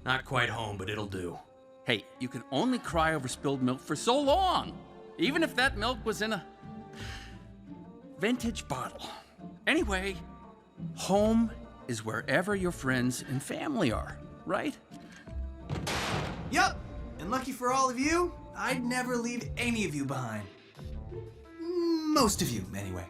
Not quite home, but it'll do. Hey, you can only cry over spilled milk for so long, even if that milk was in a vintage bottle. Anyway, home is wherever your friends and family are, right? Yup, and lucky for all of you, I'd never leave any of you behind. Most of you, anyway.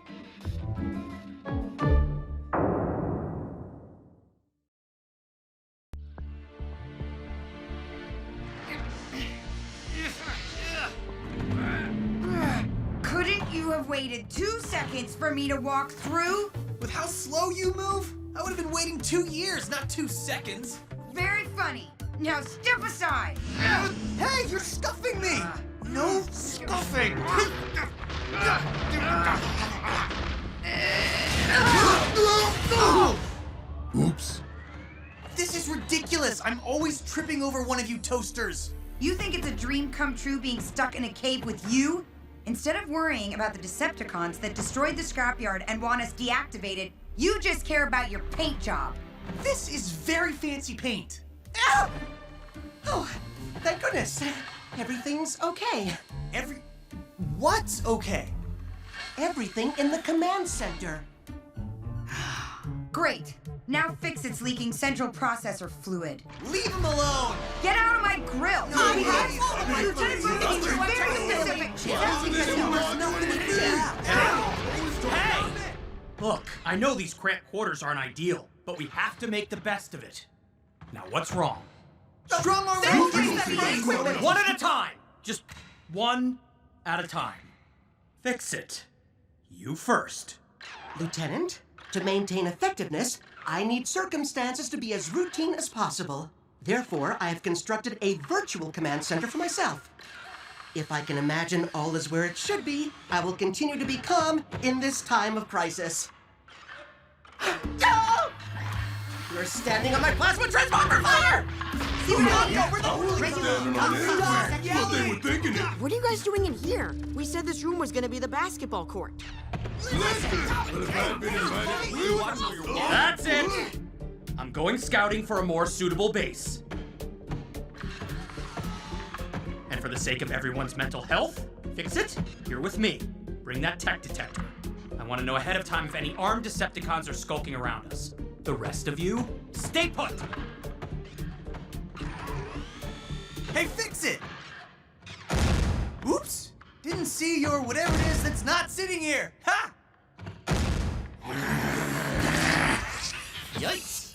Couldn't you have waited 2 seconds for me to walk through? With how slow you move, I would have been waiting 2 years, not 2 seconds. Very funny. Now step aside. Hey, you're scuffing me! No scuffing! Oops. This is ridiculous! I'm always tripping over one of you toasters! You think it's a dream come true being stuck in a cave with you? Instead of worrying about the Decepticons that destroyed the scrapyard and want us deactivated, you just care about your paint job. This is very fancy paint. Ow! Oh, thank goodness. Everything's okay. What's okay? Everything in the command center. Great. Now Fixit's leaking central processor fluid. Leave him alone! Get out of my grill! Lieutenant Bumblebee was very specific. Hey! Look, I know these cramped quarters aren't ideal, but we have to make the best of it. Now, what's wrong? Strong arm One at a time! Just one at a time. Fixit. You first. Lieutenant, to maintain effectiveness, I need circumstances to be as routine as possible. Therefore, I have constructed a virtual command center for myself. If I can imagine all is where it should be, I will continue to be calm in this time of crisis. No! You're standing on my plasma transformer fire! See what they were thinking it. What are you guys doing in here? We said this room was gonna be the basketball court. That's it! I'm going scouting for a more suitable base. And for the sake of everyone's mental health, Fixit, you're with me. Bring that tech detector. I want to know ahead of time if any armed Decepticons are skulking around us. The rest of you, stay put! Hey, Fixit! Oops! Didn't see your whatever it is that's not sitting here! Ha! Yikes!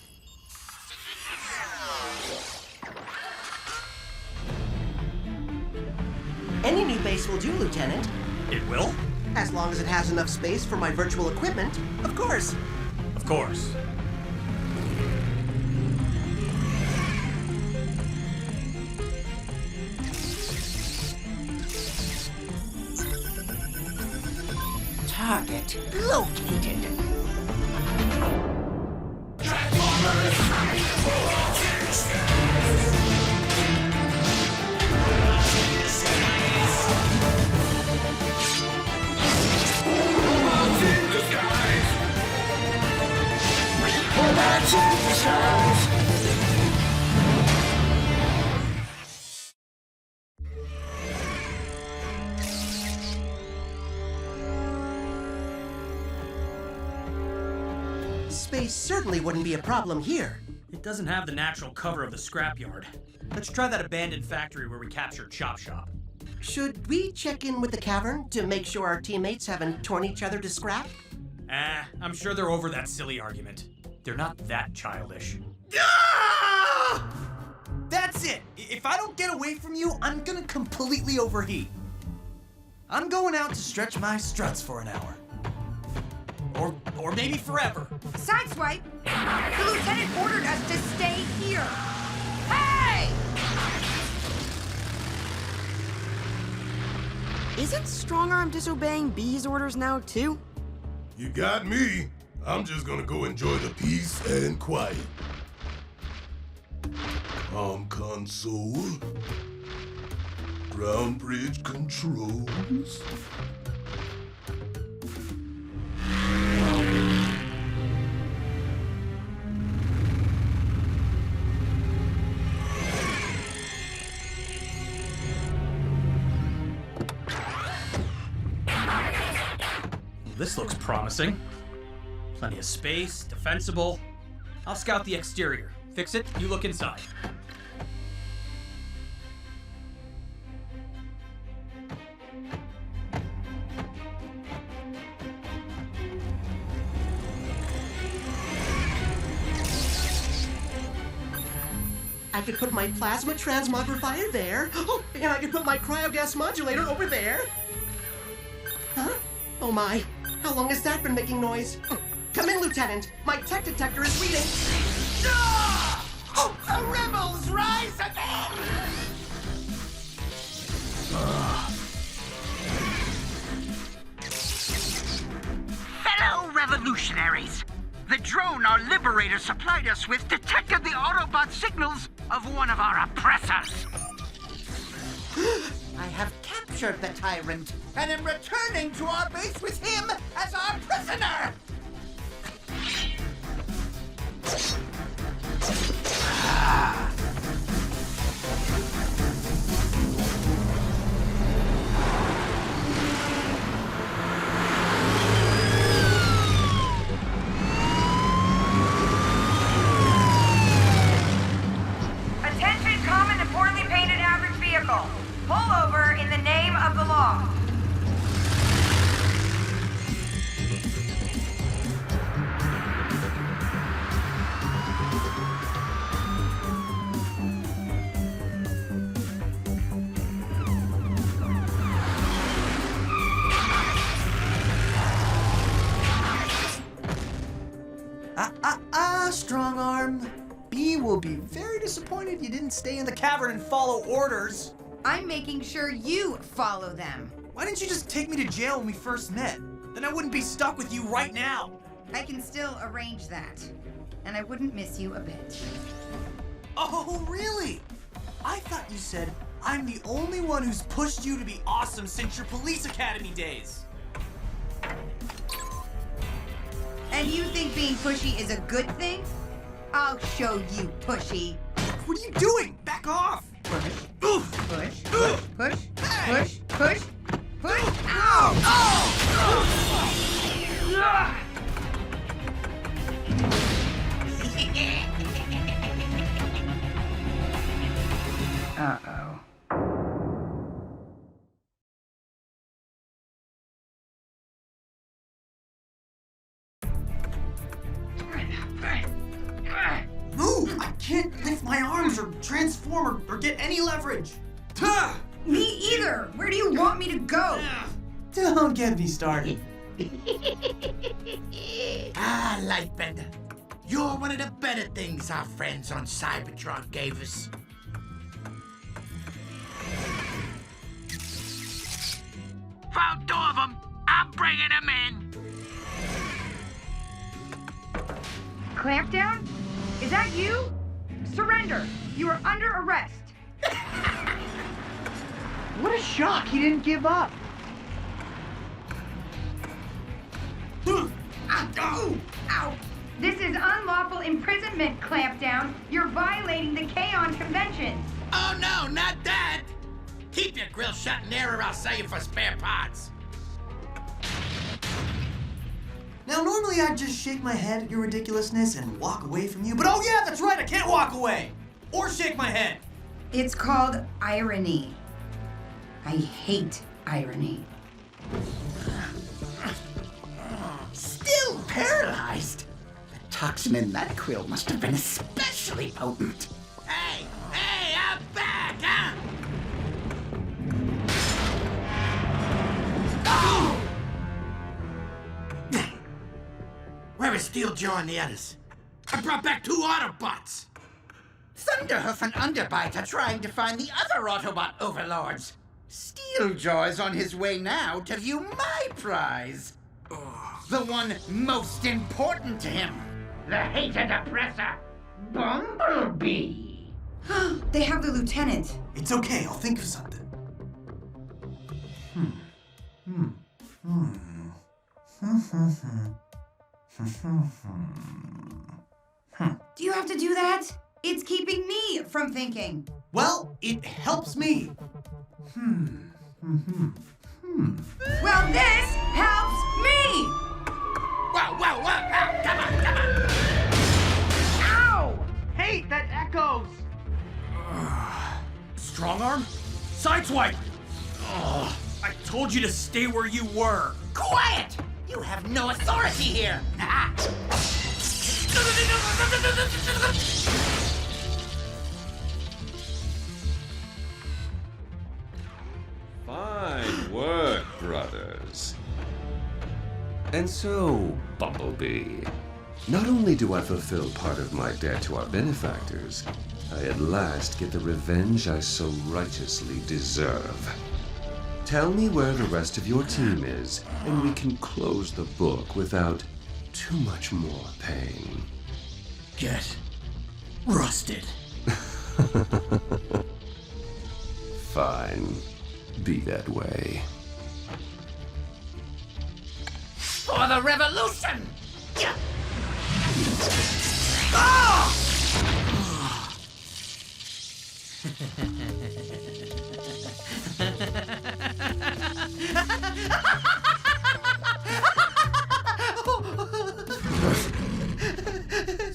Any new base will do, Lieutenant. It will? As long as it has enough space for my virtual equipment, of course. Of course. Target located. Space certainly wouldn't be a problem here. It doesn't have the natural cover of the scrapyard. Let's try that abandoned factory where we captured Chop Shop. Should we check in with the cavern to make sure our teammates haven't torn each other to scrap? I'm sure they're over that silly argument. They're not that childish. That's it! If I don't get away from you, I'm gonna completely overheat. I'm going out to stretch my struts for an hour. Or maybe forever. Sideswipe! The lieutenant ordered us to stay here! Hey! Isn't Strongarm disobeying B's orders now, too? You got me. I'm just gonna go enjoy the peace and quiet. Console. Ground bridge controls. This looks promising. Plenty of space, defensible. I'll scout the exterior. Fixit, you look inside. I could put my plasma transmogrifier there. Oh, and I could put my cryogas modulator over there. Huh? Oh my. How long has that been making noise? Oh, come in, Lieutenant. My tech detector is reading. Ah! Oh, the rebels rise again! Fellow revolutionaries, the drone our liberator supplied us with detected the Autobot signals of one of our oppressors. I have captured the tyrant and am returning to our base with him as our prisoner! Attention common and poorly painted average vehicle. Pull over in the name of the law. be very disappointed you didn't stay in the cavern and follow orders. I'm making sure you follow them. Why didn't you just take me to jail when we first met? Then I wouldn't be stuck with you right now. I can still arrange that. And I wouldn't miss you a bit. Oh, really? I thought you said I'm the only one who's pushed you to be awesome since your police academy days. And you think being pushy is a good thing? I'll show you, pushy. What are you doing? Back off! Push. Oof. Push. Push. Push. Push. Push. Push. Ow! Uh-oh. Move! I can't lift my arms or transform or get any leverage. Me either! Where do you want me to go? Don't get me started. Ah, Lightbender. You're one of the better things our friends on Cybertron gave us. Found 2 of them. I'm bringing them in. Clampdown? Is that you? Surrender. You are under arrest. What a shock he didn't give up. Ow! Ow! This is unlawful imprisonment, Clampdown. You're violating the K-On! Conventions. Oh no, not that! Keep your grill shut in there or I'll sell you for spare parts. Now, normally I'd just shake my head at your ridiculousness and walk away from you, but oh yeah, that's right, I can't walk away! Or shake my head! It's called irony. I hate irony. Still paralyzed? The toxin in that quill must have been especially potent. Hey! Hey, I'm back, huh? Oh! Where is Steeljaw and the others? I brought back 2 Autobots! Thunderhoof and Underbite are trying to find the other Autobot overlords. Steeljaw is on his way now to view my prize. The one most important to him. The hated oppressor, Bumblebee. They have the lieutenant. It's okay, I'll think of something. Do you have to do that? It's keeping me from thinking. Well, it helps me. Well, this helps me! Whoa, whoa, whoa! Ah, come on, come on! Ow! Hey, that echoes! Strong arm? Sideswipe! Ugh, I told you to stay where you were. Quiet! You have no authority here! Fine work, brothers. And so, Bumblebee, not only do I fulfill part of my debt to our benefactors, I at last get the revenge I so righteously deserve. Tell me where the rest of your team is, and we can close the book without too much more pain. Get rusted. Fine. Be that way. For the revolution! Oh!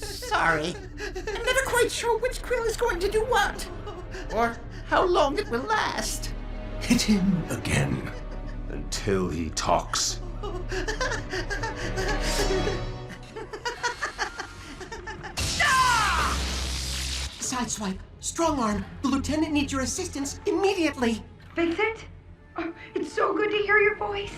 Sorry. I'm never quite sure which quill is going to do what. Or how long it will last. Hit him again. Until he talks. Sideswipe, strong arm, the lieutenant needs your assistance immediately. Fixit? Oh, it's so good to hear your voice.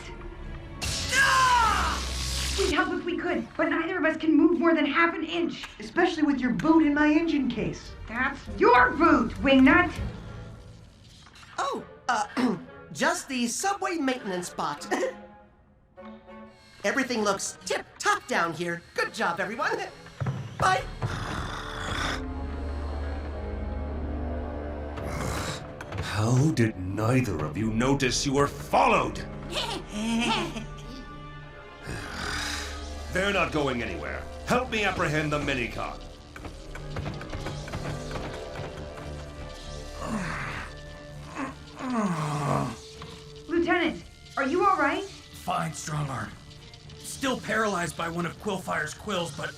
We'd help if we could, but neither of us can move more than half an inch. Especially with your boot in my engine case. That's your boot, Wingnut. Oh, just the subway maintenance bot. Everything looks tip-top down here. Good job, everyone. Bye. How did neither of you notice you were followed? They're not going anywhere. Help me apprehend the minicon. Lieutenant, are you all right? Fine, Strongarm. Still paralyzed by one of Quillfire's quills, but...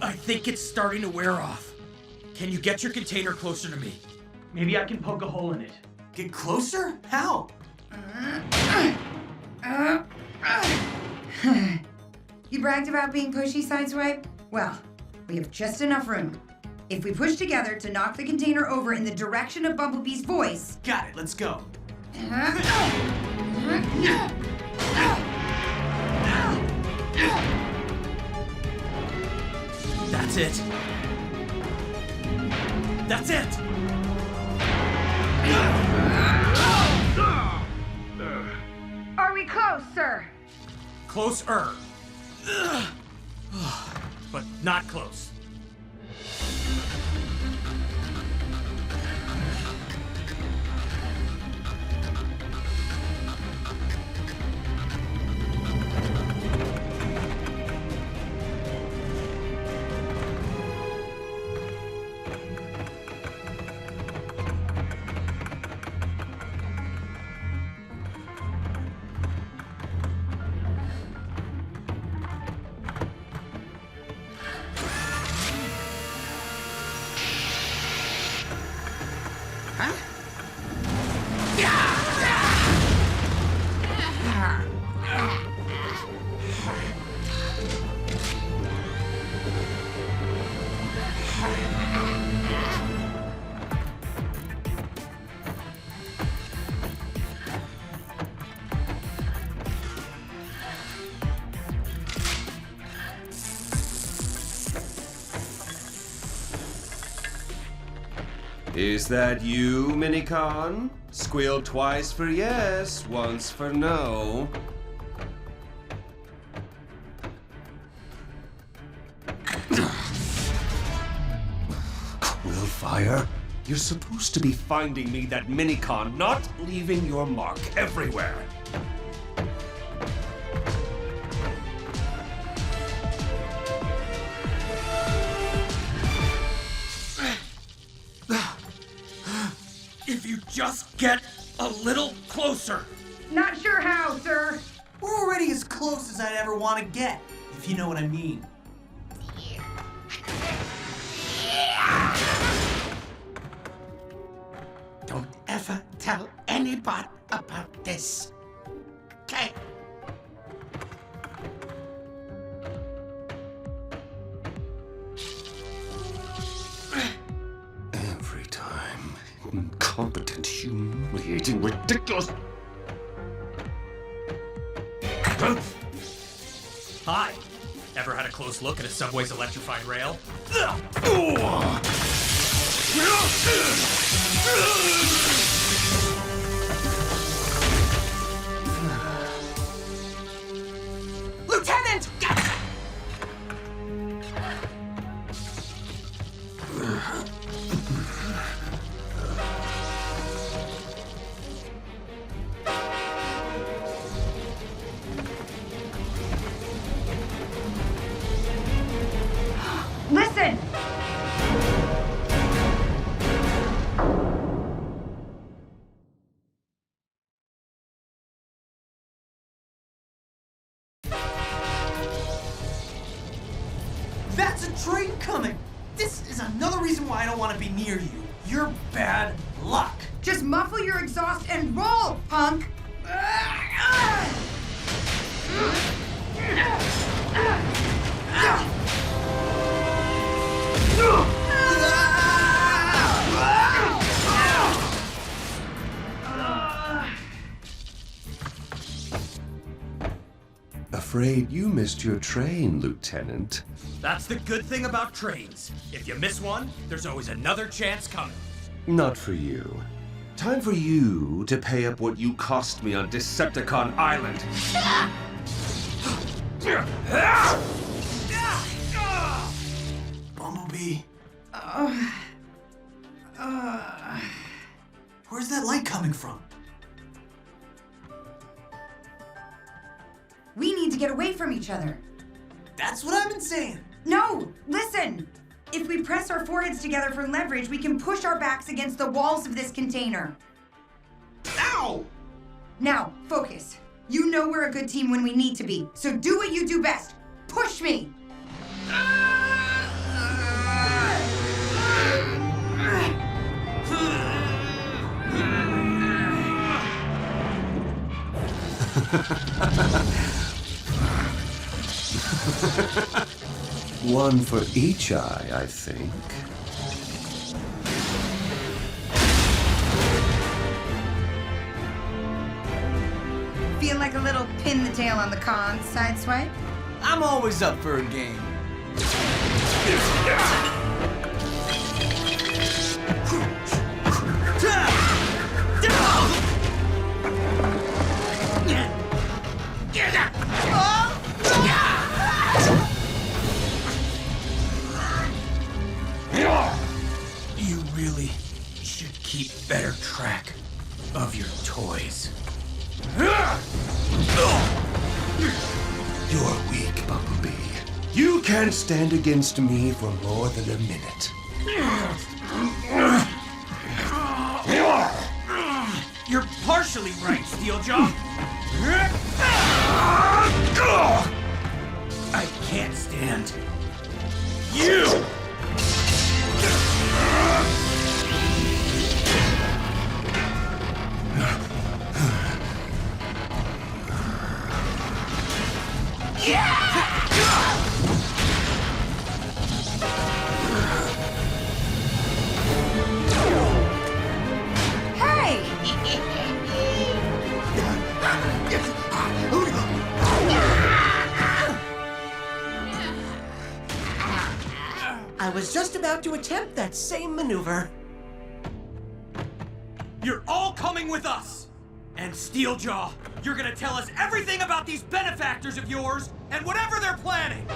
I think it's starting to wear off. Can you get your container closer to me? Maybe I can poke a hole in it. Get closer? How? You bragged about being pushy, Sideswipe? Well, we have just enough room. If we push together to knock the container over in the direction of Bumblebee's voice... Got it, let's go. That's it. That's it! Are we close, sir? Closer. But not close. Is that you, minicon? Squeal twice for yes, once for no. Quillfire, you're supposed to be finding me that minicon, not leaving your mark everywhere. If you just get a little closer. Not sure how, sir. We're already as close as I'd ever want to get, if you know what I mean. Don't ever tell anybody about this. Okay? Every time. Incompetent, humiliating, ridiculous. Hi. Ever had a close look at a subway's electrified rail? Lieutenant! Listen! That's a train coming! This is another reason why I don't want to be near you. You're bad luck. Just muffle your exhaust and roll, punk! afraid you missed your train, Lieutenant. That's the good thing about trains. If you miss one, there's always another chance coming. Not for you. Time for you to pay up what you cost me on Decepticon Island. Bumblebee. Where's that light coming from? We need to get away from each other. That's what I've been saying. No, listen. If we press our foreheads together for leverage, we can push our backs against the walls of this container. Ow! Now, focus. You know we're a good team when we need to be, so do what you do best. Push me! One for each eye, I think. Feel like a little pin the tail on the cons, Sideswipe? I'm always up for a game. You really should keep better track of your toys. You're weak, Bumblebee. You can't stand against me for more than a minute. You're partially right, Steeljaw. I can't stand you! Hey! I was just about to attempt that same maneuver. You're all coming with us! And Steeljaw, you're gonna tell us everything about these benefactors of yours and whatever they're planning!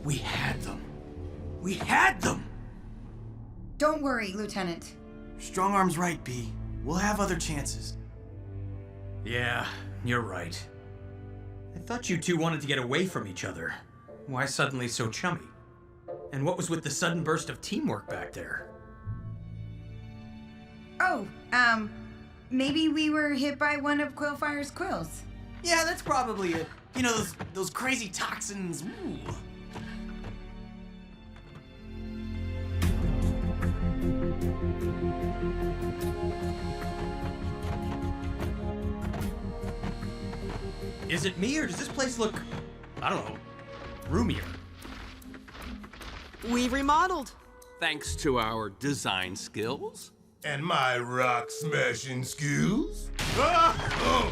We had them. We had them! Don't worry, Lieutenant. Strong Arm's right, B. We'll have other chances. Yeah, you're right. I thought you two wanted to get away from each other. Why suddenly so chummy? And what was with the sudden burst of teamwork back there? Oh, maybe we were hit by one of Quillfire's quills. Yeah, that's probably it. You know, those crazy toxins. Ooh. Is it me, or does this place look, I don't know, roomier? We remodeled. Thanks to our design skills. And my rock smashing skills. Ah!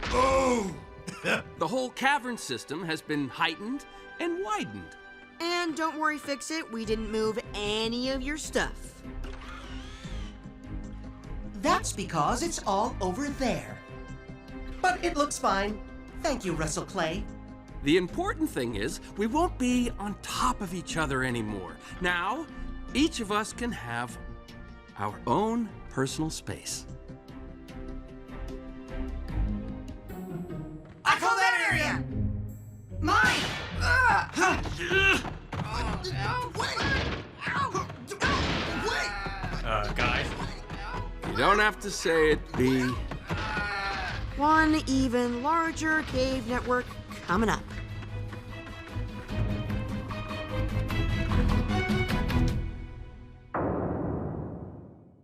Oh! The whole cavern system has been heightened and widened. And don't worry, Fixit, we didn't move any of your stuff. That's because it's all over there. But it looks fine. Thank you, Russell Clay. The important thing is, we won't be on top of each other anymore. Now, each of us can have our own personal space. I call that area mine! Guys? You don't have to say it, B. One even larger cave network coming up.